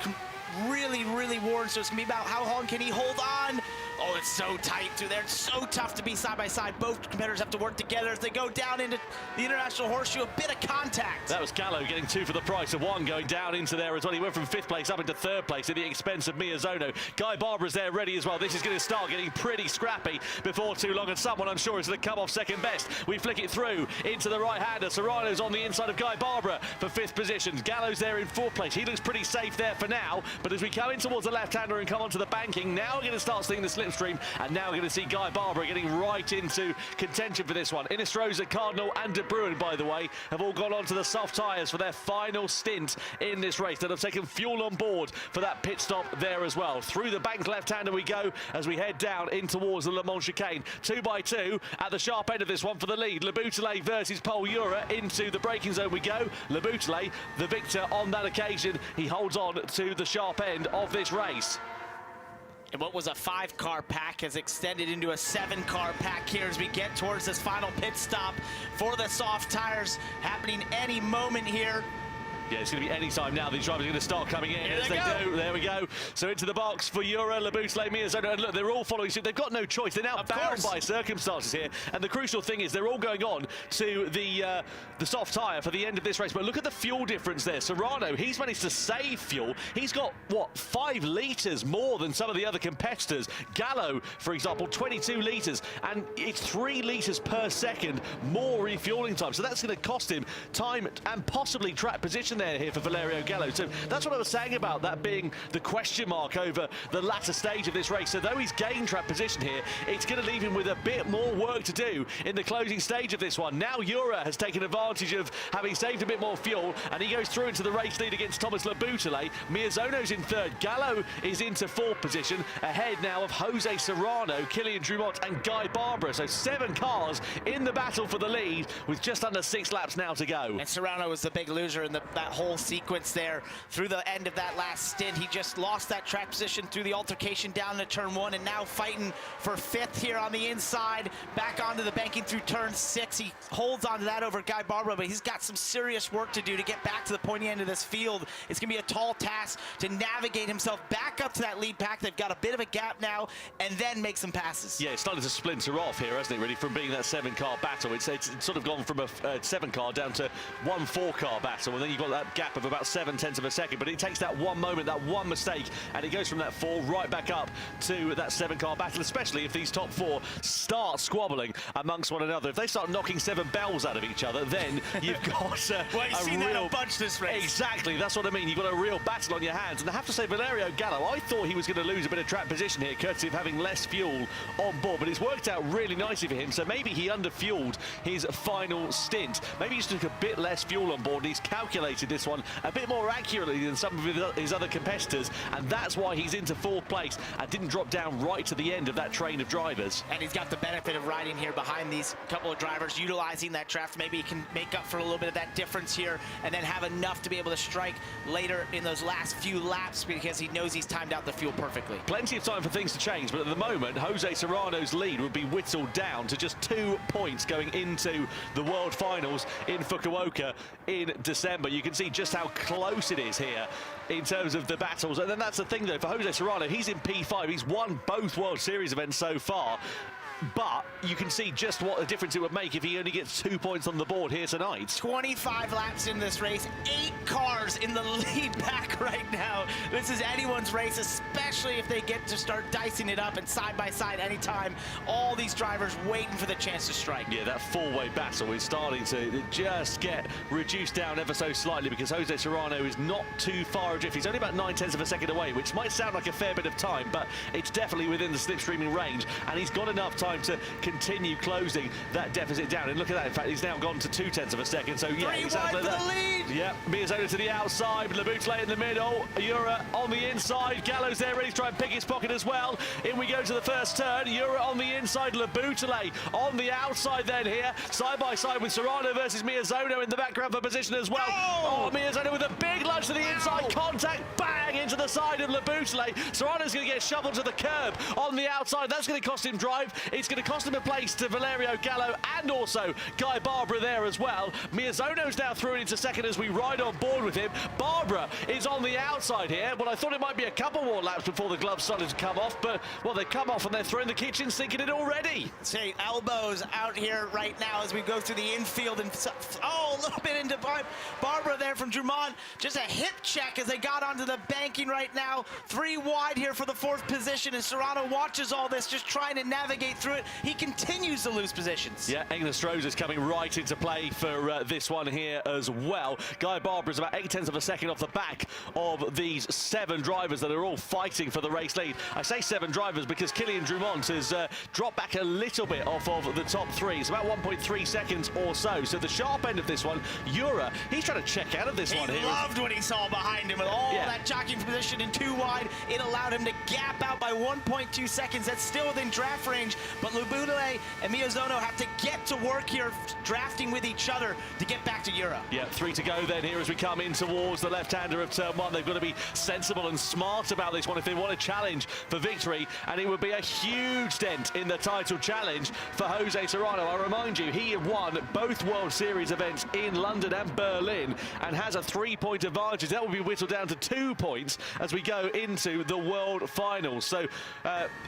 really worn, so it's gonna be about how long can he hold on. Oh, it's so tight too there. It's so tough to be side by side. Both competitors have to work together as they go down into the International Horseshoe. A bit of contact. That was Gallo getting 2 for the price of 1, going down into there as well. He went from 5th place up into 3rd place at the expense of Miyazono. Guy Barbara's there ready as well. This is going to start getting pretty scrappy before too long, and someone I'm sure is going to come off second best. We flick it through into the right-hander. Serrano's on the inside of Guy Barbara for 5th position. Gallo's there in 4th place. He looks pretty safe there for now, but as we come in towards the left-hander and come onto the banking, now we're going to start seeing the slipstream, and now we're going to see Guy Barbara getting right into contention for this one. Inestrosa, Cardinal and De Bruin, by the way, have all gone onto the soft tyres for their final stint in this race. They'll have taken fuel on board for that pit stop there as well. Through the bank left-hander we go as we head down in towards the Le Mans chicane. 2 by 2 at the sharp end of this one for the lead. Labutale versus Paul Jura. Into the braking zone we go. Labutale, the victor on that occasion. He holds on to the sharp end of this race. And what was a 5-car pack has extended into a 7-car pack here as we get towards this final pit stop for the soft tires, happening any moment here. Yeah, it's going to be any time now. These drivers are going to start coming in. Here As they go. do. There we go. So into the box for Jura, Labusle, Miyazono. And look, they're all following suit. They've got no choice. They're now bound by circumstances here. And the crucial thing is they're all going on to the soft tyre for the end of this race. But look at the fuel difference there. Serrano, he's managed to save fuel. He's got, what, 5 litres more than some of the other competitors. Gallo, for example, 22 litres. And it's 3 litres per second more refuelling time. So that's going to cost him time and possibly track position there here for Valerio Gallo. So that's what I was saying about that being the question mark over the latter stage of this race. So though he's gained track position here, it's going to leave him with a bit more work to do in the closing stage of this one. Now Jura has taken advantage of having saved a bit more fuel, and he goes through into the race lead against Thomas Labusle. Miyazono's in 3rd. Gallo is into 4th position, ahead now of Jose Serrano, Kylian Drumont and Guy Barbara. So 7 cars in the battle for the lead with just under 6 laps now to go. And Serrano was the big loser in that whole sequence there through the end of that last stint. He just lost that track position through the altercation down to turn 1, and now fighting for 5th here on the inside, back onto the banking through turn 6. He holds on to that over Guy Barbara, but he's got some serious work to do to get back to the pointy end of this field. It's going to be a tall task to navigate himself back up to that lead pack. They've got a bit of a gap now, and then make some passes. Yeah, it's starting to splinter off here, hasn't it, really, from being that 7-car battle. It's sort of gone from a 7-car down to 1 4-car battle, and then you've got that gap of about 7/10 of a second. But it takes that one moment, that one mistake, and it goes from that 4 right back up to that 7-car battle, especially if these top 4 start squabbling amongst one another. If they start knocking 7 bells out of each other, then you've got well, you've seen that a bunch this race. Exactly, that's what I mean. You've got a real battle on your hands. And I have to say, Valerio Gallo, I thought he was going to lose a bit of track position here, courtesy of having less fuel on board, but it's worked out really nicely for him. So maybe he underfueled his final stint. Maybe he just took a bit less fuel on board, and he's calculated this one a bit more accurately than some of his other competitors, and that's why he's into 4th place and didn't drop down right to the end of that train of drivers. And he's got the benefit of riding here behind these couple of drivers, utilizing that draft. Maybe he can make up for a little bit of that difference here and then have enough to be able to strike later in those last few laps, because he knows he's timed out the fuel perfectly. Plenty of time for things to change, but at the moment, Jose Serrano's lead would be whittled down to just 2 points going into the World Finals in Fukuoka in December. You can see just how close it is here in terms of the battles. And then that's the thing, though, for Jose Serrano, he's in P5. He's won both World Series events so far. But you can see just what a difference it would make if he only gets 2 points on the board here tonight. 25 laps in this race, 8 cars in the lead pack right now. This is anyone's race, especially if they get to start dicing it up and side by side anytime. All these drivers waiting for the chance to strike. Yeah, that 4-way battle is starting to just get reduced down ever so slightly, because Jose Serrano is not too far adrift. He's only about 9/10 of a second away, which might sound like a fair bit of time, but it's definitely within the slipstreaming range, and he's got enough time to continue closing that deficit down. And look at that, in fact, he's now gone to 2/10 of a second. So yeah, 3 wide for the lead. Yeah, Miyazono to the outside, Labusle in the middle, Jura on the inside, Gallo's there ready to try and pick his pocket as well. In we go to the first turn, Jura on the inside, Labusle on the outside then here, side by side with Serrano versus Miyazono in the background for position as well. Oh, Miyazono with a big lunge to the inside, contact, bang, into the side of Labusle. Serrano's going to get shoveled to the curb on the outside. That's going to cost him drive. It's going to cost him a place to Valerio Gallo and also Guy Barbara there as well. Miyazono's now through into second as we ride on board with him. Barbara is on the outside here. Well, I thought it might be a couple more laps before the gloves started to come off, but, well, they come off and they're throwing the kitchen sink in it already. Say, elbows out here right now as we go through the infield, and oh, a little bit into Barbara there from Drummond. Just a hip check as they got onto the banking right now. 3 wide here for the 4th position, and Serrano watches all this, just trying to navigate through it. He continues to lose positions. Yeah, England is coming right into play for this one here as well. Guy Barbara is about 8/10 of a second off the back of these 7 drivers that are all fighting for the race lead. I say 7 drivers because Kylian Drumont has dropped back a little bit off of the top 3. It's about 1.3 seconds or so. So the sharp end of this one, Jura, he's trying to check out of this one here. He loved what he saw behind him with all that jockeying position. position and too wide. It allowed him to gap out by 1.2 seconds. That's still within draft range, but Lubutale and Miyazono have to get to work here, drafting with each other to get back to Europe. Yeah, 3 to go then here as we come in towards the left-hander of turn 1. They've got to be sensible and smart about this one if they want to challenge for victory, and it would be a huge dent in the title challenge for Jose Serrano. I remind you, he won both World Series events in London and Berlin and has a 3-point advantage. That will be whittled down to 2 points as we go into the World Finals. So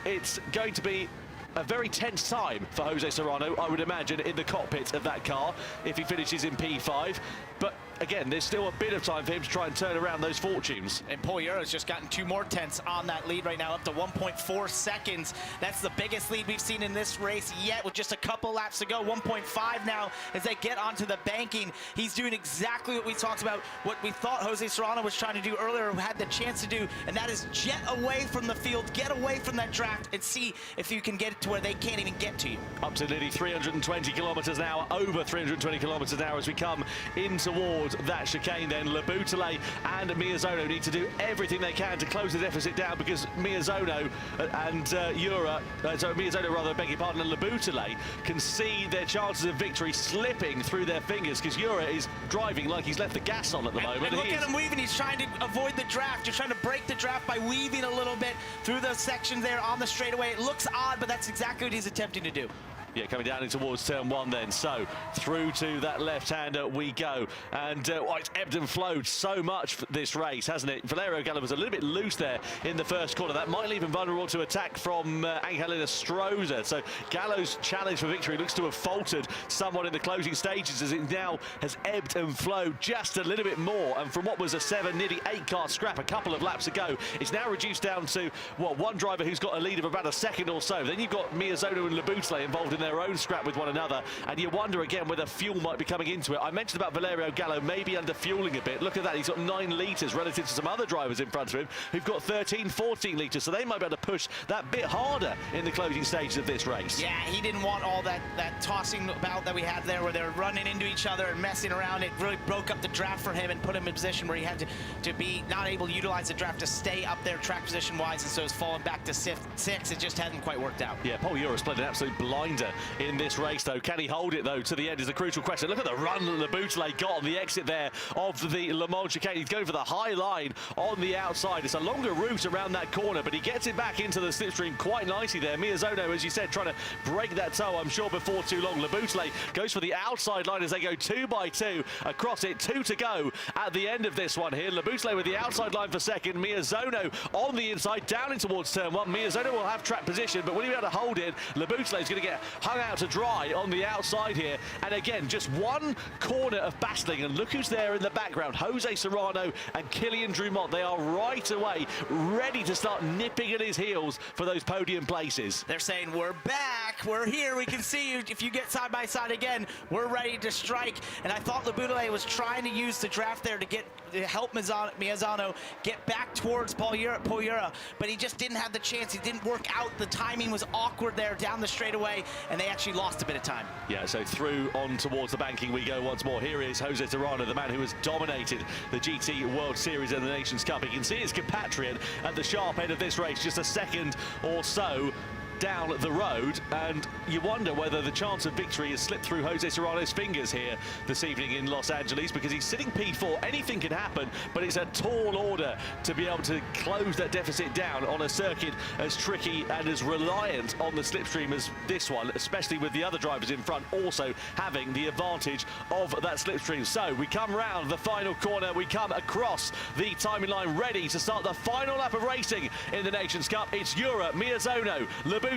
it's going to be a very tense time for Jose Serrano, I would imagine, in the cockpit of that car if he finishes in P5. But again, there's still a bit of time for him to try and turn around those fortunes. And Poyera's just gotten 2 more tenths on that lead right now, up to 1.4 seconds. That's the biggest lead we've seen in this race yet, with just a couple laps to go. 1.5 now as they get onto the banking. He's doing exactly what we talked about, what we thought Jose Serrano was trying to do earlier, had the chance to do, and that is jet away from the field, get away from that draft, and see if you can get it to where they can't even get to you. Up to nearly 320 kilometres now, over 320 kilometres an hour as we come in towards that chicane then. Lubutale and Miyazono need to do everything they can to close the deficit down, because Miyazono and Miyazono rather, beg your pardon, and Lubutale can see their chances of victory slipping through their fingers, because Jura is driving like he's left the gas on at the moment. And look at him weaving. He's trying to avoid the draft. You're trying to break the draft by weaving a little bit through those sections there on the straightaway. It looks odd, but that's exactly what he's attempting to do. Yeah, coming down in towards turn 1 then. So through to that left-hander we go. And it's ebbed and flowed so much for this race, hasn't it? Valerio Gallo was a little bit loose there in the first corner. That might leave him vulnerable to attack from Angelina Stroza. So Gallo's challenge for victory looks to have faltered somewhat in the closing stages, as it now has ebbed and flowed just a little bit more. And from what was a 7, nearly 8-car scrap a couple of laps ago, it's now reduced down to, what, one driver who's got a lead of about a second or so. Then you've got Miyazono and Lubutale involved in their own scrap with one another, and you wonder again whether fuel might be coming into it. I mentioned about Valerio Gallo maybe under fueling a bit. Look at that, he's got 9 litres relative to some other drivers in front of him who've got 13, 14 litres, so they might be able to push that bit harder in the closing stages of this race. Yeah, he didn't want all that tossing about that we had there, where they're running into each other and messing around. It really broke up the draft for him and put him in a position where he had to be not able to utilize the draft to stay up there track position wise, and so it's fallen back to 6. It just hasn't quite worked out. Yeah, Paul Ura's played an absolute blinder in this race, though. Can he hold it, though, to the end is the crucial question. Look at the run that Lubutale got on the exit there of the Le Mans chicane. He's going for the high line on the outside. It's a longer route around that corner, but he gets it back into the slipstream quite nicely there. Miyazono, as you said, trying to break that toe, I'm sure, before too long. Lubutale goes for the outside line as they go 2 by 2 across it. 2 to go at the end of this one here. Lubutale with the outside line for second. Miyazono on the inside, down in towards turn 1. Miyazono will have track position, but will he be able to hold it? Lubutale is going to get hung out to dry on the outside here, and again just one corner of battling, and look who's there in the background. Jose Serrano and Kylian Drumont. They are right away ready to start nipping at his heels for those podium places. They're saying, we're back, we're here, we can see you. If you get side by side again, we're ready to strike. And I thought Lubutale was trying to use the draft there to help Miyazono get back towards Poyera, but he just didn't have the chance. He didn't work out. The timing was awkward there down the straightaway, and they actually lost a bit of time. Yeah, so through on towards the banking we go once more. Here is Jose Serrano, the man who has dominated the GT World Series and the Nations Cup. You can see his compatriot at the sharp end of this race, just a second or so down the road, and you wonder whether the chance of victory has slipped through Jose Serrano's fingers here this evening in Los Angeles, because he's sitting P4. Anything can happen, but it's a tall order to be able to close that deficit down on a circuit as tricky and as reliant on the slipstream as this one, especially with the other drivers in front also having the advantage of that slipstream. So we come round the final corner, we come across the timing line, ready to start the final lap of racing in the Nations Cup. It's Jura, Miyazono, Lubutale,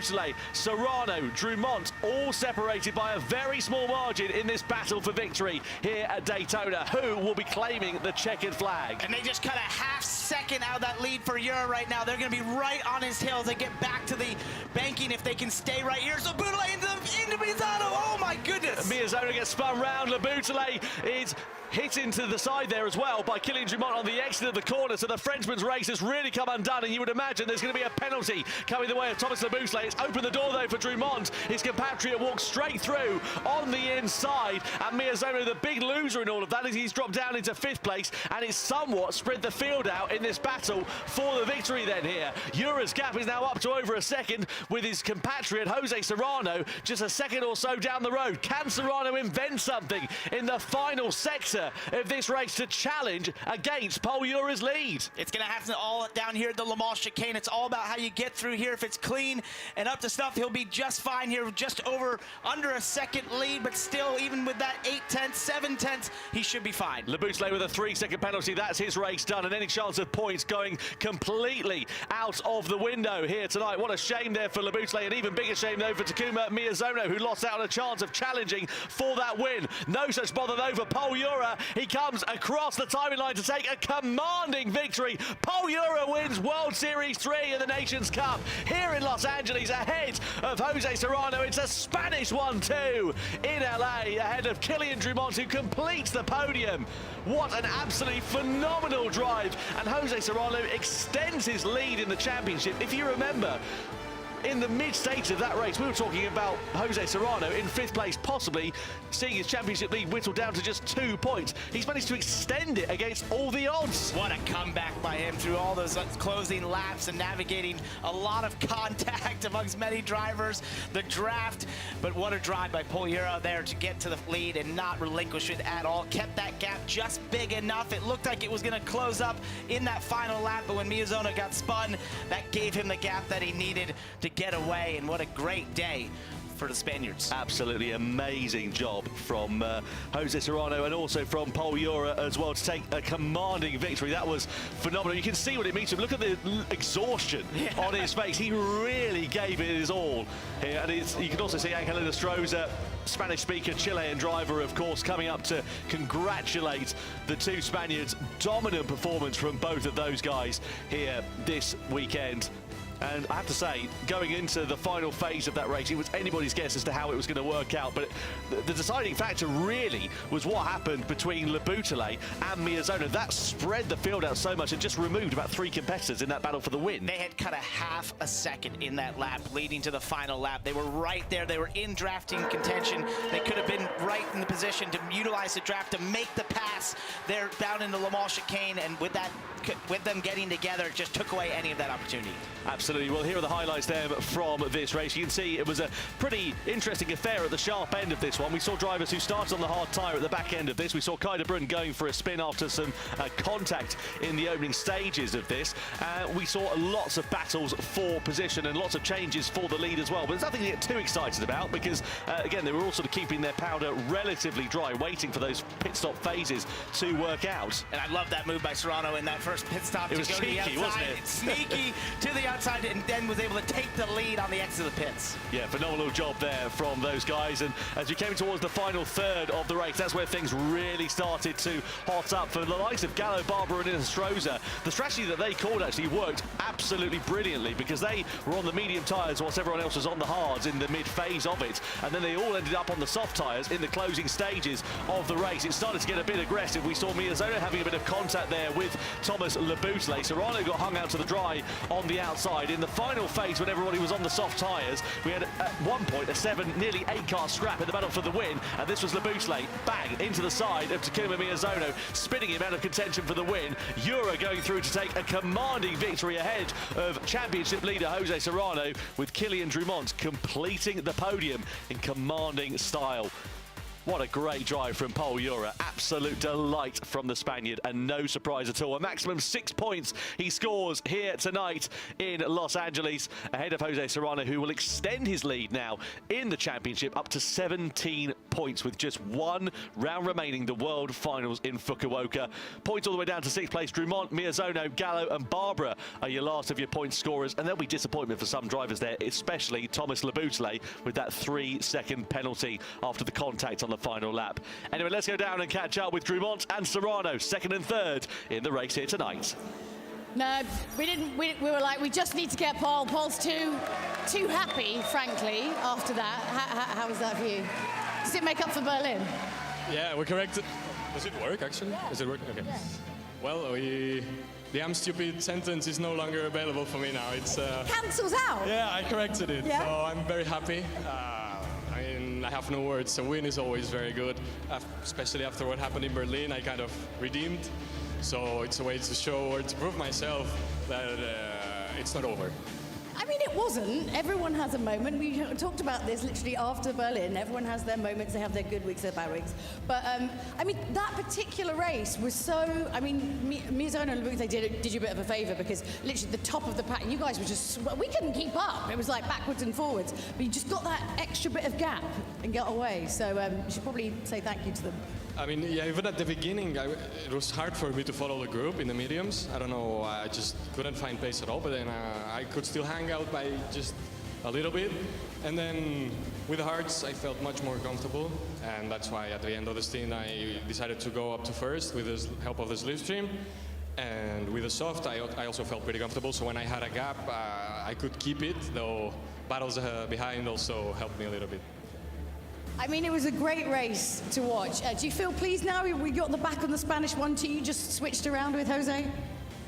Serrano, Drumont, all separated by a very small margin in this battle for victory here at Daytona. Who will be claiming the checkered flag? And they just cut a half second out of that lead for Jura right now. They're going to be right on his heels. They get back to the banking if they can stay right here. So Lubutale into Miyazono. Oh my goodness! Miyazono gets spun round. Lubutale is hit into the side there as well by Kylian Drumont on the exit of the corner, so the Frenchman's race has really come undone, and you would imagine there's going to be a penalty coming the way of Thomas Lubutale. It's opened the door though for Drumont. His companion compatriot walks straight through on the inside, and Miyazono, the big loser in all of that, is he's dropped down into 5th place, and it's somewhat spread the field out in this battle for the victory then here. Ura's gap is now up to over a second, with his compatriot Jose Serrano just a second or so down the road. Can Serrano invent something in the final sector of this race to challenge against Pol Ura's lead? It's going to happen all down here at the Le Mans chicane. It's all about how you get through here. If it's clean and up to stuff, he'll be just fine here, just under a second lead, but still, even with that 8/10, 7/10, he should be fine. Le Bousselet with a 3-second penalty. That's his race done, and any chance of points going completely out of the window here tonight. What a shame there for Le Bousselet, an even bigger shame though for Takuma Miyazono, who lost out on a chance of challenging for that win. No such bother though for Pol Ura. He comes across the timing line to take a commanding victory. Pol Ura wins World Series 3 in the Nations Cup here in Los Angeles, ahead of Jose Serrano. It's a Spanish 1-2 in LA, ahead of Kylian Drumont, who completes the podium. What an absolutely phenomenal drive, and Jose Serrano extends his lead in the championship. If you remember, in the mid-stage of that race, we were talking about Jose Serrano in 5th place, possibly seeing his championship lead whittled down to just 2 points. He's managed to extend it against all the odds. What a comeback by him through all those closing laps and navigating a lot of contact amongst many drivers, the draft. But what a drive by Pol Ura there to get to the lead and not relinquish it at all. Kept that gap just big enough. It looked like it was going to close up in that final lap, but when Miyazono got spun, that gave him the gap that he needed to get away. And what a great day for the Spaniards. Absolutely amazing job from Jose Serrano, and also from Pol Ura as well, to take a commanding victory. That was phenomenal. You can see what it means to him. Look at the exhaustion on his face. He really gave it his all here. And you can also see Angel Stroza, Spanish speaker, Chilean driver, of course, coming up to congratulate the two Spaniards. Dominant performance from both of those guys here this weekend. And I have to say, going into the final phase of that race, it was anybody's guess as to how it was going to work out. But the deciding factor really was what happened between Le Bousselet and Miyazono. That spread the field out so much and just removed about 3 competitors in that battle for the win. They had cut a half a second in that lap leading to the final lap. They were right there. They were in drafting contention. They could have been right in the position to utilize the draft to make the pass there down in the Le Mans chicane. And with them getting together, it just took away any of that opportunity. Absolutely. Well, here are the highlights then from this race. You can see it was a pretty interesting affair at the sharp end of this one. We saw drivers who started on the hard tyre at the back end of this. We saw Kai de Bruyne going for a spin after some contact in the opening stages of this. We saw lots of battles for position and lots of changes for the lead as well. But there's nothing to get too excited about because, again, they were all sort of keeping their powder relatively dry, waiting for those pit stop phases to work out. And I love that move by Serrano in that first pit stop. It was cheeky, wasn't it? Sneaky to the outside, and then was able to take the lead on the exit of the pits. Yeah, phenomenal job there from those guys. And as we came towards the final third of the race, that's where things really started to hot up for the likes of Gallo, Barbara and Stroza. The strategy that they called actually worked absolutely brilliantly because they were on the medium tyres whilst everyone else was on the hards in the mid-phase of it. And then they all ended up on the soft tyres in the closing stages of the race. It started to get a bit aggressive. We saw Miyazono having a bit of contact there with Thomas Le Bousselet. Serrano got hung out to the dry on the outside. In the final phase, when everybody was on the soft tyres, we had at one point a nearly 8-car scrap in the battle for the win, and this was Le Bousselet, bang, into the side of Takuma Miyazono, spinning him out of contention for the win. Ura going through to take a commanding victory ahead of championship leader Jose Serrano, with Kylian Drumont completing the podium in commanding style. What a great drive from Pol Ura. Absolute delight from the Spaniard, and no surprise at all. A maximum 6 points he scores here tonight in Los Angeles, ahead of Jose Serrano, who will extend his lead now in the championship up to 17 points with just 1 round remaining, the World Finals in Fukuoka. Points all the way down to 6th place. Drumont, Miyazono, Gallo and Barbara are your last of your point scorers, and there'll be disappointment for some drivers there, especially Thomas Le Bousselet with that 3-second penalty after the contact on the final lap. Anyway, let's go down and catch up with Drumont and Serrano, 2nd and 3rd in the race here tonight. No, we didn't. We were like, we just need to get Pol. Pol's too happy, frankly, after that. How was that for you? Does it make up for Berlin? Yeah, we corrected. Does it work, actually? Yeah. Does it work? Okay. Yeah. Well, the I'm stupid sentence is no longer available for me now. It's cancels out. Yeah, I corrected it, Yeah. so I'm very happy. mean, I have no words. A win is always very good, especially after what happened in Berlin. I kind of redeemed, so it's a way to show or to prove myself that it's not over. I mean, it wasn't. Everyone has a moment. We talked about this literally after Berlin. Everyone has their moments. They have their good weeks, their bad weeks. But, I mean, that particular race was so... I mean, Miyazono and Labute did you a bit of a favour because literally the top of the pack, you guys were just... We couldn't keep up. It was like backwards and forwards. But you just got that extra bit of gap and got away. So you should probably say thank you to them. I mean, yeah, even at the beginning, it was hard for me to follow the group in the mediums. I don't know, I just couldn't find pace at all, but then I could still hang out by just a little bit. And then with the hards, I felt much more comfortable, and that's why at the end of the stint, I decided to go up to first with the help of the slipstream. And with the soft, I also felt pretty comfortable, so when I had a gap, I could keep it, though battles behind also helped me a little bit. I mean, it was a great race to watch. Do you feel pleased now we got the back on the Spanish 1-2? You just switched around with Jose?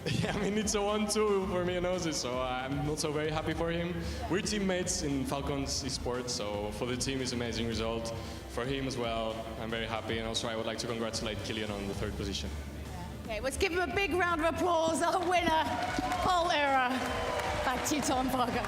Yeah, I mean, it's a 1-2 for me and Jose, so I'm not so very happy for him. We're teammates in Falcons esports, so for the team it's an amazing result. For him as well, I'm very happy, and also I would like to congratulate Killian on the 3rd position. Okay, let's give him a big round of applause, our winner, Pole Era. Back to you, Tom Parker.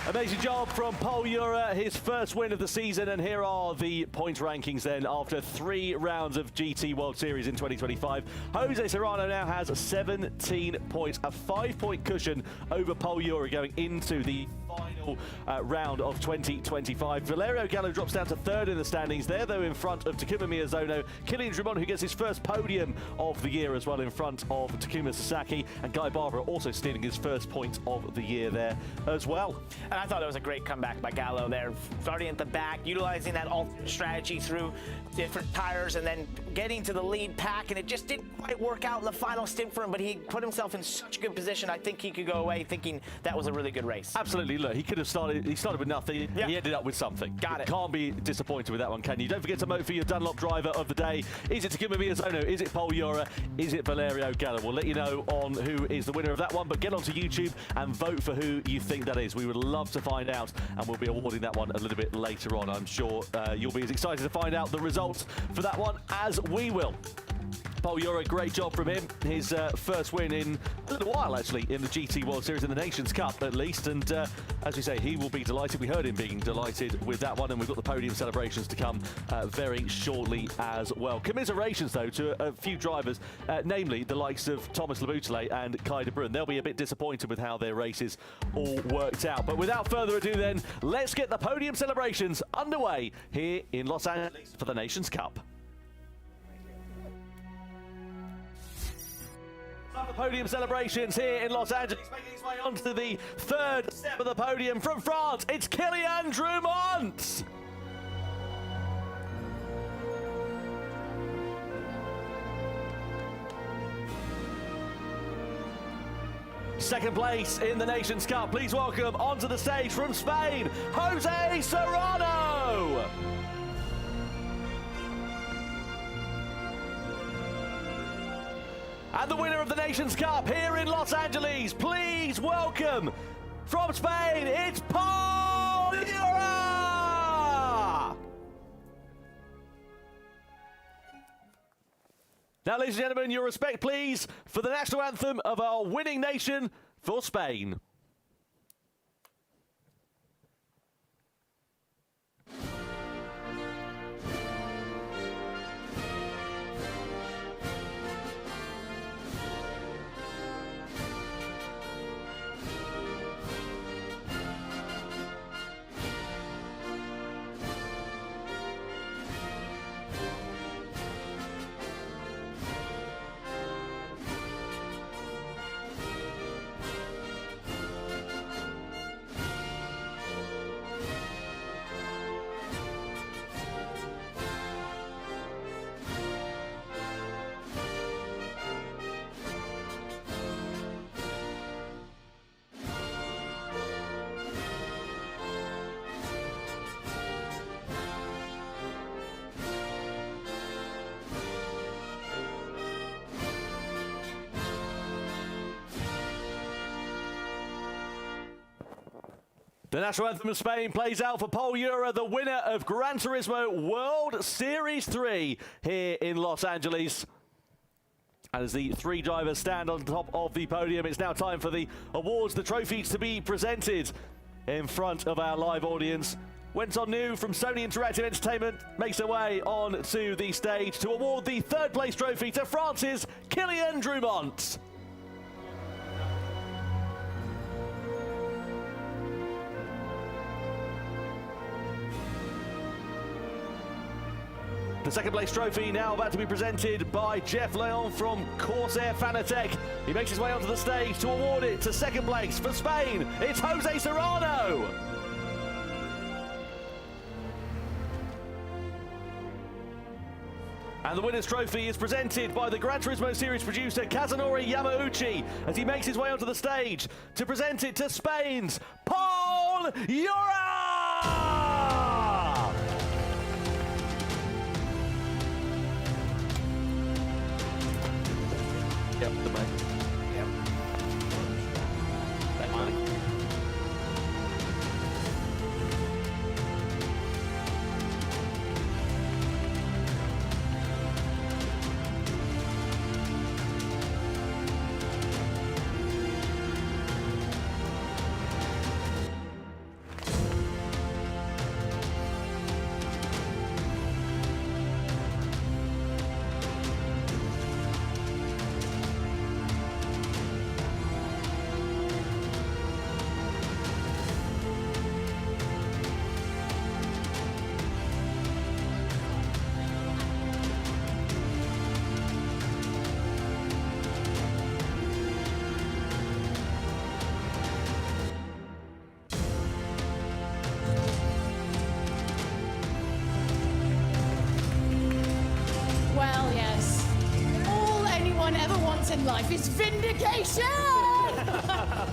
Amazing job from Pole Euro, his first win of the season, and here are the points rankings then after 3 rounds of GT World Series in 2025. Jose Serrano now has 17 points, a 5-point cushion over Pole Euro going into the final round of 2025. Valerio Gallo drops down to 3rd in the standings there, though in front of Takuma Miyazono. Killian Drummond, who gets his first podium of the year as well, in front of Takuma Sasaki, and Guy Barber also stealing his first point of the year there as well. And I thought it was a great comeback by Gallo there, starting at the back, utilizing that alternate strategy through different tires and then getting to the lead pack, and it just didn't quite work out in the final stint for him, but he put himself in such a good position. I think he could go away thinking that was a really good race. Absolutely. Look, he could have started with nothing. Yeah. He ended up with something. Got it. Can't be disappointed with that one, can you? Don't forget to vote for your Dunlop driver of the day. Is it Takuma Miyazono? Is it Pole Euro? Is it Valerio Gallo? We'll let you know on who is the winner of that one, but get onto YouTube and vote for who you think that is. We would love to find out, and we'll be awarding that one a little bit later on. I'm sure you'll be as excited to find out the results for that one as we will. Pole Euro, great job from him. His first win in a little while, actually, in the GT World Series, in the Nations Cup, at least. And as we say, he will be delighted. We heard him being delighted with that one, and we've got the podium celebrations to come very shortly as well. Commiserations, though, to a few drivers, namely the likes of Thomas Labute and Kai de Bruyn. They'll be a bit disappointed with how their races all worked out. But without further ado, then, let's get the podium celebrations underway here in Los Angeles for the Nations Cup. The podium celebrations here in Los Angeles, making his way onto the 3rd step of the podium from France. It's Killian Drummond. Second place in the Nations Cup. Please welcome onto the stage from Spain, Jose Serrano. And the winner of the Nations Cup here in Los Angeles, please welcome from Spain, it's Pole Euro! Now, ladies and gentlemen, your respect, please, for the national anthem of our winning nation for Spain. The national anthem of Spain plays out for Pol Euro, the winner of Gran Turismo World Series 3 here in Los Angeles. And as the three drivers stand on top of the podium, it's now time for the awards, the trophies to be presented in front of our live audience. Went on New from Sony Interactive Entertainment makes their way on to the stage to award the third place trophy to France's Kylian Drumont. The second place trophy now about to be presented by Jeff Leon from Corsair Fanatec. He makes his way onto the stage to award it to second place for Spain. It's Jose Serrano. And the winner's trophy is presented by the Gran Turismo Series producer Kazunori Yamauchi as he makes his way onto the stage to present it to Spain's Pol Euro! Yep, the man. Yep. Thanks, buddy. Well, yes. All anyone ever wants in life is vindication!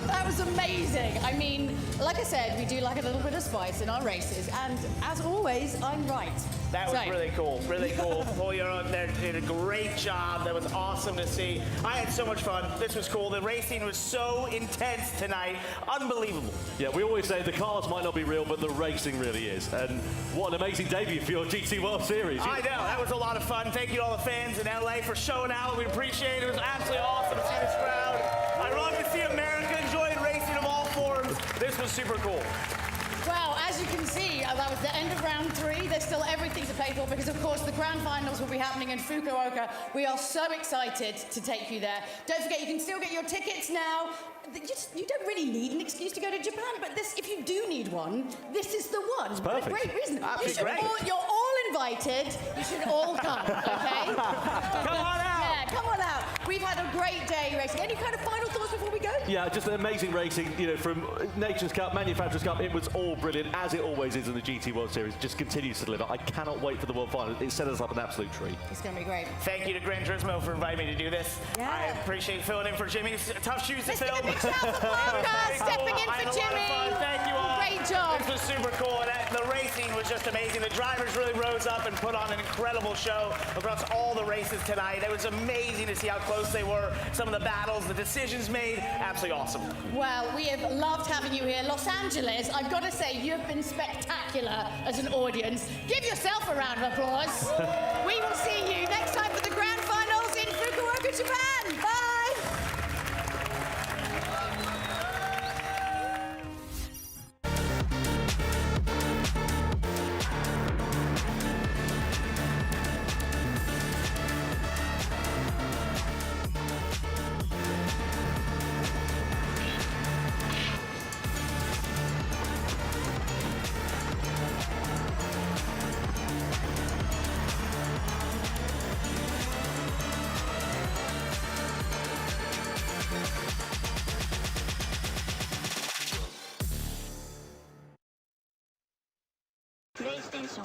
That was amazing. I mean, like I said, we do like a little bit of spice in our races, and as always, I'm right. That was really cool, really cool. Pol Euro there did a great job. That was awesome to see. I had so much fun. This was cool. The racing was so intense tonight. Unbelievable. Yeah, we always say the cars might not be real, but the racing really is. And what an amazing debut for your GT World Series. I know, that was a lot of fun. Thank you to all the fans in LA for showing out. We appreciate it. It was absolutely awesome to see this crowd. I love to see America enjoying racing of all forms. This was super cool. Well, as you can see, that was the end of round 3. There's still everything to play for because, of course, the grand finals will be happening in Fukuoka. We are so excited to take you there. Don't forget, you can still get your tickets now. You don't really need an excuse to go to Japan, but if you do need one, this is the one. It's perfect. For a great reason. Absolutely great. You're all invited. You should all come, okay? Come on out. Yeah, come on out. We've had a great day racing. Any kind of final thoughts before we go? Yeah, just an amazing racing, you know, from Nations Cup, Manufacturers Cup. It was all brilliant, as it always is in the GT World Series. It just continues to deliver. I cannot wait for the World Final. It set us up an absolute treat. It's going to be great. Thank you to Gran Turismo for inviting me to do this. Yeah. I appreciate filling in for Jimmy. It's tough shoes to Let's fill. give a big shout out for Parker, stepping in I had for a lot of Jimmy. fun. Thank you all. Great job. This was super cool. And the racing was just amazing. The drivers really rose up and put on an incredible show across all the races tonight. It was amazing to see how close they were. Some of the battles, the decisions made, absolutely awesome. Well, we have loved having you here. Los Angeles, I've got to say, you've been spectacular as an audience. Give yourself a round of applause. We will see you next time for the grand finals in Fukuoka, Japan. Bye. PlayStation